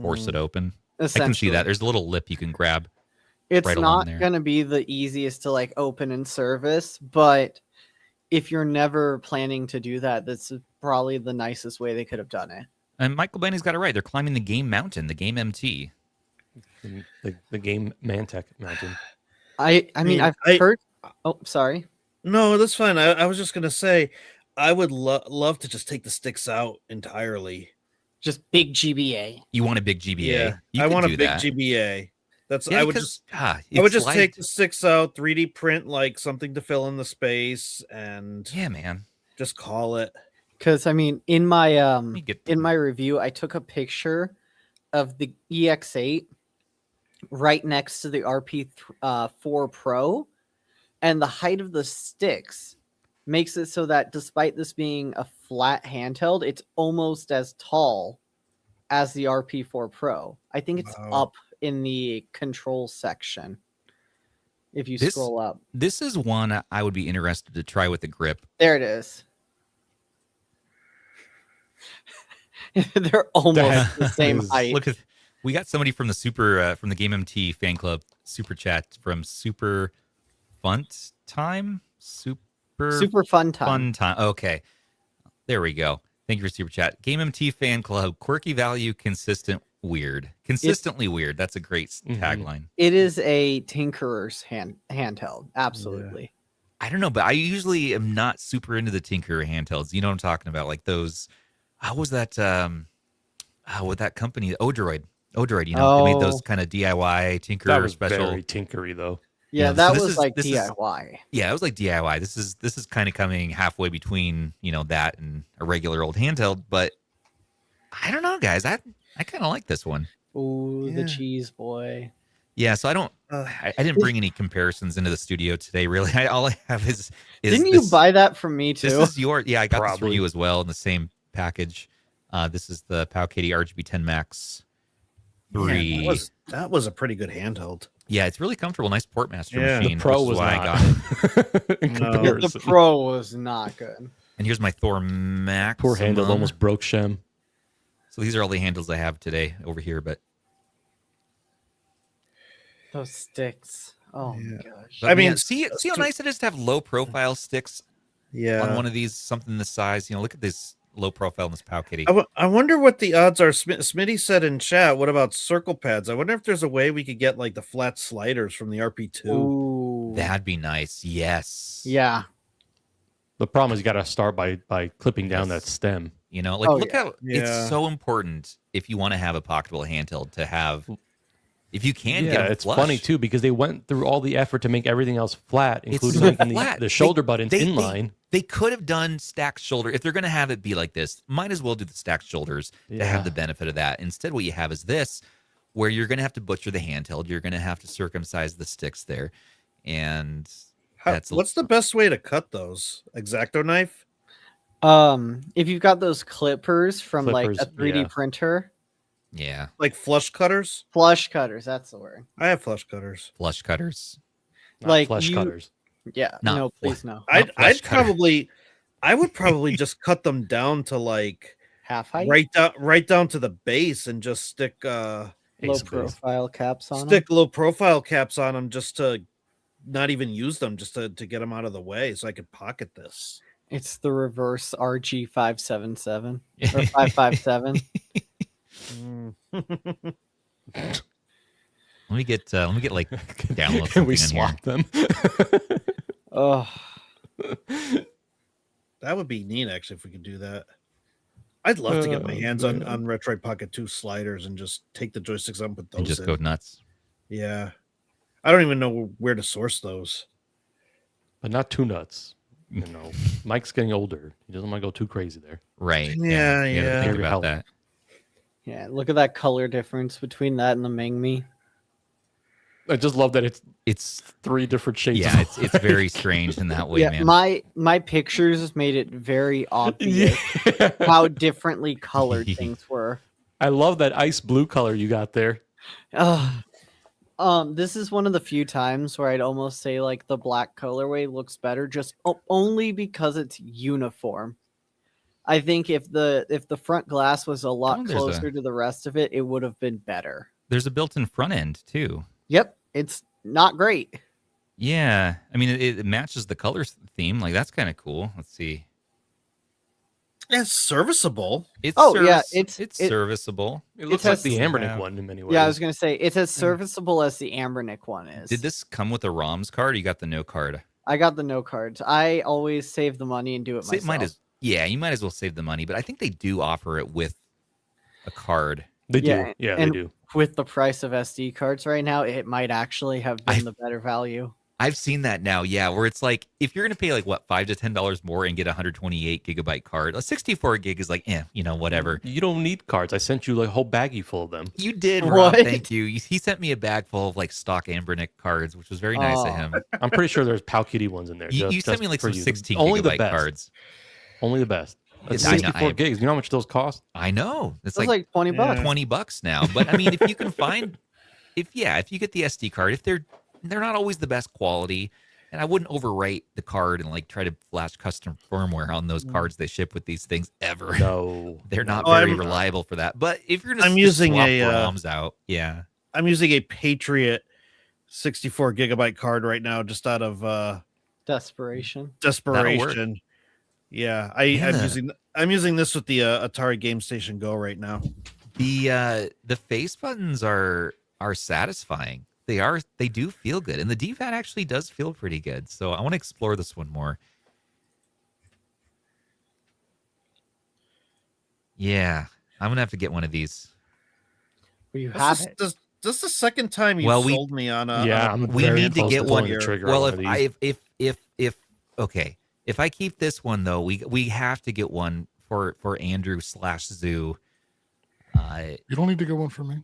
force it open. I can see essentially. that. There's a little lip you can grab. It's right along not there. going to be the easiest to like open and service, but if you're never planning to do that, this is probably the nicest way they could have done it. And Michael Benny's got it right. They're climbing the game mountain, the game MT. the game Mantech mountain. I mean, I've I- heard. Oh, sorry. No, that's fine. I was just gonna say, I would love to just take the sticks out entirely. Just big GBA. You want a big GBA? You I could want a do big that. GBA. That's Yeah, I would 'cause, just I would it's just like- take the sticks out, 3D print like something to fill in the space, and Yeah, man. just call it. Because I mean, in my me get in my review, I took a picture of the EX8 right next to the RP4 Pro, and the height of the sticks makes it so that despite this being a flat handheld, it's almost as tall as the RP4 Pro. I think it's Wow. up in the control section. If you This- scroll up, This is one I would be interested to try with the grip. there it is. They're almost the same is- height. Look at we got somebody from the from the GameMT fan club super chat from Super Fun Time. Super fun time. Fun time. Okay. There we go. Thank you for super chat. GameMT fan club, quirky value, consistent weird. Consistently weird. That's a great Mhm. tagline. It is a tinkerer's handheld. Absolutely. I don't know, but I usually am not super into the Tinker handhelds. You know what I'm talking about? Like those how was that with that company, Odroid, you know, they made those Oh. kind of DIY Tinker That was special. very tinkery though. Yeah, Yeah, that so this was is- like this is- DIY. Yeah, it was like DIY. This is kind of coming halfway between, you know, that and a regular old handheld, but I don't know, guys. I kind of like this one. Ooh, Yeah. the cheese boy. Yeah, so I don't I didn't bring any comparisons into the studio today, really. All I have is Didn't this, you buy that from me too? This is your yeah, I got this for Probably. you as well in the same package. This is the Powkiddy RGB 10 Max 3. Man, that was a pretty good handheld. Yeah, it's really comfortable. Nice Portmaster Yeah. machine. The Pro which is was why not. I got it. In No. the comparison. Pro was not good. And here's my Thor Max. Poor handle almost broke Shem. So these are all the handles I have today over here, but Those sticks. Oh my Yeah. gosh. but I mean, man, see how nice it is to have low profile sticks Yeah. on one of these, something this size. You know, look at this low profile in this Powkiddy. I wonder what the odds are. Smitty said in chat, what about circle pads? I wonder if there's a way we could get like the flat sliders from the RP2. Ooh. That'd be nice. Yes. Yeah. The problem is you got to start by clipping down that Yes. stem. You know, like Oh, look yeah. how Yeah. it's so important if you want to have a pocketable handheld to have, if you can get Yeah, them it's flush. funny too because they went through all the effort to make everything else flat, It's including so making flat. the shoulder buttons they- inline. They could have done stacked shoulder. If they're going to have it be like this, might as well do the stacked shoulders to Yeah. have the benefit of that. Instead, what you have is this, where you're going to have to butcher the handheld. You're going to have to circumcise the sticks there. And what's the best way to cut those? X-Acto knife? If you've got those clippers from like Clippers, a 3D yeah. printer, yeah, Like flush cutters? flush cutters, that's the word. I have flush cutters. flush cutters. Not Like flesh you- cutters. Yeah, Not no, fl- please no. Not flush cutter. I would probably just cut them down to like Half height, right down to the base and just stick low Ace base. profile caps on 'em. stick low profile caps on them just to not even use them, just to get them out of the way so I could pocket this. It's the reverse RG 577 or 557. Let me get like download Can we something on swap them? Oh, That would be neat, actually, if we could do that. I'd love to get my Oh, hands man. on Retroid Pocket 2 sliders and just take the joysticks up and put those and just in. go nuts. Yeah. I don't even know where to source those. But not too nuts. You know, Mike's getting older. He doesn't want to go too crazy there. Right. Yeah, You gotta yeah. think Maybe about help. that. yeah. Look at that color difference between that and the Mingmi. I just love that it's It's 3 different shades. yeah, of it's very strange in that way, Yeah, man. my pictures made it very obvious yeah. how differently colored things were. I love that ice blue color you got there. Ugh. This is one of the few times where I'd almost say like the black colorway looks better, just only because it's uniform. I think if the front glass was a lot Oh, there's closer to the rest of it, it would have been better. There's a built-in front end too. Yep, it's not great. Yeah, I mean it matches the color theme. Like that's kind of cool. Let's see. It's serviceable. It's Oh, yeah, it's it- serviceable. It looks has- like the Anbernic Yeah. one in many ways. Yeah, I was gonna say it's as serviceable as the Anbernic one is. Did this come with a ROMs card? Or you got the no card. I got the no cards. I always save the money and do it So myself. you might as well save the money, but I think they do offer it with a card. They Yeah, do. Yeah, and- they do. With the price of SD cards right now, it might actually have been the better value. I've seen that now, yeah, where it's like if you're gonna pay like what $5 to $10 more and get a 128 gigabyte card, a 64 gig is like, whatever. You don't need cards. I sent you like a whole baggie full of them. You did, Rob. What? Thank you. He sent me a bag full of like stock Anbernic cards, which was very nice of Oh. him. I'm pretty sure there's Pal Kitty ones in there. You just sent me like for some you. 16 Only the gigabyte best. cards. Only the best. That's Yes, I know, 64 I- gigs. You know how much those cost? I know. It's It's like like $20. $20 now. But I mean, if you can find, if you get the SD card, if they're not always the best quality, and I wouldn't overwrite the card and like try to flash custom firmware on those cards they ship with these things ever. No. They're not Oh, very I'm- reliable for that. But if you're gonna I'm just using swap a, ROMs out, yeah. I'm using a Patriot 64 gigabyte card right now, just out of Desperation. desperation. Yeah, I'm using this with the Atari Game Station Go right now. The face buttons are satisfying. They do feel good, and the D-pad actually does feel pretty good. So I want to explore this one more. Yeah, I'm gonna have to get one of these. Well, you have This it. is the second time you Well, we- sold me on a. Yeah, on a I'm we very need to close get pulling one the here. trigger on Well, one of these. if I keep this one though, we have to get one for Andrew / Zoo. You don't need to get one for me.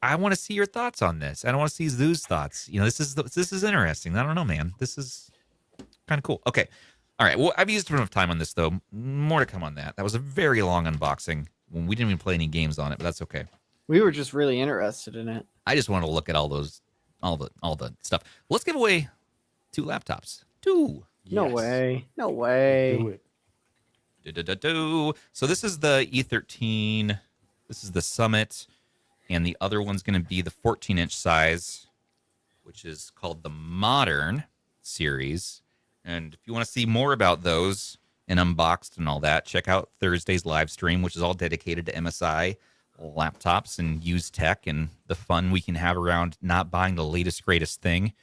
I want to see your thoughts on this. I don't want to see Zoo's thoughts. This is interesting. I don't know, man. This is kind of cool. Okay, all right. Well, I've used enough time on this though. More to come on that. That was a very long unboxing. When we didn't even play any games on it, but that's okay. We were just really interested in it. I just wanted to look at all the stuff. Let's give away 2 laptops. 2. No Yes. way. No way. Do it. So this is the E13. This is the Summit, and the other one's going to be the 14-inch size, which is called the Modern series. And if you want to see more about those and Unboxed and all that, check out Thursday's live stream, which is all dedicated to MSI laptops and used tech and the fun we can have around not buying the latest greatest thing.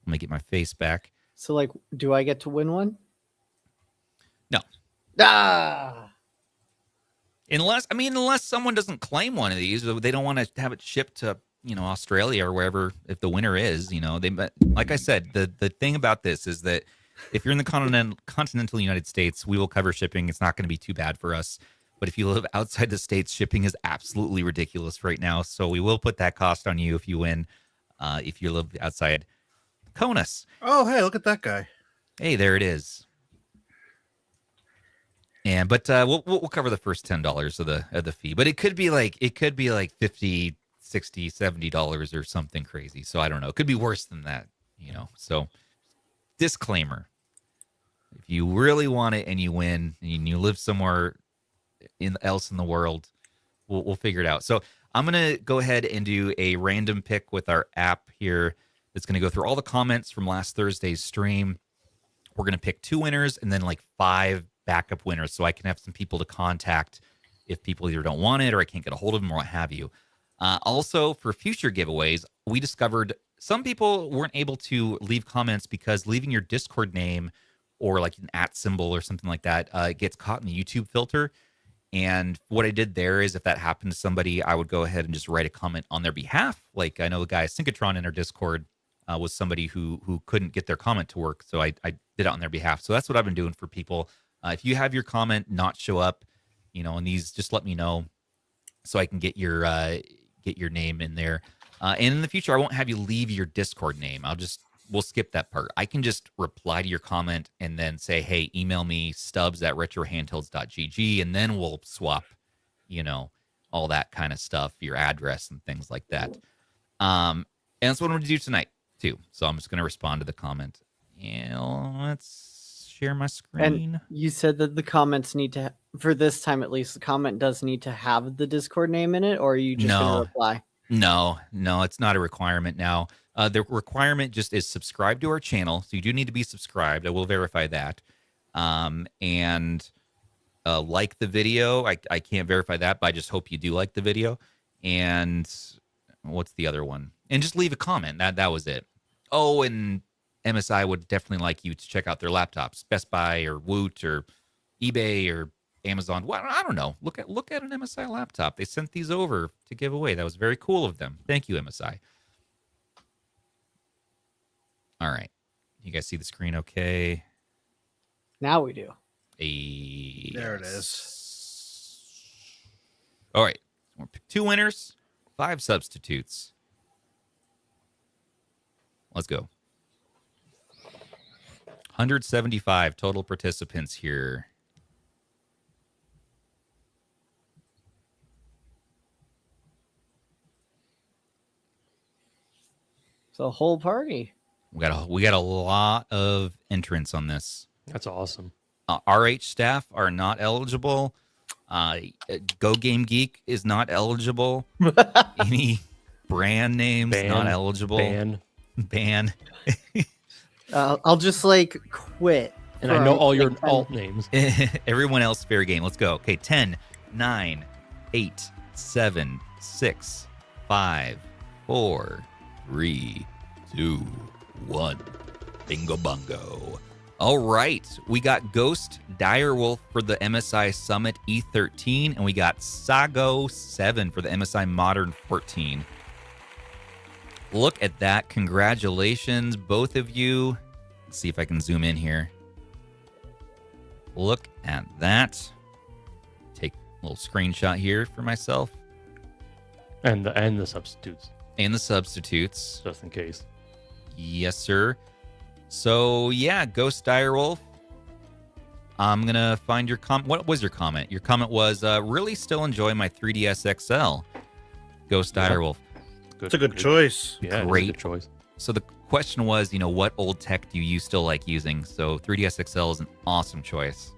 Let me get my face back. So, like, do I get to win one? No. Ah! Unless someone doesn't claim one of these, or they don't want to have it shipped to Australia or wherever. If the winner is, but like I said, the thing about this is that if you're in the continental United States, we will cover shipping. It's not going to be too bad for us. But if you live outside the States, shipping is absolutely ridiculous right now. So we will put that cost on you if you win. If you live outside CONUS. Oh, hey, look at that guy. Hey, there it is. And but we'll cover the first $10 of the fee. But it could be like $50, $60, $70 or something crazy. So I don't know. It could be worse than that, So disclaimer. If you really want it and you win and you live somewhere else in the world, we'll figure it out. So I'm going to go ahead and do a random pick with our app here. That's going to go through all the comments from last Thursday's stream. We're going to pick 2 winners and then like 5 backup winners so I can have some people to contact if people either don't want it or I can't get a hold of them or what have you. Also, for future giveaways, we discovered some people weren't able to leave comments because leaving your Discord name or like an @ symbol or something like that gets caught in the YouTube filter. And what I did there is if that happened to somebody, I would go ahead and just write a comment on their behalf. Like I know the guy Synchrotron in our Discord was somebody who couldn't get their comment to work. So I did it on their behalf. So that's what I've been doing for people. If you have your comment not show up, in these, just let me know so I can get your name in there. And in the future, I won't have you leave your Discord name. We'll skip that part. I can just reply to your comment and then say, hey, email me stubbs@retrohandhelds.gg, and then we'll swap, all that kind of stuff, your address and things like that. And that's what I'm going to do tonight, too. So I'm just going to respond to the comment. And let's share my screen. And you said that the comments need to, for this time at least, the comment does need to have the Discord name in it, or are you just going to reply? No, it's not a requirement now. The requirement just is subscribe to our channel. So you do need to be subscribed. I will verify that. And like the video. I can't verify that, but I just hope you do like the video. And what's the other one? And just leave a comment. That was it. Oh, and MSI would definitely like you to check out their laptops. Best Buy or Woot or eBay or Amazon. Well, I don't know. Look at an MSI laptop. They sent these over to give away. That was very cool of them. Thank you, MSI. All right. You guys see the screen okay? Now we do. There it is. All right. We'll pick 2 winners, 5 substitutes. Let's go. 175 total participants here. It's a whole party. We got a lot of entrants on this. That's awesome. RH staff are not eligible. Go Game Geek is not eligible. Any brand names not eligible. Ban. I'll just quit. And I know all your alt names. Everyone else fair game. Let's go. Okay, 10, 9, 8, 7, 6, 5, 4, 3, 2, 1. Bingo bungo. All right. We got Ghost Direwolf for the MSI Summit E13, and we got Sago 7 for the MSI Modern 14. Look at that. Congratulations, both of you. Let's see if I can zoom in here. Look at that. Take a little screenshot here for myself. And the substitutes. And the substitutes. Just in case. Yes, sir. So, yeah, Ghost Direwolf. I'm going to find your comment. What was your comment? Your comment was, really still enjoy my 3DS XL. Ghost Direwolf. It's a good choice. Yeah, Great good choice. So the question was, what old tech do you still like using? So 3DS XL is an awesome choice.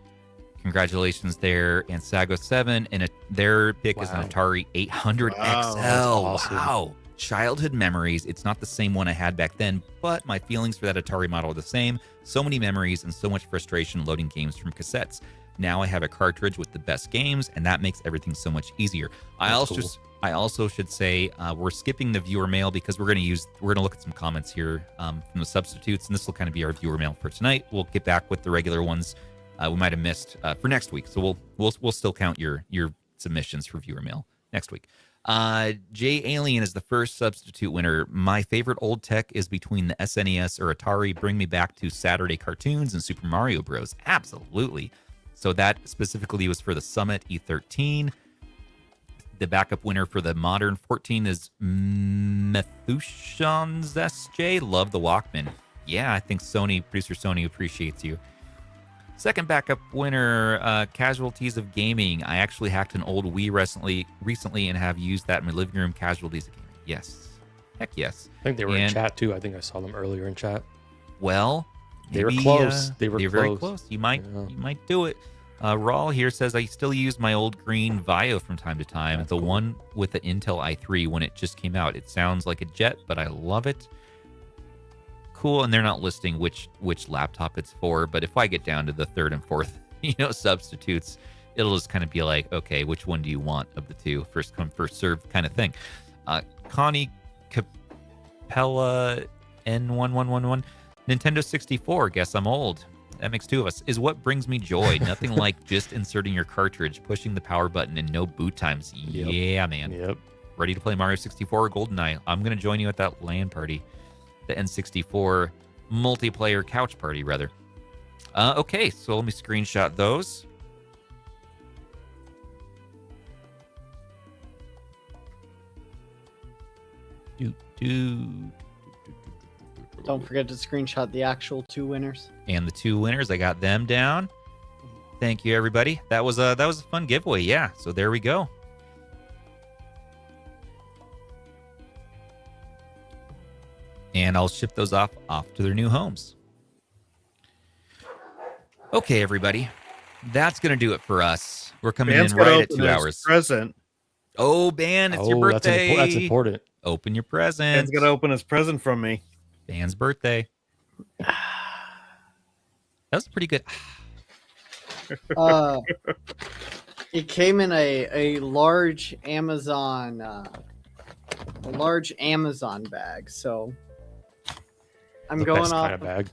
Congratulations there. And Sago 7, and their pick is an Atari 800 XL. Awesome. Wow. Childhood memories. It's not the same one I had back then, but my feelings for that Atari model are the same. So many memories and so much frustration loading games from cassettes. Now I have a cartridge with the best games, and that makes everything so much easier. I also should say we're skipping the viewer mail because we're going to look at some comments here from the substitutes, and this will kind of be our viewer mail for tonight. We'll get back with the regular ones we might have missed for next week. So we'll still count your submissions for viewer mail next week. Jay Alien is the first substitute winner. My favorite old tech is between the SNES or Atari. Bring me back to Saturday cartoons and Super Mario Bros. Absolutely. So that specifically was for the Summit E13. The backup winner for the Modern 14 is Methushans SJ. Love the Walkman. Yeah, I think producer Sony appreciates you. Second backup winner, Casualties of Gaming. I actually hacked an old Wii recently and have used that in my living room. Casualties of Gaming. Yes. Heck yes. I think they were in chat too. I think I saw them earlier in chat. Well, they were close. They were very close. You might do it. Rawl here says, I still use my old green Vio from time to time. That's the cool. One with the Intel i3 when it just came out. It sounds like a jet, but I love it. Cool. And they're not listing which laptop it's for, but if I get down to the third and fourth, substitutes, it'll just kind of be like, okay, which one do you want of the two? First come, first serve kind of thing. Connie Capella N1111, Nintendo 64. Guess I'm old. That makes two of us. Is what brings me joy. Nothing like just inserting your cartridge, pushing the power button, and no boot times. Yep. Yeah, man. Yep. Ready to play Mario 64 or GoldenEye? I'm going to join you at that LAN party. The N64 multiplayer couch party, rather. Okay, so let me screenshot those. Don't forget to screenshot the actual two winners. And the two winners, I got them down. Thank you, everybody. That was a fun giveaway. Yeah, so there we go. And I'll ship those off to their new homes. Okay, everybody. That's going to do it for us. We're coming in right at 2 hours. Present. Oh, Ban, it's your birthday. That's important. Open your present. Ban's going to open his present from me. Ban's birthday. That was pretty good. It came in a large Amazon bag, so I'm going off kind of bag.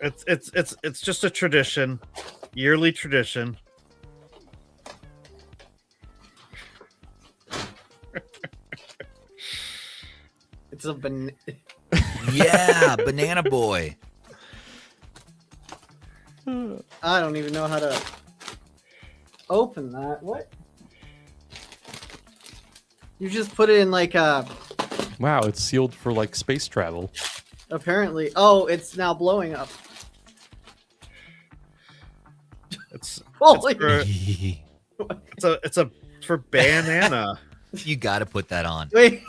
It's just a tradition, yearly tradition. It's a Yeah, Banana Boy. I don't even know how to open that. What? You just put it in like a... Wow, it's sealed for like space travel. Apparently. Oh, it's now blowing up. It's Holy... it's for banana. You got to put that on. Wait.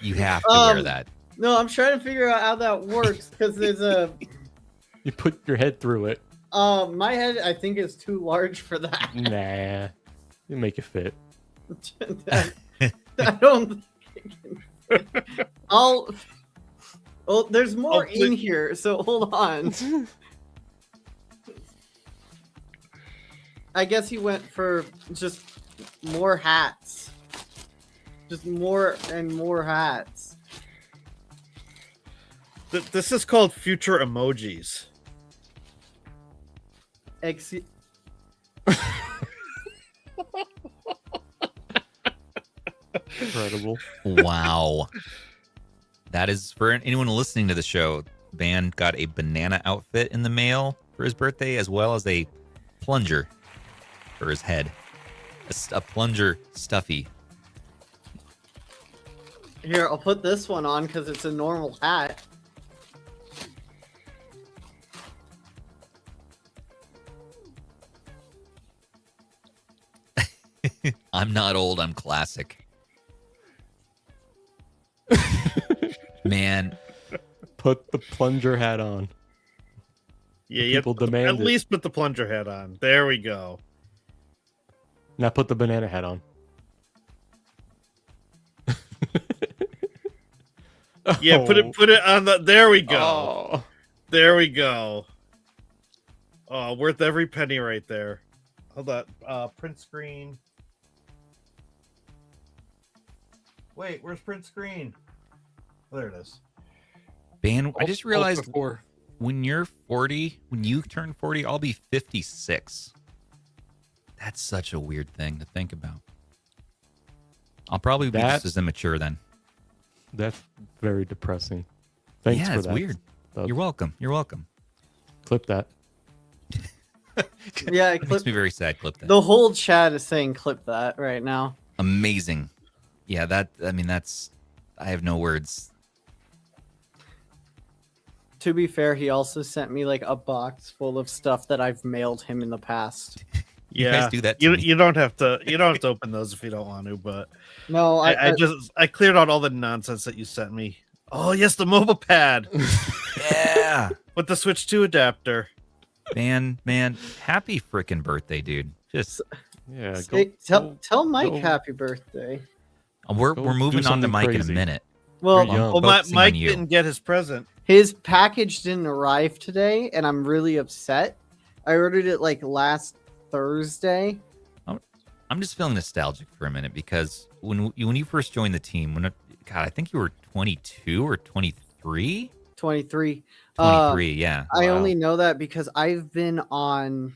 You have to wear that. No, I'm trying to figure out how that works because there's a... You put your head through it. My head, I think, is too large for that. Nah, you make it fit. I don't. Well, there's more in here, so hold on. I guess he went for just more hats. Just more and more hats. This is called future emojis. Incredible. Wow. That is, for anyone listening to the show, Ban got a banana outfit in the mail for his birthday, as well as a plunger for his head. A plunger stuffy. Here, I'll put this one on because it's a normal hat. I'm not old, I'm classic. Man. Put the plunger hat on. Yeah, people demand at least put the plunger hat on. There we go. Now put the banana hat on. Yeah, put it on the. There we go. Oh. There we go. Oh, worth every penny right there. Hold on. Print screen. Wait, where's print screen? Oh, there it is. Ban, I just realized when you're 40, when you turn 40, I'll be 56. That's such a weird thing to think about. I'll probably be just as immature then. That's very depressing. Thanks for that. Yeah, it's weird. You're welcome. You're welcome. Clip that. Yeah, It makes me very sad. Clip that. the whole chat is saying clip that right now. Amazing. Yeah, that's. I have no words. To be fair, he also sent me like a box full of stuff that I've mailed him in the past. You Yeah, guys do that to me. you don't have to open those if you don't want to. But No, I cleared out all the nonsense that you sent me. Oh yes, the mobile pad Yeah. with the Switch 2 adapter. Man, happy freaking birthday, dude. Just Yeah, tell Mike go- happy birthday. we're Go moving do on to something Mike crazy. in a minute. Well, You're young. Well, focusing Mike on you. didn't get his present. his package didn't arrive today, and I'm really upset. I ordered it like last Thursday. I'm just feeling nostalgic for a minute because when you first joined the team, God, I think you were 22 or 23. 23. 23, yeah. I Wow. only know that because I've been on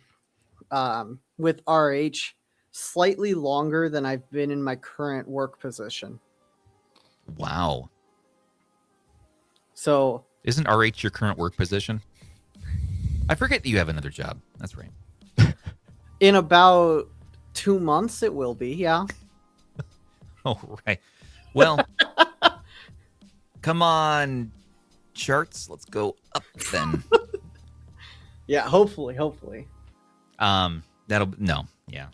with RH slightly longer than I've been in my current work position. Wow. So Isn't RH your current work position? I forget that you have another job. That's right. in about 2 months, it will be. Yeah. Oh, right. Well, come on, charts. Let's go up then. Yeah. Hopefully. Yeah.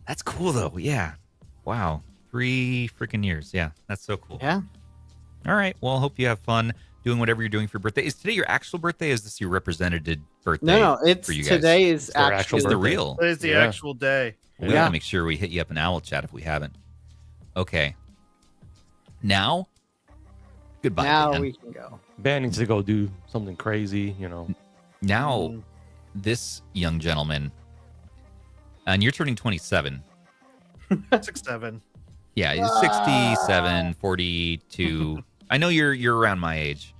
That's cool though. Yeah. Wow. 3 freaking years. Yeah. That's so cool. Yeah. All right. Well, I hope you have fun doing whatever you're doing for your birthday. Is today your actual birthday? Or is this your representative birthday? No, it's for you guys? today is It's their actually It's the birthday. real. Today's the Yeah. actual day. We Yeah. have to make sure we hit you up in Owl Chat if we haven't. Okay. Now, goodbye. now Dan. we can go. Ban needs to go do something crazy, you know. Now, Mm. this young gentleman, and you're turning 27. 6'7". Yeah, he's 67, 42. I know you're around my age.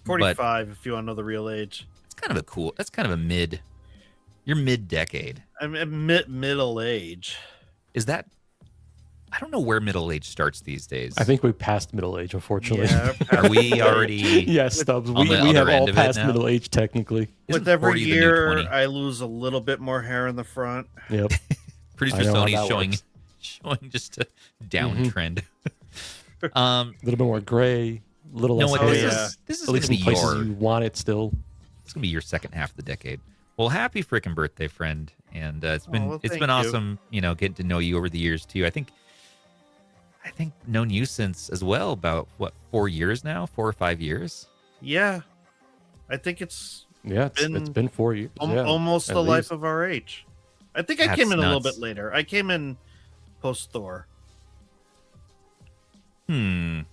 45 if you want to know the real age. That's kind of a you're mid-decade. I'm at middle age. Is that, I don't know where middle age starts these days. I think we passed middle age, unfortunately. Yeah, Are we already? Yes, Stubbs. on We the have other end all of it passed now? middle age technically. Isn't with every 40 the new year, 20? I lose a little bit more hair in the front. Yep. Producer I know how Sony's that showing works. just a downtrend. A little bit more gray, a little No, less what Oh, this hair. yeah. is this is At gonna least be in places your you want it still. it's gonna be your second half of the decade. Well, happy freaking birthday, friend! And it's been well, it's thank been you. awesome, getting to know you over the years too. I think known you since as well about what 4 years now, 4 or 5 years. Yeah, I think it's Yeah, it's Been been 4 years. Yeah, almost at the life least. of our age. I think I That's came in a little nuts. bit later. I came in post Thor. You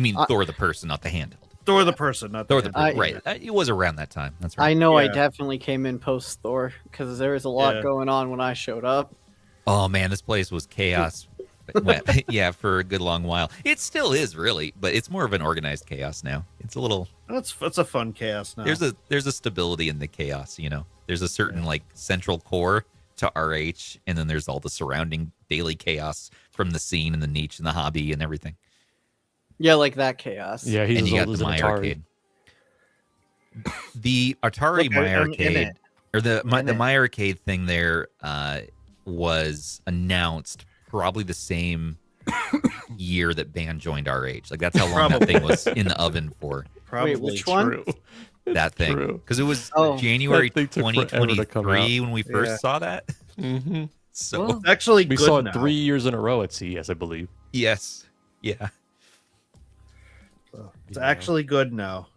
mean Thor the person, not the handheld? Thor the person, not Thor the the handle. right? It was around that time. That's right. I know I Yeah. definitely came in post Thor because there was a lot Yeah. going on when I showed up. Oh man, this place was chaos. Well, yeah, for a good long while. It still is really, but it's more of an organized chaos now. It's a little That's a fun chaos now. there's a stability in the chaos, There's a certain like central core to RH, and then there's all the surrounding daily chaos from the scene and the niche and the hobby and everything. Yeah, like that chaos. Yeah, he's And as you got old as the an My Atari. Arcade. The Atari Look, My I'm in Arcade, it. or the I'm in it. My Arcade thing there was announced probably the same year that Ban joined RH. Like that's how long that Probably. thing was in the oven for. Probably which one? True. That thing, True. because it was Oh. January That thing took forever to come 2023 when we first Yeah. saw that. Mm-hmm. So Well, It's actually We good saw now. it 3 years in a row at CES, I believe. yes, yeah, It's actually good now.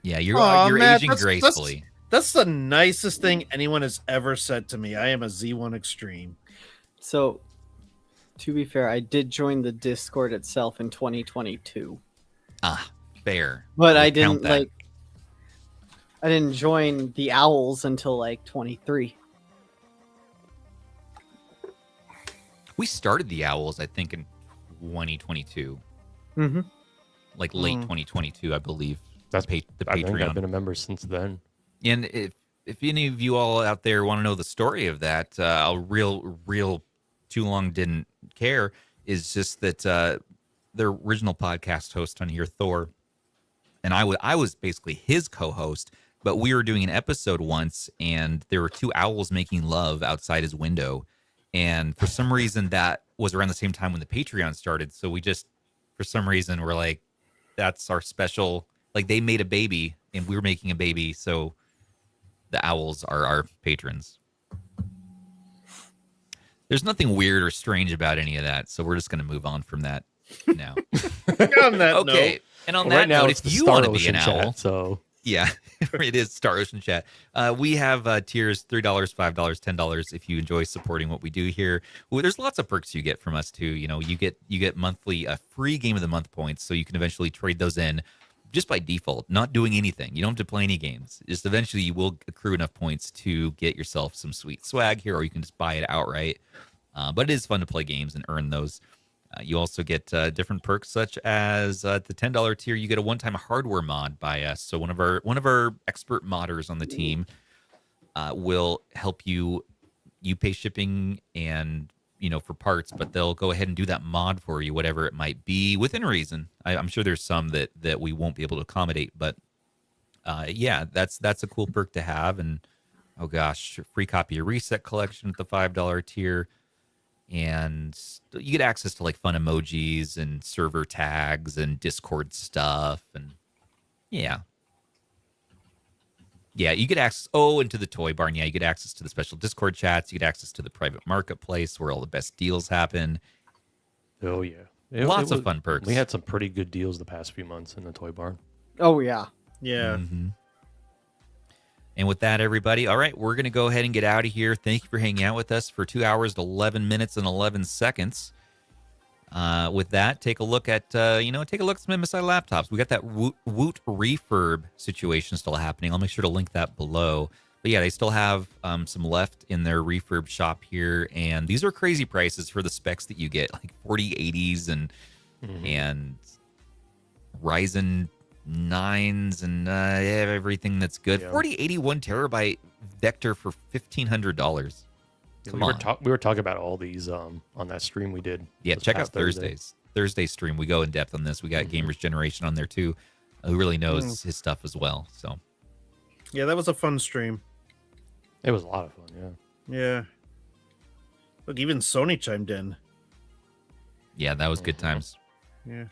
yeah. You're Aw, you're Matt, aging that's- gracefully. That's the nicest thing anyone has ever said to me. I am a Z1 Extreme. So, to be fair, I did join the Discord itself in 2022, Fair, but We'll I count didn't that. I didn't join the Owls until like 23. We started the Owls, I think, in 2022, Mm-hmm. like late Mm. 2022, I believe. That's the I think Patreon. I've been a member since then. And if any of you all out there want to know the story of that, real too long didn't care is just that the original podcast host on here, Thor, and I was basically his co-host, but we were doing an episode once, and there were two owls making love outside his window. And for some reason, that was around the same time when the Patreon started. So we just, for some reason, we're like, that's our special. Like, they made a baby, and we were making a baby. So the owls are our patrons. There's nothing weird or strange about any of that. So we're just going to move on from that now. On that Okay. note. And on Well, that right now note, it's if the you Star want to be Ocean an chat, owl, so yeah, it is Star Ocean Chat. We have tiers $3, $5, $10 if you enjoy supporting what we do here. Well, there's lots of perks you get from us too. You know, you get monthly free Game of the Month points, so you can eventually trade those in just by default, not doing anything. You don't have to play any games. Just eventually you will accrue enough points to get yourself some sweet swag here, or you can just buy it outright. But it is fun to play games and earn those. You also get different perks, such as the $10 tier. You get a one-time hardware mod by us. So one of our expert modders on the team will help you. You pay shipping and for parts, but they'll go ahead and do that mod for you, whatever it might be, within reason. I'm sure there's some that we won't be able to accommodate, but yeah, that's a cool perk to have. And oh gosh, free copy of Reset Collection at the $5 tier. And you get access to like fun emojis and server tags and Discord stuff. And yeah, you get access. Oh, and to the Toy Barn. Yeah, you get access to the special Discord chats. You get access to the private marketplace where all the best deals happen. oh yeah, Lots of fun perks. We had some pretty good deals the past few months in the Toy Barn. Oh yeah. Yeah. Mhm. And with that, everybody, all right, we're going to go ahead and get out of here. Thank you for hanging out with us for 2 hours, 11 minutes, and 11 seconds. With that, take a look at, take a look at some MSI laptops. We got that Woot refurb situation still happening. I'll make sure to link that below. But yeah, they still have some left in their refurb shop here. And these are crazy prices for the specs that you get, like 4080s and Ryzen 9s and everything that's good. Yeah. 4080 1 terabyte vector for $1,500. Come on. We were talking about all these on that stream we did. Yeah, this check out past Thursday. Thursday's stream. We go in depth on this. We got Gamers Generation on there too, who really knows his stuff as well. So Yeah, that was a fun stream. It was a lot of fun. Yeah. Yeah. Look, even Sony chimed in. yeah, that was good times. Yeah.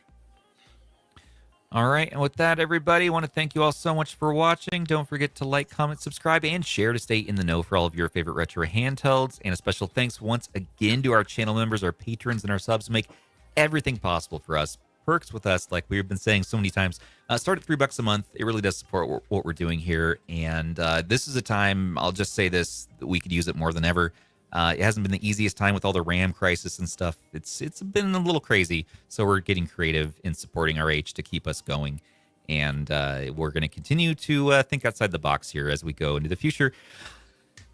All right, and with that, everybody, I want to thank you all so much for watching. Don't forget to like, comment, subscribe, and share to stay in the know for all of your favorite retro handhelds. And a special thanks once again to our channel members, our patrons, and our subs who make everything possible for us. Perks with us, like we've been saying so many times, start at $3 a month. It really does support what we're doing here. And this is a time, I'll just say this, that we could use it more than ever. It hasn't been the easiest time with all the RAM crisis and stuff. It's been a little crazy, so we're getting creative in supporting RH to keep us going, and we're going to continue to think outside the box here as we go into the future.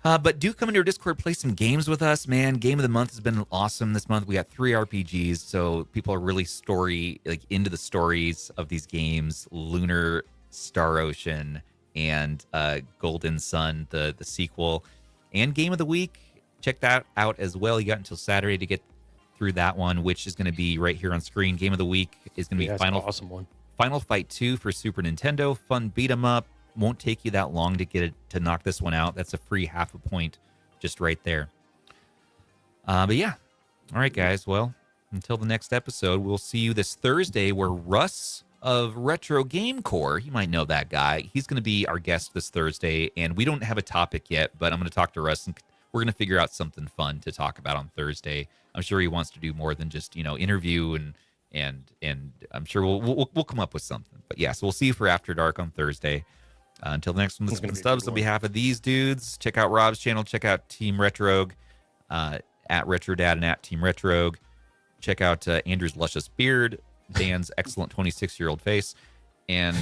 But do come into our Discord, play some games with us, man. Game of the Month has been awesome this month. We got 3 RPGs, so people are really into the stories of these games. Lunar, Star Ocean, and Golden Sun, the sequel, and Game of the Week. Check that out as well. You got until Saturday to get through that one, which is going to be right here on screen. Game of the Week is going to be Final Fight 2 for Super Nintendo. Fun beat 'em up. Won't take you that long to knock this one out. That's a free half a point just right there. But yeah. All right, guys. Well, until the next episode, we'll see you this Thursday where Russ of Retro Game Core, you might know that guy. He's going to be our guest this Thursday, and we don't have a topic yet, but I'm going to talk to Russ and we're going to figure out something fun to talk about on Thursday. I'm sure he wants to do more than just, interview and I'm sure we'll come up with something. But yeah, so we'll see you for After Dark on Thursday. Until the next one, this has been Stubbs on behalf of these dudes. Check out Rob's channel. Check out Team Retrogue, at RetroDad and at Team Retrogue. Check out Andrew's luscious beard, Dan's excellent 26-year-old face, and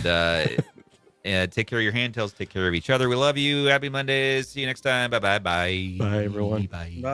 take care of your handhelds. Take care of each other. We love you. Happy Mondays. See you next time. Bye. Bye, everyone. Bye. Bye.